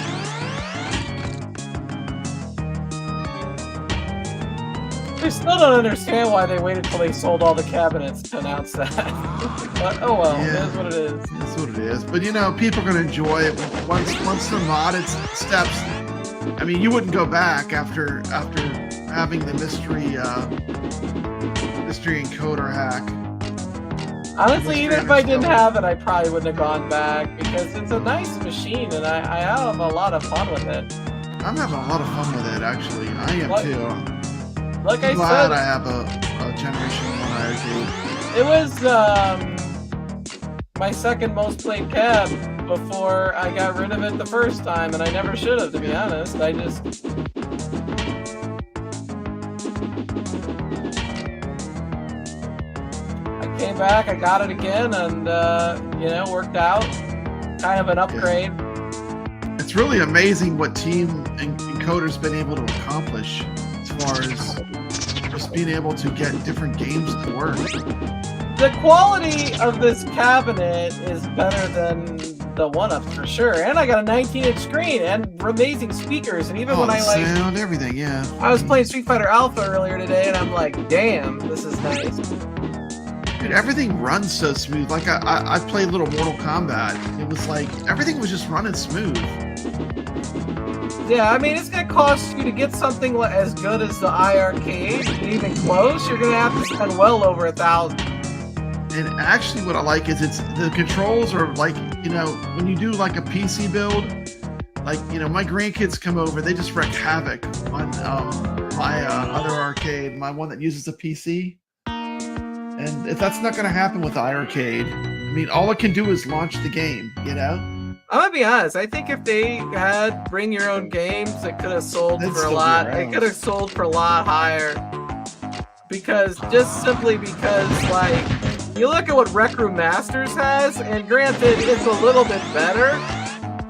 I still don't understand why they waited till they sold all the cabinets to announce that. But oh well, Yeah. it is what it is. That's what it is. But you know, people are gonna enjoy it once the modded steps. I mean, you wouldn't go back after having the mystery encoder hack. Honestly, even if I didn't have it, I probably wouldn't have gone back because it's a nice machine and I have a lot of fun with it. I'm having a lot of fun with it, actually. I am Like- too. Like I I'm glad said, I have a Generation 1 iRcade. it was my second most played cab before I got rid of it the first time, and I never should have, to be honest. I just came back, I got it again, and you know, worked out. Kind of an upgrade. It's really amazing what Team Encoder's been able to accomplish as far as just being able to get different games to work. The quality of this cabinet is better than the one-ups for sure, and I got a 19-inch screen and amazing speakers. And even when the I like, sound, everything, yeah. I was playing Street Fighter Alpha earlier today, and I'm like, damn, this is nice. Dude, everything runs so smooth. Like I played little Mortal Kombat. It was like everything was just running smooth. Yeah, I mean, it's gonna cost you to get something as good as the iRcade, even close. You're gonna have to spend well over $1,000. And actually, what I like is the controls are like, you know, when you do like a PC build, like, you know, my grandkids come over, they just wreak havoc on my other arcade, my one that uses a PC. And if that's not going to happen with iRcade, I mean, all it can do is launch the game, you know? I'm gonna be honest. I think if they had bring your own games, it could have sold They'd for a still be lot. It around. could have sold for a lot higher. Because simply because like you look at what Rec Room Masters has, and granted it's a little bit better,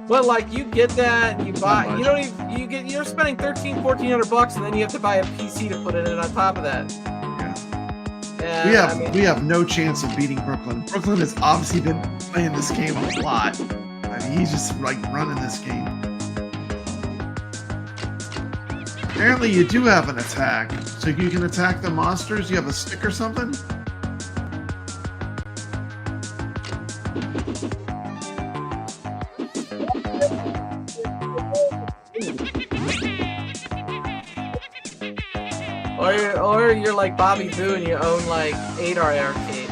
but like you get that and you buy, you don't even you're spending $1,400 and then you have to buy a PC to put it in on top of that. Yeah. And, We have no chance of beating Brooklyn. Brooklyn has obviously been playing this game a lot. I mean, he's just like running this game. Apparently, you do have an attack, so you can attack the monsters. You have a stick or something. Or you're like Bobby Boo and you own like 8 arcades.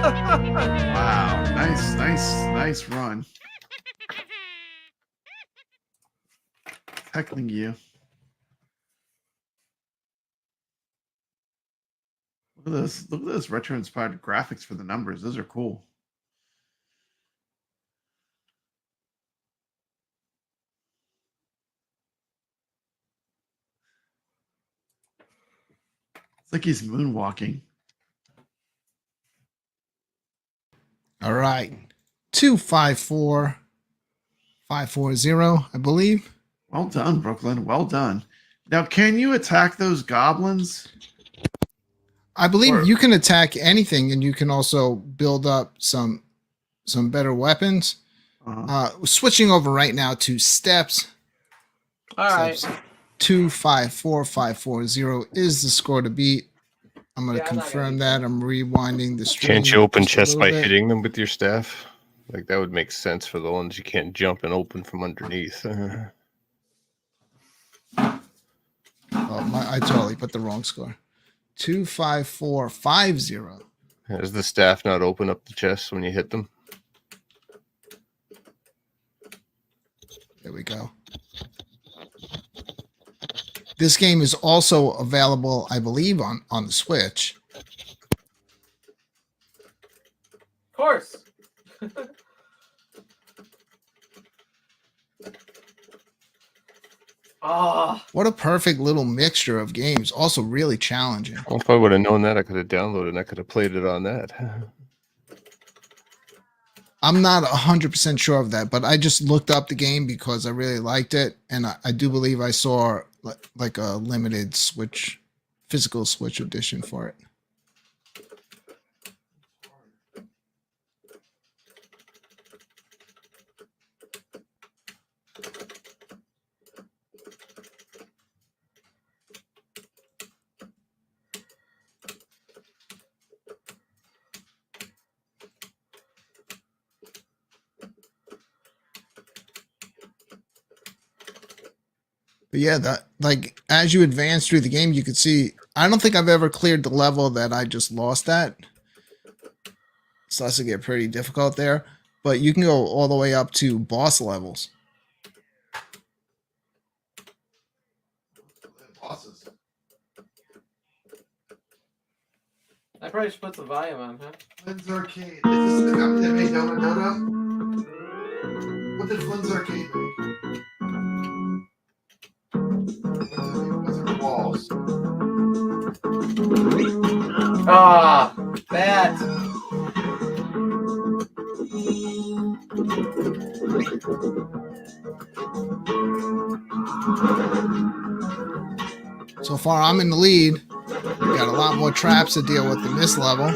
Wow, nice run. Heckling you. Look at this. Look at this retro-inspired graphics for the numbers. Those are cool. It's like he's moonwalking. All right. 254540, I believe. Well done, Brooklyn. Well done. Now, can you attack those goblins? I believe Or- you can attack anything, and you can also build up some better weapons. Switching over right now to steps. All right. 254540 is the score to beat. I'm going to Yeah, I'm not confirm gonna that. I'm rewinding the stream. Can't you open just a chests little by bit. hitting them with your staff? Like that would make sense for the ones you can't jump and open from underneath. I totally put the wrong score. 25450. Does the staff not open up the chests when you hit them? There we go. This game is also available, I believe, on the Switch. Of course. Oh, What a perfect little mixture of games. Also really challenging. Well, if I would have known that, I could have downloaded and I could have played it on that. I'm not 100% sure of that, but I just looked up the game because I really liked it. And I do believe I saw like a limited Switch, physical Switch edition for it. But yeah, that like as you advance through the game, you could see. I don't think I've ever cleared the level that I just lost at. It starts to get pretty difficult there, but you can go all the way up to boss levels. Bosses. I probably should put the volume on, huh? Flynn's Arcade. Is this the company that made Donut Dodo? What did Flynn's Arcade make? Wizard Walls. Ah, that. So far, I'm in the lead. Got a lot more traps to deal with in this level,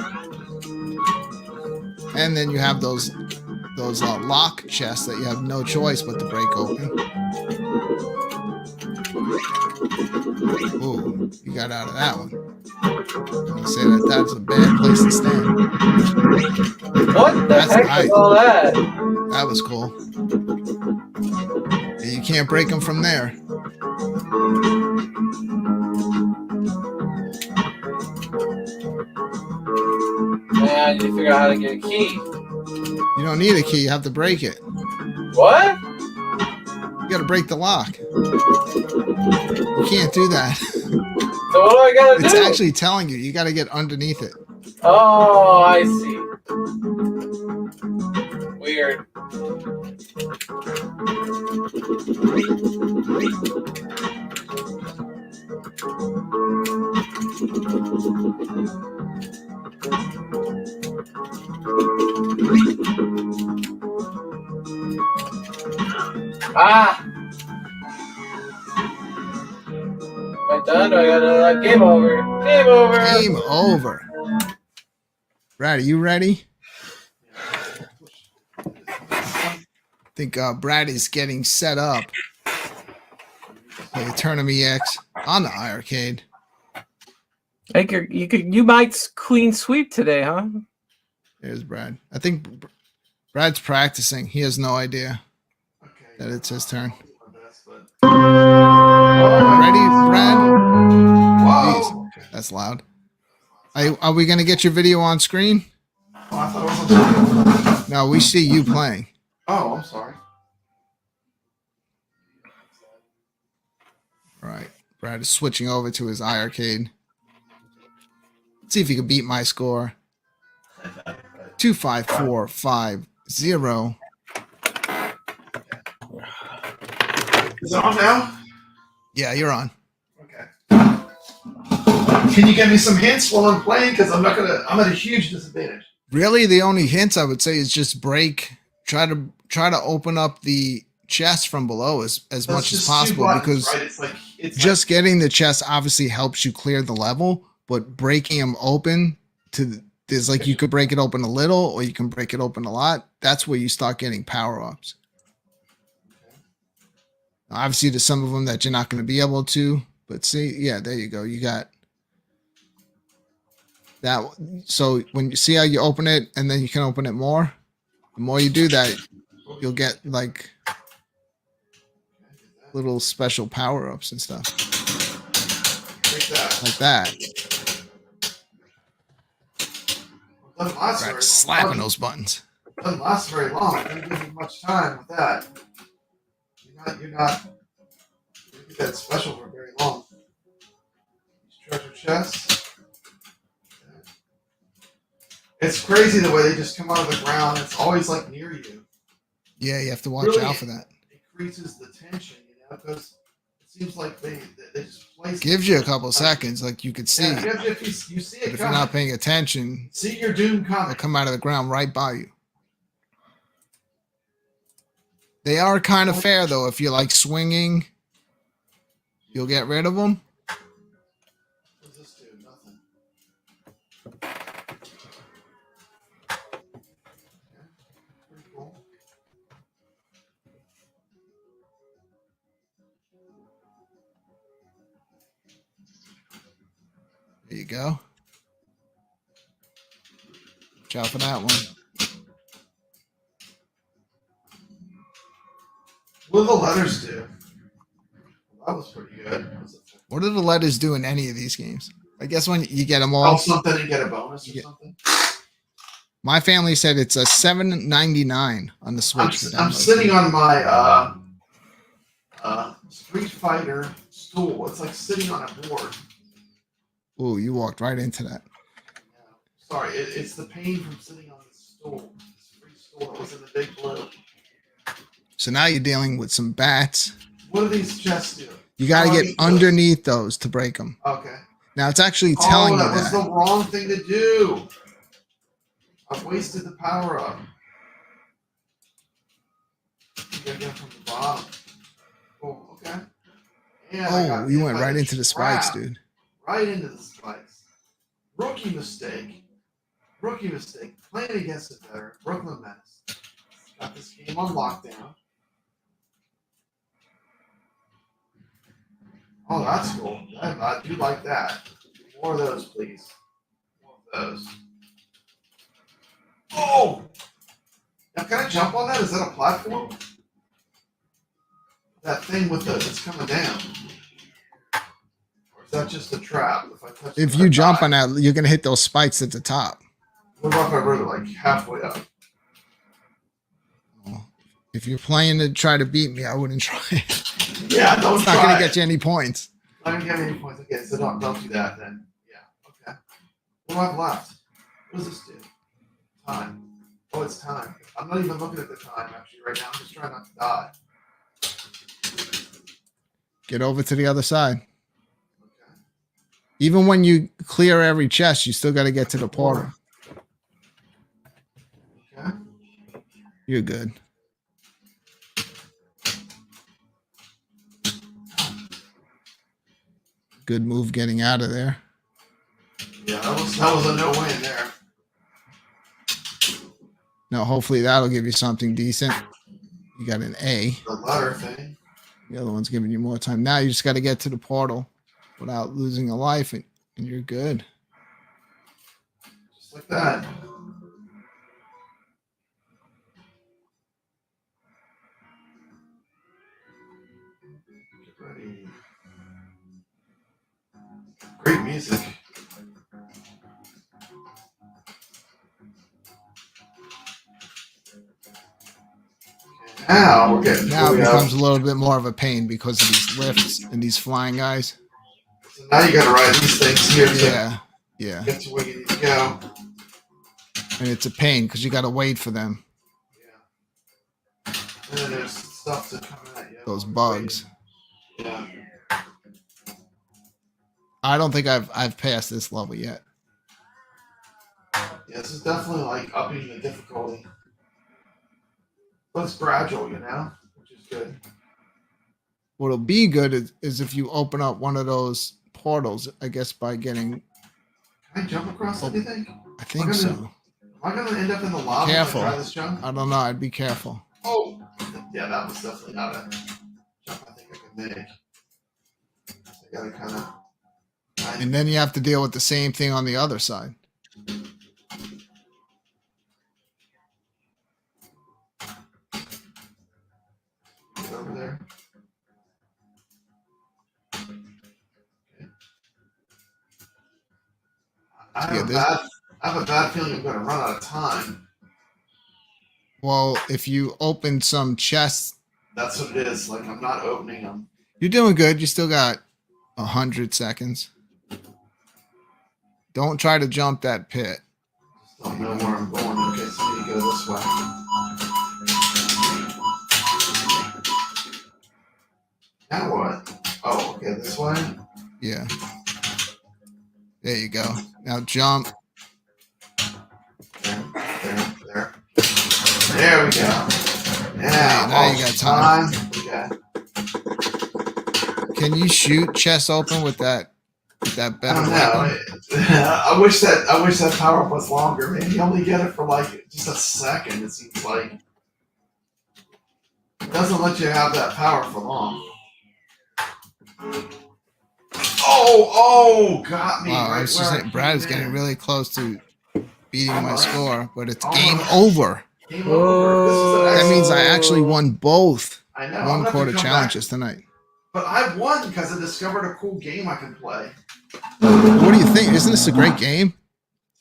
and then you have those lock chests that you have no choice but to break open. Ooh, you got out of that one. I'm gonna say that's a bad place to stand. What the That's heck nice. is all that? That was cool. You can't break them from there. Man, I need to figure out how to get a key. You don't need a key. You have to break it. What? You got to break the lock. You can't do that. So what do I gotta It's do? actually telling you. You got to get underneath it. Oh, I see. Weird. Ah! Am I done? I gotta game over. Game over. Game over. Brad, are you ready? I think Brad is getting set up. The Eternum EX on the iArcade. I think you might clean sweep today, huh? There's Brad. I think Brad's practicing. He has no idea that it's his turn. Ready, Brad? Jeez, that's loud. Are we going to get your video on screen? Oh, I thought it was on video. No, we see you playing. Oh, I'm sorry. All right. Brad is switching over to his iArcade. Let's see if he can beat my score. 25450. Is it on now? Yeah, you're on. Okay. Can you give me some hints while I'm playing? Because I'm at a huge disadvantage. Really, the only hints I would say is just break. Try to open up the chest from below as That's much as just two possible buttons, because right? It's just getting the chest obviously helps you clear the level, but breaking them open there's like you could break it open a little or you can break it open a lot. That's where you start getting power ups. Obviously, there's some of them that you're not going to be able to, but see, yeah, there you go. You got that. So when you see how you open it and then you can open it more, the more you do that, you'll get like little special power ups and stuff like that. doesn't last Right, very slapping long. those buttons. Doesn't last very long. It doesn't give you much time with that. You're not gonna get that special for very long. Treasure chest. It's crazy the way they just come out of the ground. It's always like near you. Yeah, you have to watch Really out for that. Increases the tension, because it seems like they just place. Gives you a couple seconds, like you could see. Yeah, if you see But it if you're not coming, paying attention, see your doom they'll coming. come out of the ground right by you. They are kind of fair though. If you're like swinging, you'll get rid of them. What does this do? Nothing. Pretty cool. There you go. Watch out for that one. What do the letters do? That was pretty good. What do the letters do in any of these games? I guess when you get them Oh, all. something and get a bonus or Yeah. something. My family said it's a $7.99 on the Switch. I'm sitting on my Street Fighter stool. It's like sitting on a board. Ooh, you walked right into that. Sorry, it's the pain from sitting on the stool. This free stool that was in the big blue. So now you're dealing with some bats. What do these chests do? You got to Oh, get these underneath those to break them. Okay. Now it's actually telling you that was that. the wrong thing to do. I wasted the power up. You gotta get from the bottom. Oh, okay. And I got Oh, you hit went by right into the spikes, trap. dude. Right into the spikes. Rookie mistake. Rookie mistake. Playing against it better. Brooklyn Menace. Got this game on lockdown. Oh, that's cool. I do like that. More of those, please. More of those. Oh! Now, can I jump on that? Is that a platform? That thing with it's coming down. Or is that just a trap? If I touch If it, you I jump die? on that, you're gonna hit those spikes at the top. What about if I were like halfway up? If you're playing to try to beat me, I wouldn't try it. Yeah, don't It's try. not gonna get you any points. Not gonna get me any points. Okay, so don't do that then. Yeah, okay. What do I have left? What does this do? Time. Oh, it's time. I'm not even looking at the time actually right now. I'm just trying not to die. Get over to the other side. Okay. Even when you clear every chest, you still got to get to the portal. Okay. You're good. Good move getting out of there. Yeah, that was a no win there. Now, hopefully that'll give you something decent. You got an A. The letter thing. The other one's giving you more time. Now you just got to get to the portal without losing a life, and you're good. Just like that. Get ready. Great music. Okay, now we're getting Now it we have- becomes a little bit more of a pain because of these lifts and these flying guys. So now you gotta ride these things here to Yeah. get to where you need to go. And it's a pain because you got to wait for them. Yeah. And then there's stuff to come at you. Those bugs. Yeah. I don't think I've passed this level yet. Yeah, this is definitely like upping the difficulty. But it's gradual, which is good. What'll be good is if you open up one of those portals, I guess by getting. Can I jump across anything? I think so. Am I gonna end up in the lava Careful. if I try this jump? I don't know. I'd be careful. Oh! Yeah, that was definitely not a jump I think I can make. I gotta kind of. And then you have to deal with the same thing on the other side. Get over there. I have a bad feeling I'm going to run out of time. Well, if you open some chests, that's what it is. Like, I'm not opening them. You're doing good. You still got 100 seconds. Don't try to jump that pit. Just don't know where I'm going. Okay, so I need to go this way. Now what? Oh, okay, this way? Yeah. There you go. Now jump. There. There we go. Yeah, now you got time. Okay. Can you shoot chests open with that better weapon? I wish that power up was longer. Maybe you only get it for like just a second. It seems like it doesn't let you have that power for long. Oh, got me. Wow, Right I was just saying, Brad is getting in. really close to beating my score, but it's game over. Game over. That means I actually won both I know. 1 quarter challenges tonight. But I won because I discovered a cool game I can play. What do you think? Isn't this a great game?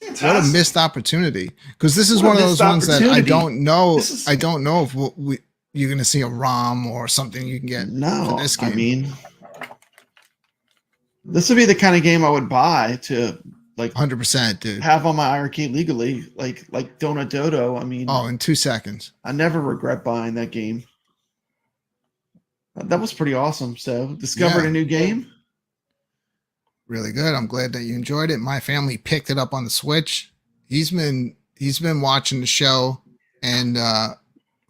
Fantastic. What a missed opportunity! Because this is one of those ones that I don't know. I don't know if you're going to see a ROM or something you can get for this game. I mean, this would be the kind of game I would buy to like 100%, dude. Have on my iRcade legally, like Donut Dodo. I mean, in 2 seconds. I never regret buying that game. That was pretty awesome. So discovered a new game. Really good. I'm glad that you enjoyed it. My family picked it up on the Switch. He's been watching the show and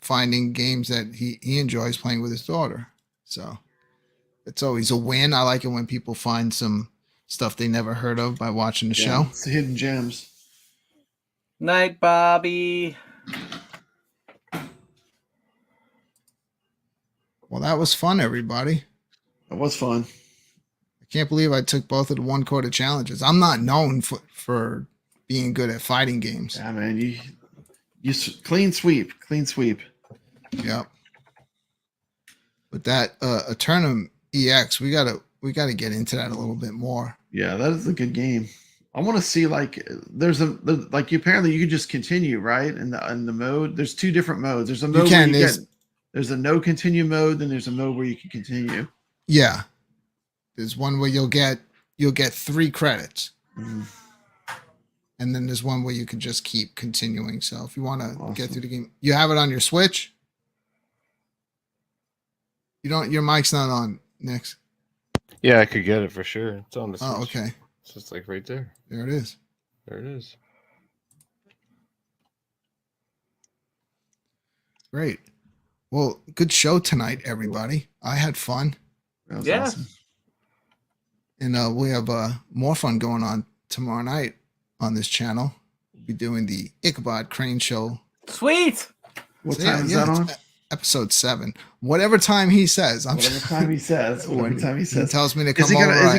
finding games that he enjoys playing with his daughter. So it's always a win. I like it when people find some stuff they never heard of by watching the show. It's the hidden gems. Night, Bobby. Well, that was fun, everybody. It was fun. I can't believe I took both of the 1 quarter challenges. I'm not known for being good at fighting games. Yeah, man. You clean sweep. Yep. But that Eternum EX, we gotta get into that a little bit more. Yeah, that is a good game. I want to see apparently you can just continue, right? In the mode, there's 2 different modes. There's a mode there's a no continue mode, then there's a mode where you can continue. Yeah. There's one where you'll get 3 credits. Mm-hmm. And then there's one where you can just keep continuing. So if you want to get through the game, you have it on your Switch. Your mic's not on, Nix. Yeah, I could get it for sure. It's on the Switch. Oh, okay. It's just like right there. There it is. There it is. Great. Well, good show tonight, everybody. I had fun. That was Yeah. awesome. And we have more fun going on tomorrow night on this channel. We'll be doing the Ichabod Crane Show. Sweet. What time is that on? Episode 7. Whatever time he says. Whatever time he says. He tells me to come Is he over. Is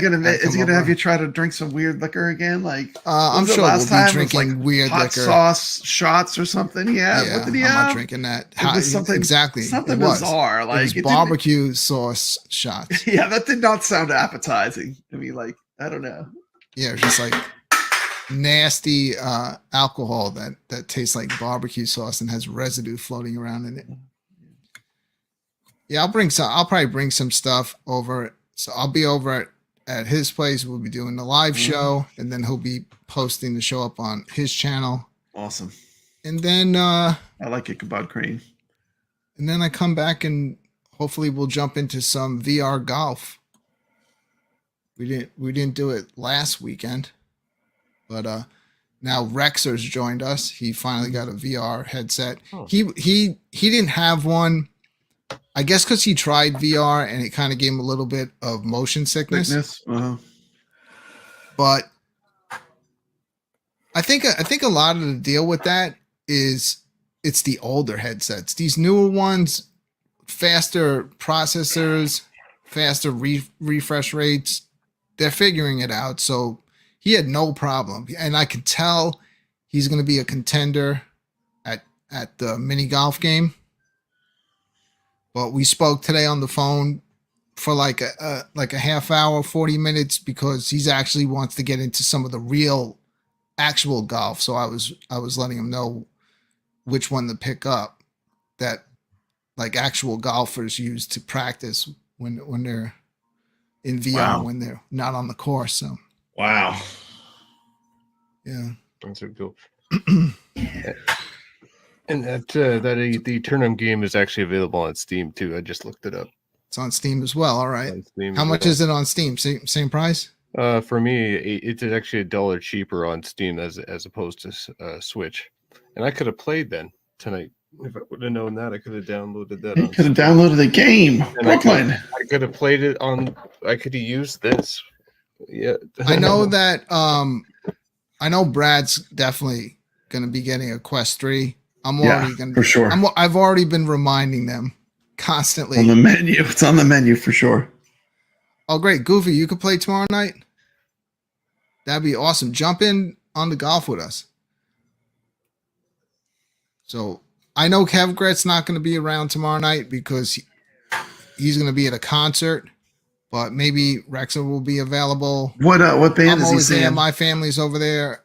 he gonna have you try to drink some weird liquor again? Like I'm sure we'll be drinking weird hot liquor. Sauce shots or something. Yeah. What did he I'm have? not drinking that. It was something exactly. Something it was. bizarre. Like it was barbecue sauce shots. Yeah, that did not sound appetizing to me. Like, I don't know. Yeah, it's just like nasty alcohol that tastes like barbecue sauce and has residue floating around in it. Yeah, I'll probably bring some stuff over. So I'll be over at his place. We'll be doing the live show, and then he'll be posting the show up on his channel. Awesome. And then I like Ichabod Crane. And then I come back and hopefully we'll jump into some VR golf. We didn't do it last weekend, but now Rexer's joined us. He finally got a VR headset. Oh. He didn't have one, I guess, because he tried VR and it kind of gave him a little bit of motion sickness. But I think a lot of the deal with that is it's the older headsets. These newer ones, faster processors, faster refresh rates, they're figuring it out. So he had no problem, and I could tell he's going to be a contender at the mini golf game. But we spoke today on the phone for like a half hour, 40 minutes, because he's actually wants to get into some of the real actual golf. So I was letting him know which one to pick up that like actual golfers use to practice when they're in VR, when they're not on the course. So Wow. yeah, That's so cool. And the Eternum game is actually available on Steam too. I just looked it up. it's on Steam as well. All right. On Steam How as much well. is it on Steam? Same price? For me, it's actually $1 cheaper on Steam as opposed to Switch. And I could have played then tonight. If I would have known that, I could have downloaded that. You On could have Steam. downloaded the game, And Brooklyn. I could have played it on. I could have used this. Yeah, I know that. I know Brad's definitely going to be getting a Quest 3. I'm already going for sure. I've already been reminding them constantly. On the menu, it's on the menu for sure. Oh, great, Goofy! You could play tomorrow night. That'd be awesome. Jump in on the golf with us. So I know Kev Gret's not going to be around tomorrow night because he's going to be at a concert. But maybe Rexer will be available. What band I'm is he always there. saying? My family's over there.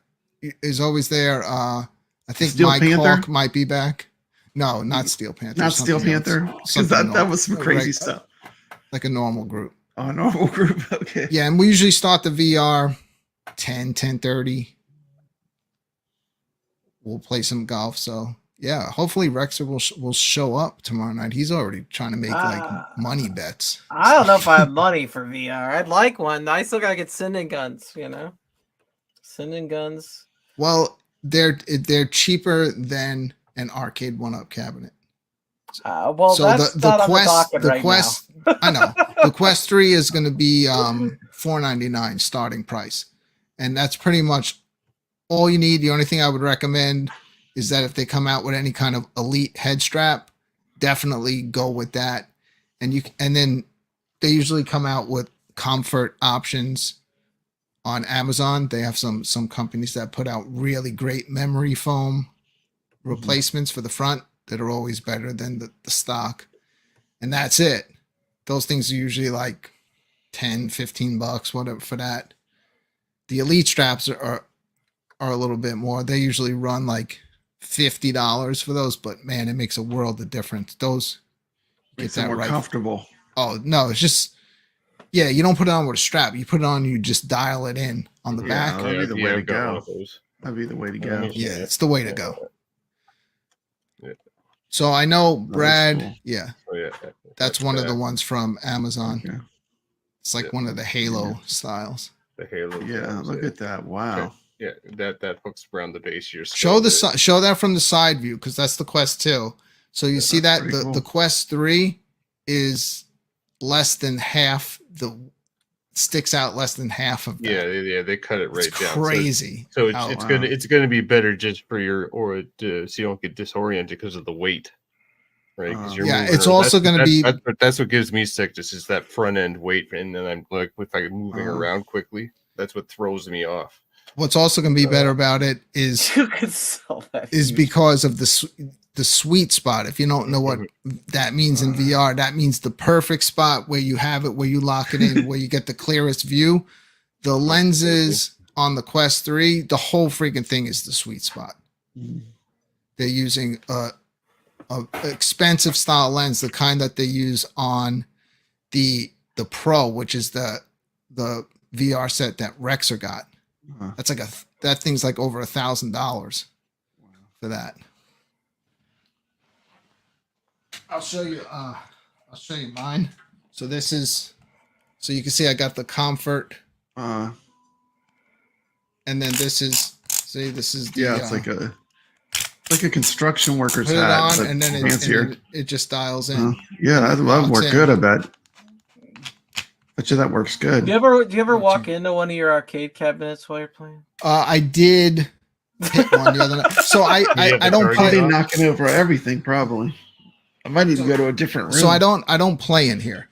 Is always there. I think Steel Mike Panther? Hawk might be back. No, not Steel Panther. Not Steel something else. Panther? Because Something that was some normal, crazy right, stuff. like a normal group. Oh, normal group. Okay. Yeah, and we usually start the VR 10:30. We'll play some golf. So yeah, hopefully Rexer will show up tomorrow night. He's already trying to make like money bets. I don't know if I have money for VR. I'd like one. I still gotta get sending guns, Sending guns. Well, they're cheaper than an arcade one-up cabinet. Well, So that's the not on Quest, the docket the right Quest, I know the Quest 3 is going to be $499 starting price, and that's pretty much all you need. The only thing I would recommend is that if they come out with any kind of elite head strap, definitely go with that. And then they usually come out with comfort options on Amazon. They have some companies that put out really great memory foam replacements for the front that are always better than the stock. And that's it. Those things are usually like $10-15, whatever for that. The elite straps are a little bit more. They usually run like $50 for those, but man, it makes a world of difference. Those Makes it more comfortable. Oh no, it's just you don't put it on with a strap. You put it on, you just dial it in on the back. That'd be the way to I've got one go. of those. That'd be the way to go. Yeah, it's the way to go. Yeah. So I know Brad. cool. Yeah, Oh, yeah. that's one of the ones from Amazon. Okay. It's like one of the Halo styles. The Halo. Yeah, look at that. Wow. Yeah, that hooks around the base of your Show skull. show that from the side view because that's the Quest 2. So you see that that's the pretty cool. Quest 3 is less than half sticks out less than half of that. Yeah, they cut it right It's down. crazy. So how- it's gonna be better just for your so you don't get disoriented because of the weight, right? 'Cause you're Yeah, moving it's around. also gonna be- that's what gives me sickness is that front end weight, and then I'm like if I'm moving around quickly, that's what throws me off. What's also going to be better about it is You could sell that. because of the sweet spot. If you don't know what that means in VR, that means the perfect spot where you have it, where you lock it in, where you get the clearest view. The lenses on the Quest 3, the whole freaking thing is the sweet spot. They're using a expensive style lens, the kind that they use on the Pro, which is the VR set that Rexer got. That's like that thing's like over $1,000 for that. I'll show you mine. So you can see I got the Comfort Uh, And then this is the yeah, it's like a construction worker's put it hat, on, but and then fancier. it just dials in. Yeah, that would mounts work in. good. I bet. Bet you that works good. Do you ever Not walk too- into one of your arcade cabinets while you're playing? I did hit one the other night. So I have the don't guardian Probably play. on? knocking over everything. Probably. I might need to go to a different room. So I don't play in here.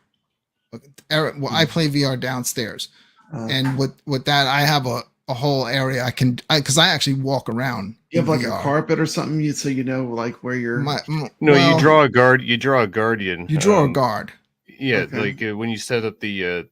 Well, I play VR downstairs, and with that I have a whole area I can because I actually walk around. You have in like VR. a carpet or something, so you know like where you're. No, well, you draw a guard. You draw a guardian. You draw a guard. Yeah, Okay. like when you set up the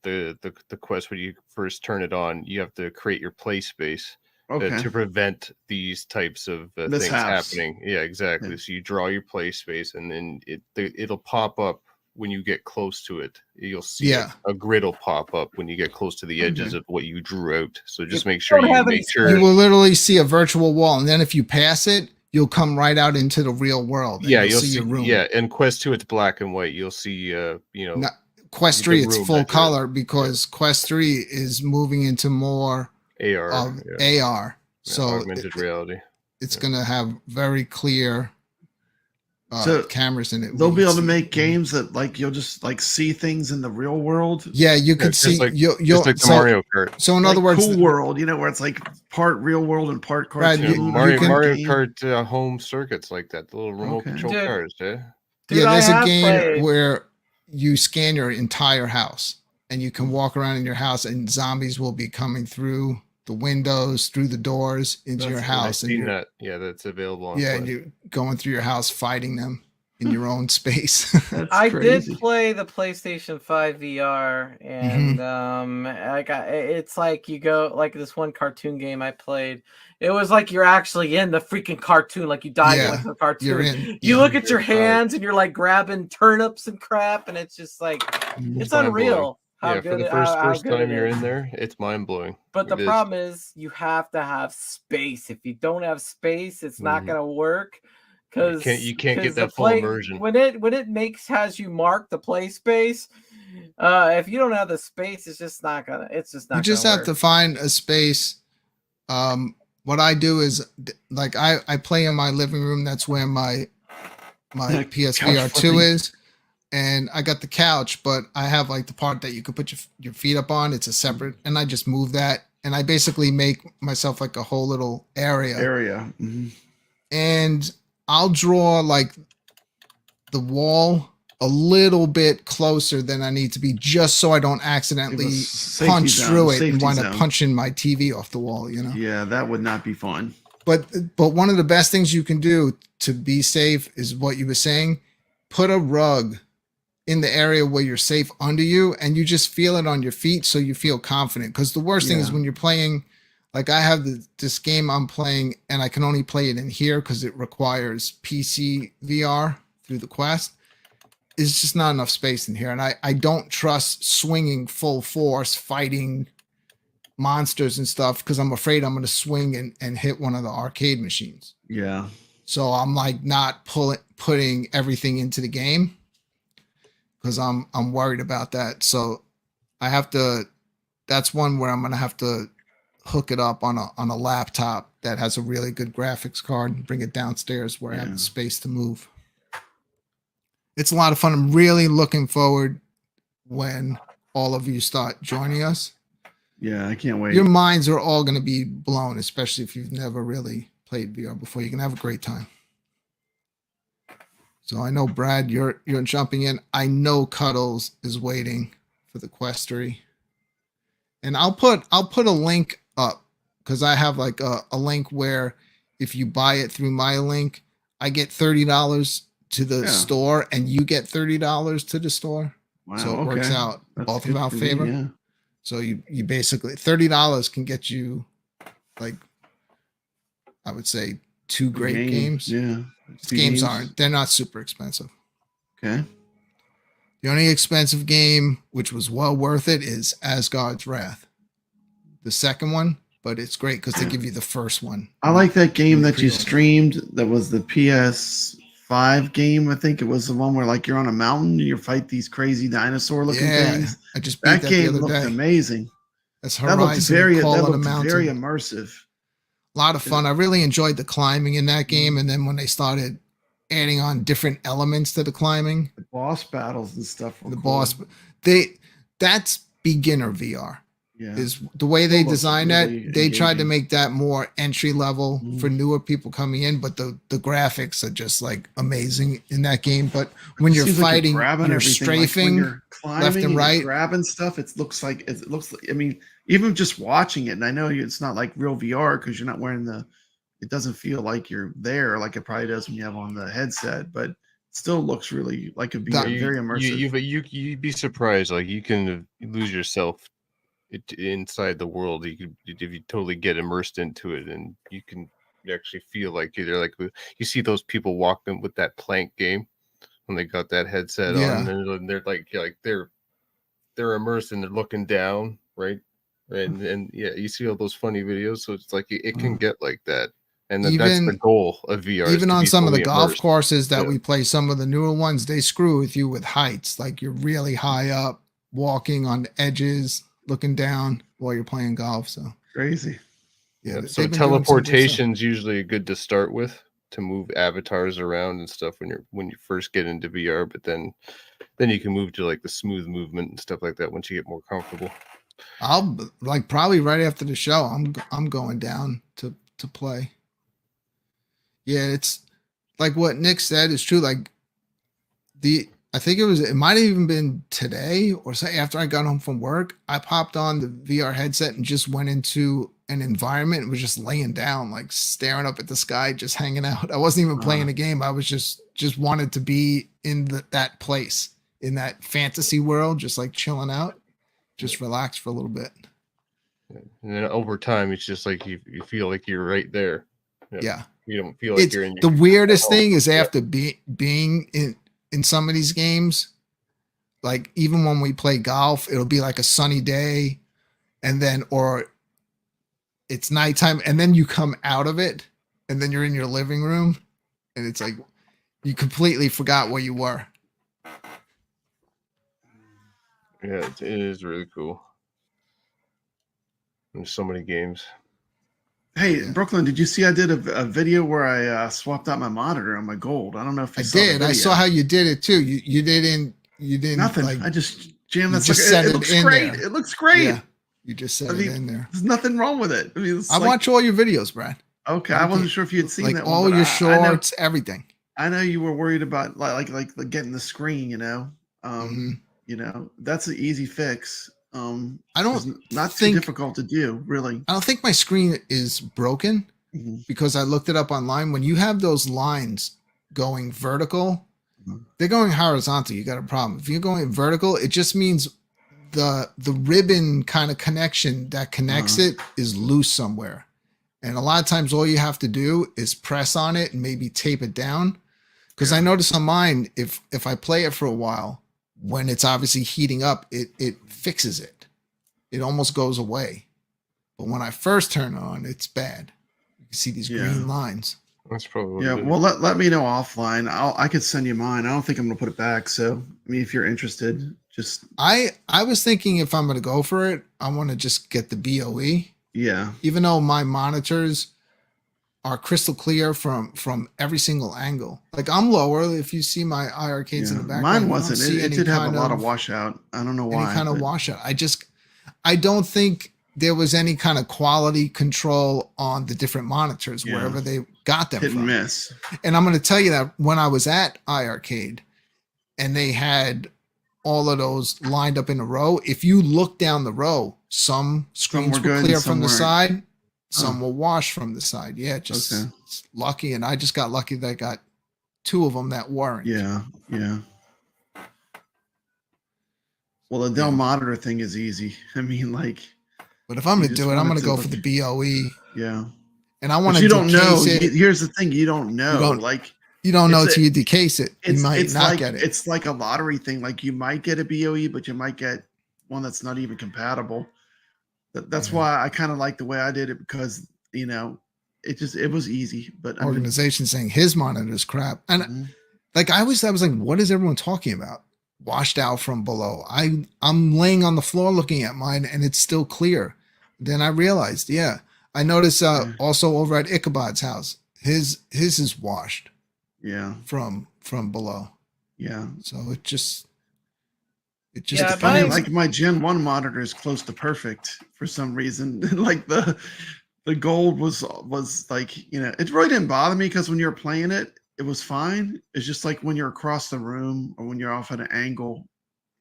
quest when you first turn it on, you have to create your play space Okay. to prevent these types of things Mishaps. happening. Yeah, exactly. Yeah. So you draw your play space, and then it'll pop up when you get close to it. You'll see Yeah. a grid will pop up when you get close to the edges Okay. of what you drew out. So just You make sure don't you have any make sure. You will literally see a virtual wall, and then if you pass it, you'll come right out into the real world. And Yeah, you'll see your room. Yeah, in Quest 2 it's black and white. You'll see Not- Quest the 3, it's room full that you're in. color because Quest 3 is moving into more AR. of yeah, AR. So augmented reality. it's going to have very clear So cameras in it. They'll where be you able to see- make games that like you'll just like see things in the real world. Yeah, you Yeah, could just see. like- you'll Just like the so, Mario Kart. So in Like other words, cool world, where it's like part real world and part Brad, cartoon. you- Mario, can- Mario game. Kart home circuits like that, the little remote Okay. control Dude. cars. Yeah. Dude, yeah, there's I a have game played- where you scan your entire house and you can walk around in your house and zombies will be coming through the windows, through the doors into your That's I've house. And seen you're, that. Yeah, that's available on yeah, Quest. and you're going through your house fighting them in your own space. That's I crazy. did play the PlayStation 5 VR, and it's like you go like this one cartoon game I played. It was like you're actually in the freaking cartoon, like you died Yeah, in like the cartoon. you're in. You yeah. look at your hands and you're like grabbing turnips and crap, and it's just like it's mind-blowing. unreal. How Yeah, good for the it- first how first good time it you're is. in there, it's mind blowing. But the problem is you have to have space. If you don't have space, it's not Mhm. gonna work. You Because can't get 'cause that the full play- immersion. when it has you mark the play space. If you don't have the space, it's just not gonna. It's just not. You just gonna have to work. find a space. What I do is like I play in my living room. That's where my Yeah, PSVR couch 2 flipping. is, and I got the couch, but I have like the part that you could put your feet up on. It's a separate, and I just move that, and I basically make myself like a whole little area. Mhm. And I'll draw like the wall a little bit closer than I need to be, just so I don't accidentally Give us safety punch zone, through it and safety wind up zone. punching my TV off the wall. Yeah, that would not be fun. But one of the best things you can do to be safe is what you were saying. Put a rug in the area where you're safe under you, and you just feel it on your feet, so you feel confident. Because the worst thing is Yeah. when you're playing, like I have this game I'm playing, and I can only play it in here because it requires PC VR through the Quest. It's just not enough space in here, and I don't trust swinging full force fighting monsters and stuff because I'm afraid I'm going to swing and hit one of the arcade machines. Yeah. So I'm like not putting everything into the game because I'm worried about that. So I have to. That's one where I'm going to have to hook it up on a laptop that has a really good graphics card and bring it downstairs where I have Yeah. the space to move. It's a lot of fun. I'm really looking forward when all of you start joining us. Yeah, I can't wait. Your minds are all going to be blown, especially if you've never really played VR before. You can have a great time. So I know, Brad, you're jumping in. I know Cuddles is waiting for the Quest 3. And I'll put a link up because I have like a link where if you buy it through my link, I get $30 to the Yeah. store and you get $30 to the store. Wow, So it works okay. out That's both good in our for me, favor. Yeah. So you basically $30 can get you like I would say 2 great games. Yeah. These games they're not super expensive. Okay. The only expensive game which was well worth it is Asgard's Wrath. The second one, but it's great because they give you the first one. I like that game that you Pre-order. streamed. That was the PS5 game. I think it was the one where like you're on a mountain and you fight these crazy dinosaur looking Yeah, things. I just beat That that game the looked other day. amazing. That's That looked Horizon very that calling a looked mountain. very immersive. A lot of fun. I really enjoyed the climbing in that game, and then when they started adding on different elements to the climbing, The boss battles and stuff were the cool. boss, that's beginner VR. Yeah. Is the way they Still looks designed really that. They tried to engaging. make that more entry level for Mhm. newer people coming in, but the graphics are just like amazing in that game. But when It you're seems like fighting, grabbing you're everything, like when strafing you're climbing left and and right. you're grabbing stuff. It looks like I mean, even just watching it, and I know it's not like real VR because you're not wearing the. It doesn't feel like you're there like it probably does when you have on the headset, but it still looks really like it'd be That- very immersive. You'd be surprised. Like you can lose yourself inside the world. You could if you totally get immersed into it, and you can actually feel like you're like you see those people walking with that plank game when they got that headset on, and they're like they're immersed and they're looking down, right? And yeah, you see all those funny videos. So it's like it can get like that. And that's the Even goal of VR. is even to on be some of the fully golf immersed. courses that Yeah. we play, some of the newer ones, they screw with you with heights. Like you're really high up, walking on the edges, looking down while you're playing golf. So Crazy. yeah, Yep. they've So been doing some good stuff. teleportation's usually good to start with to move avatars around and stuff when you first get into VR, but then you can move to like the smooth movement and stuff like that once you get more comfortable. I'll like probably right after the show. I'm going down to play. Yeah, it's like what Nick said is true. Like I think it might have even been today or say after I got home from work, I popped on the VR headset and just went into an environment and was just laying down, like staring up at the sky, just hanging out. I wasn't even playing a game. I was just wanted to be in that place, in that fantasy world, just like chilling out, just relax for a little bit. And then over time, it's just like you feel like you're right there. Yeah. You don't feel like It's you're in the weirdest Oh, thing is yeah. after being in some of these games, like even when we play golf, it'll be like a sunny day and then or it's nighttime and then you come out of it and then you're in your living room and it's like you completely forgot where you were. Yeah, it is really cool. There's so many games. Hey, Yeah. Brooklyn, did you see I did a video where I swapped out my monitor on my gold? I don't know if you I saw the did. I video. saw how you did it too. You didn't Nothing. like I just jammed you that. just sucker. set It it looks in great. there. It looks great. Yeah, you just set I mean, it in there. There's nothing wrong with it. I mean, it's I like, watch all your videos, Brad. okay, I wasn't sure if you had seen like that all one, but your I know, shorts, everything. I know you were worried about like getting the screen. Mhm. That's an easy fix. I don't it's not think- too difficult to do, really. I don't think my screen is broken Mhm. because I looked it up online. When you have those lines going vertical, Mhm. they're going horizontal. You got a problem. If you're going vertical, it just means the ribbon kind of connection that connects it is loose somewhere. And a lot of times all you have to do is press on it and maybe tape it down. Because I notice on mine, if I play it for a while, when it's obviously heating up, it fixes it. It almost goes away. But when I first turn it on, it's bad. You can see these green lines. That's probably what Yeah, it is. well, let me know offline. I could send you mine. I don't think I'm gonna put it back. So, I mean, if you're interested, just I was thinking if I'm going to go for it, I want to just get the BOE. yeah. Even though my monitors are crystal clear from every single angle. Like I'm lower. If you see my iiRcades in the background, Mine you don't wasn't. see It any did have a kind lot of washout. I don't know why. any kind of but- washout. I don't think there was any kind of quality control on the different monitors Yeah. wherever they got them hit and from. miss. And I'm going to tell you that when I was at iiRcade and they had all of those lined up in a row, if you look down the row, some screens were were good clear and some from the weren't. side, some were washed from the side. Yeah, just Okay. it's lucky. And I just got lucky that I got two of them that weren't. Yeah, yeah. Well, the Dell monitor thing is easy. I mean, like, But if I'm You going to just do it, I'm wanted going to to go for look- the BOE. yeah. And I want But to you don't know. decase it. Here's the thing: you don't know. don't- like, You don't know it's till you decase it. You might it's not like get it. it's like a lottery thing. Like, you might get a BOE, but you might get one that's not even compatible. That's Yeah. why I kind of like the way I did it, because it was easy. But I mean, Organization saying his monitor is crap. And mhm. like I was like, what is everyone talking about? washed out from below. I'm laying on the floor looking at mine and it's still clear. Then I realized, yeah. I noticed also over at Ichabod's house, his is washed Yeah. from below. Yeah. So it just Yeah, Funny, depends. like my Gen 1 monitor is close to perfect for some reason. Like the gold was like, it really didn't bother me because when you're playing it, it was fine. It's just like when you're across the room or when you're off at an angle,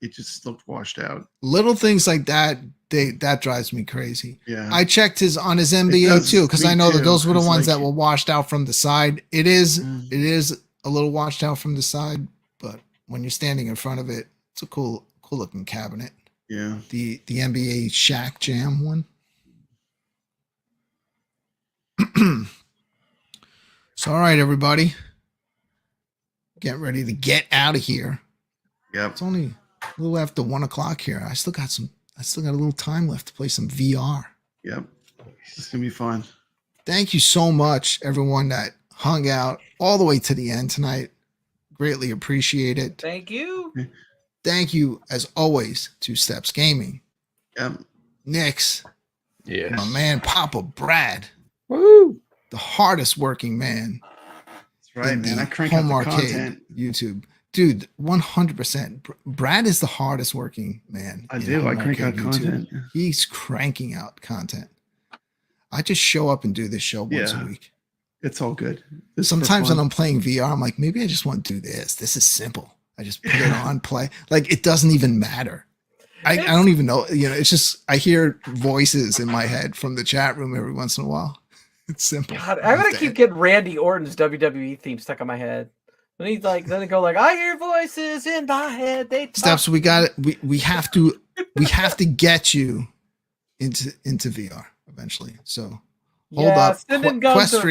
it just looked washed out. Little things like that, that drives me crazy. Yeah. I checked on his It NBA does too, because me I know that too, those were the 'cause, ones like- that were washed out from the side. It is Mm. a little washed out from the side, but when you're standing in front of it, it's a cool looking cabinet. Yeah. The NBA Shaq Jam one. So all right, everybody. Get ready to get out of here. Yep. It's only a little after 1 o'clock here. I still got a little time left to play some VR. Yep. It's gonna be fun. Thank you so much, everyone that hung out all the way to the end tonight. Greatly appreciate it. Thank you. Thank you, as always, to Steps Gaming, Yep. Nix, Yes. my man Papa Brad, Woo! the hardest working man That's right, in man. the I crank out home the arcade content. YouTube. Dude, 100%. Brad is the hardest working man. I in do. I home crank out arcade YouTube. content. He's cranking out content. I just show up and do this show once Yeah. a week. It's all good. It's for Sometimes when fun. I'm playing VR, I'm like, maybe I just want to do this. This is simple. I just put it on, play. Like, it doesn't even matter. I don't even know. It's just, I hear voices in my head from the chat room every once in a while. It's simple. God, I'm gonna keep getting Randy Orton's WWE theme stuck in my head. When he's like, then they go like, I hear voices in my head. They talk. Steps, we got it. We have to get you into VR eventually. So hold Yeah, up. sending guns Quest are- 3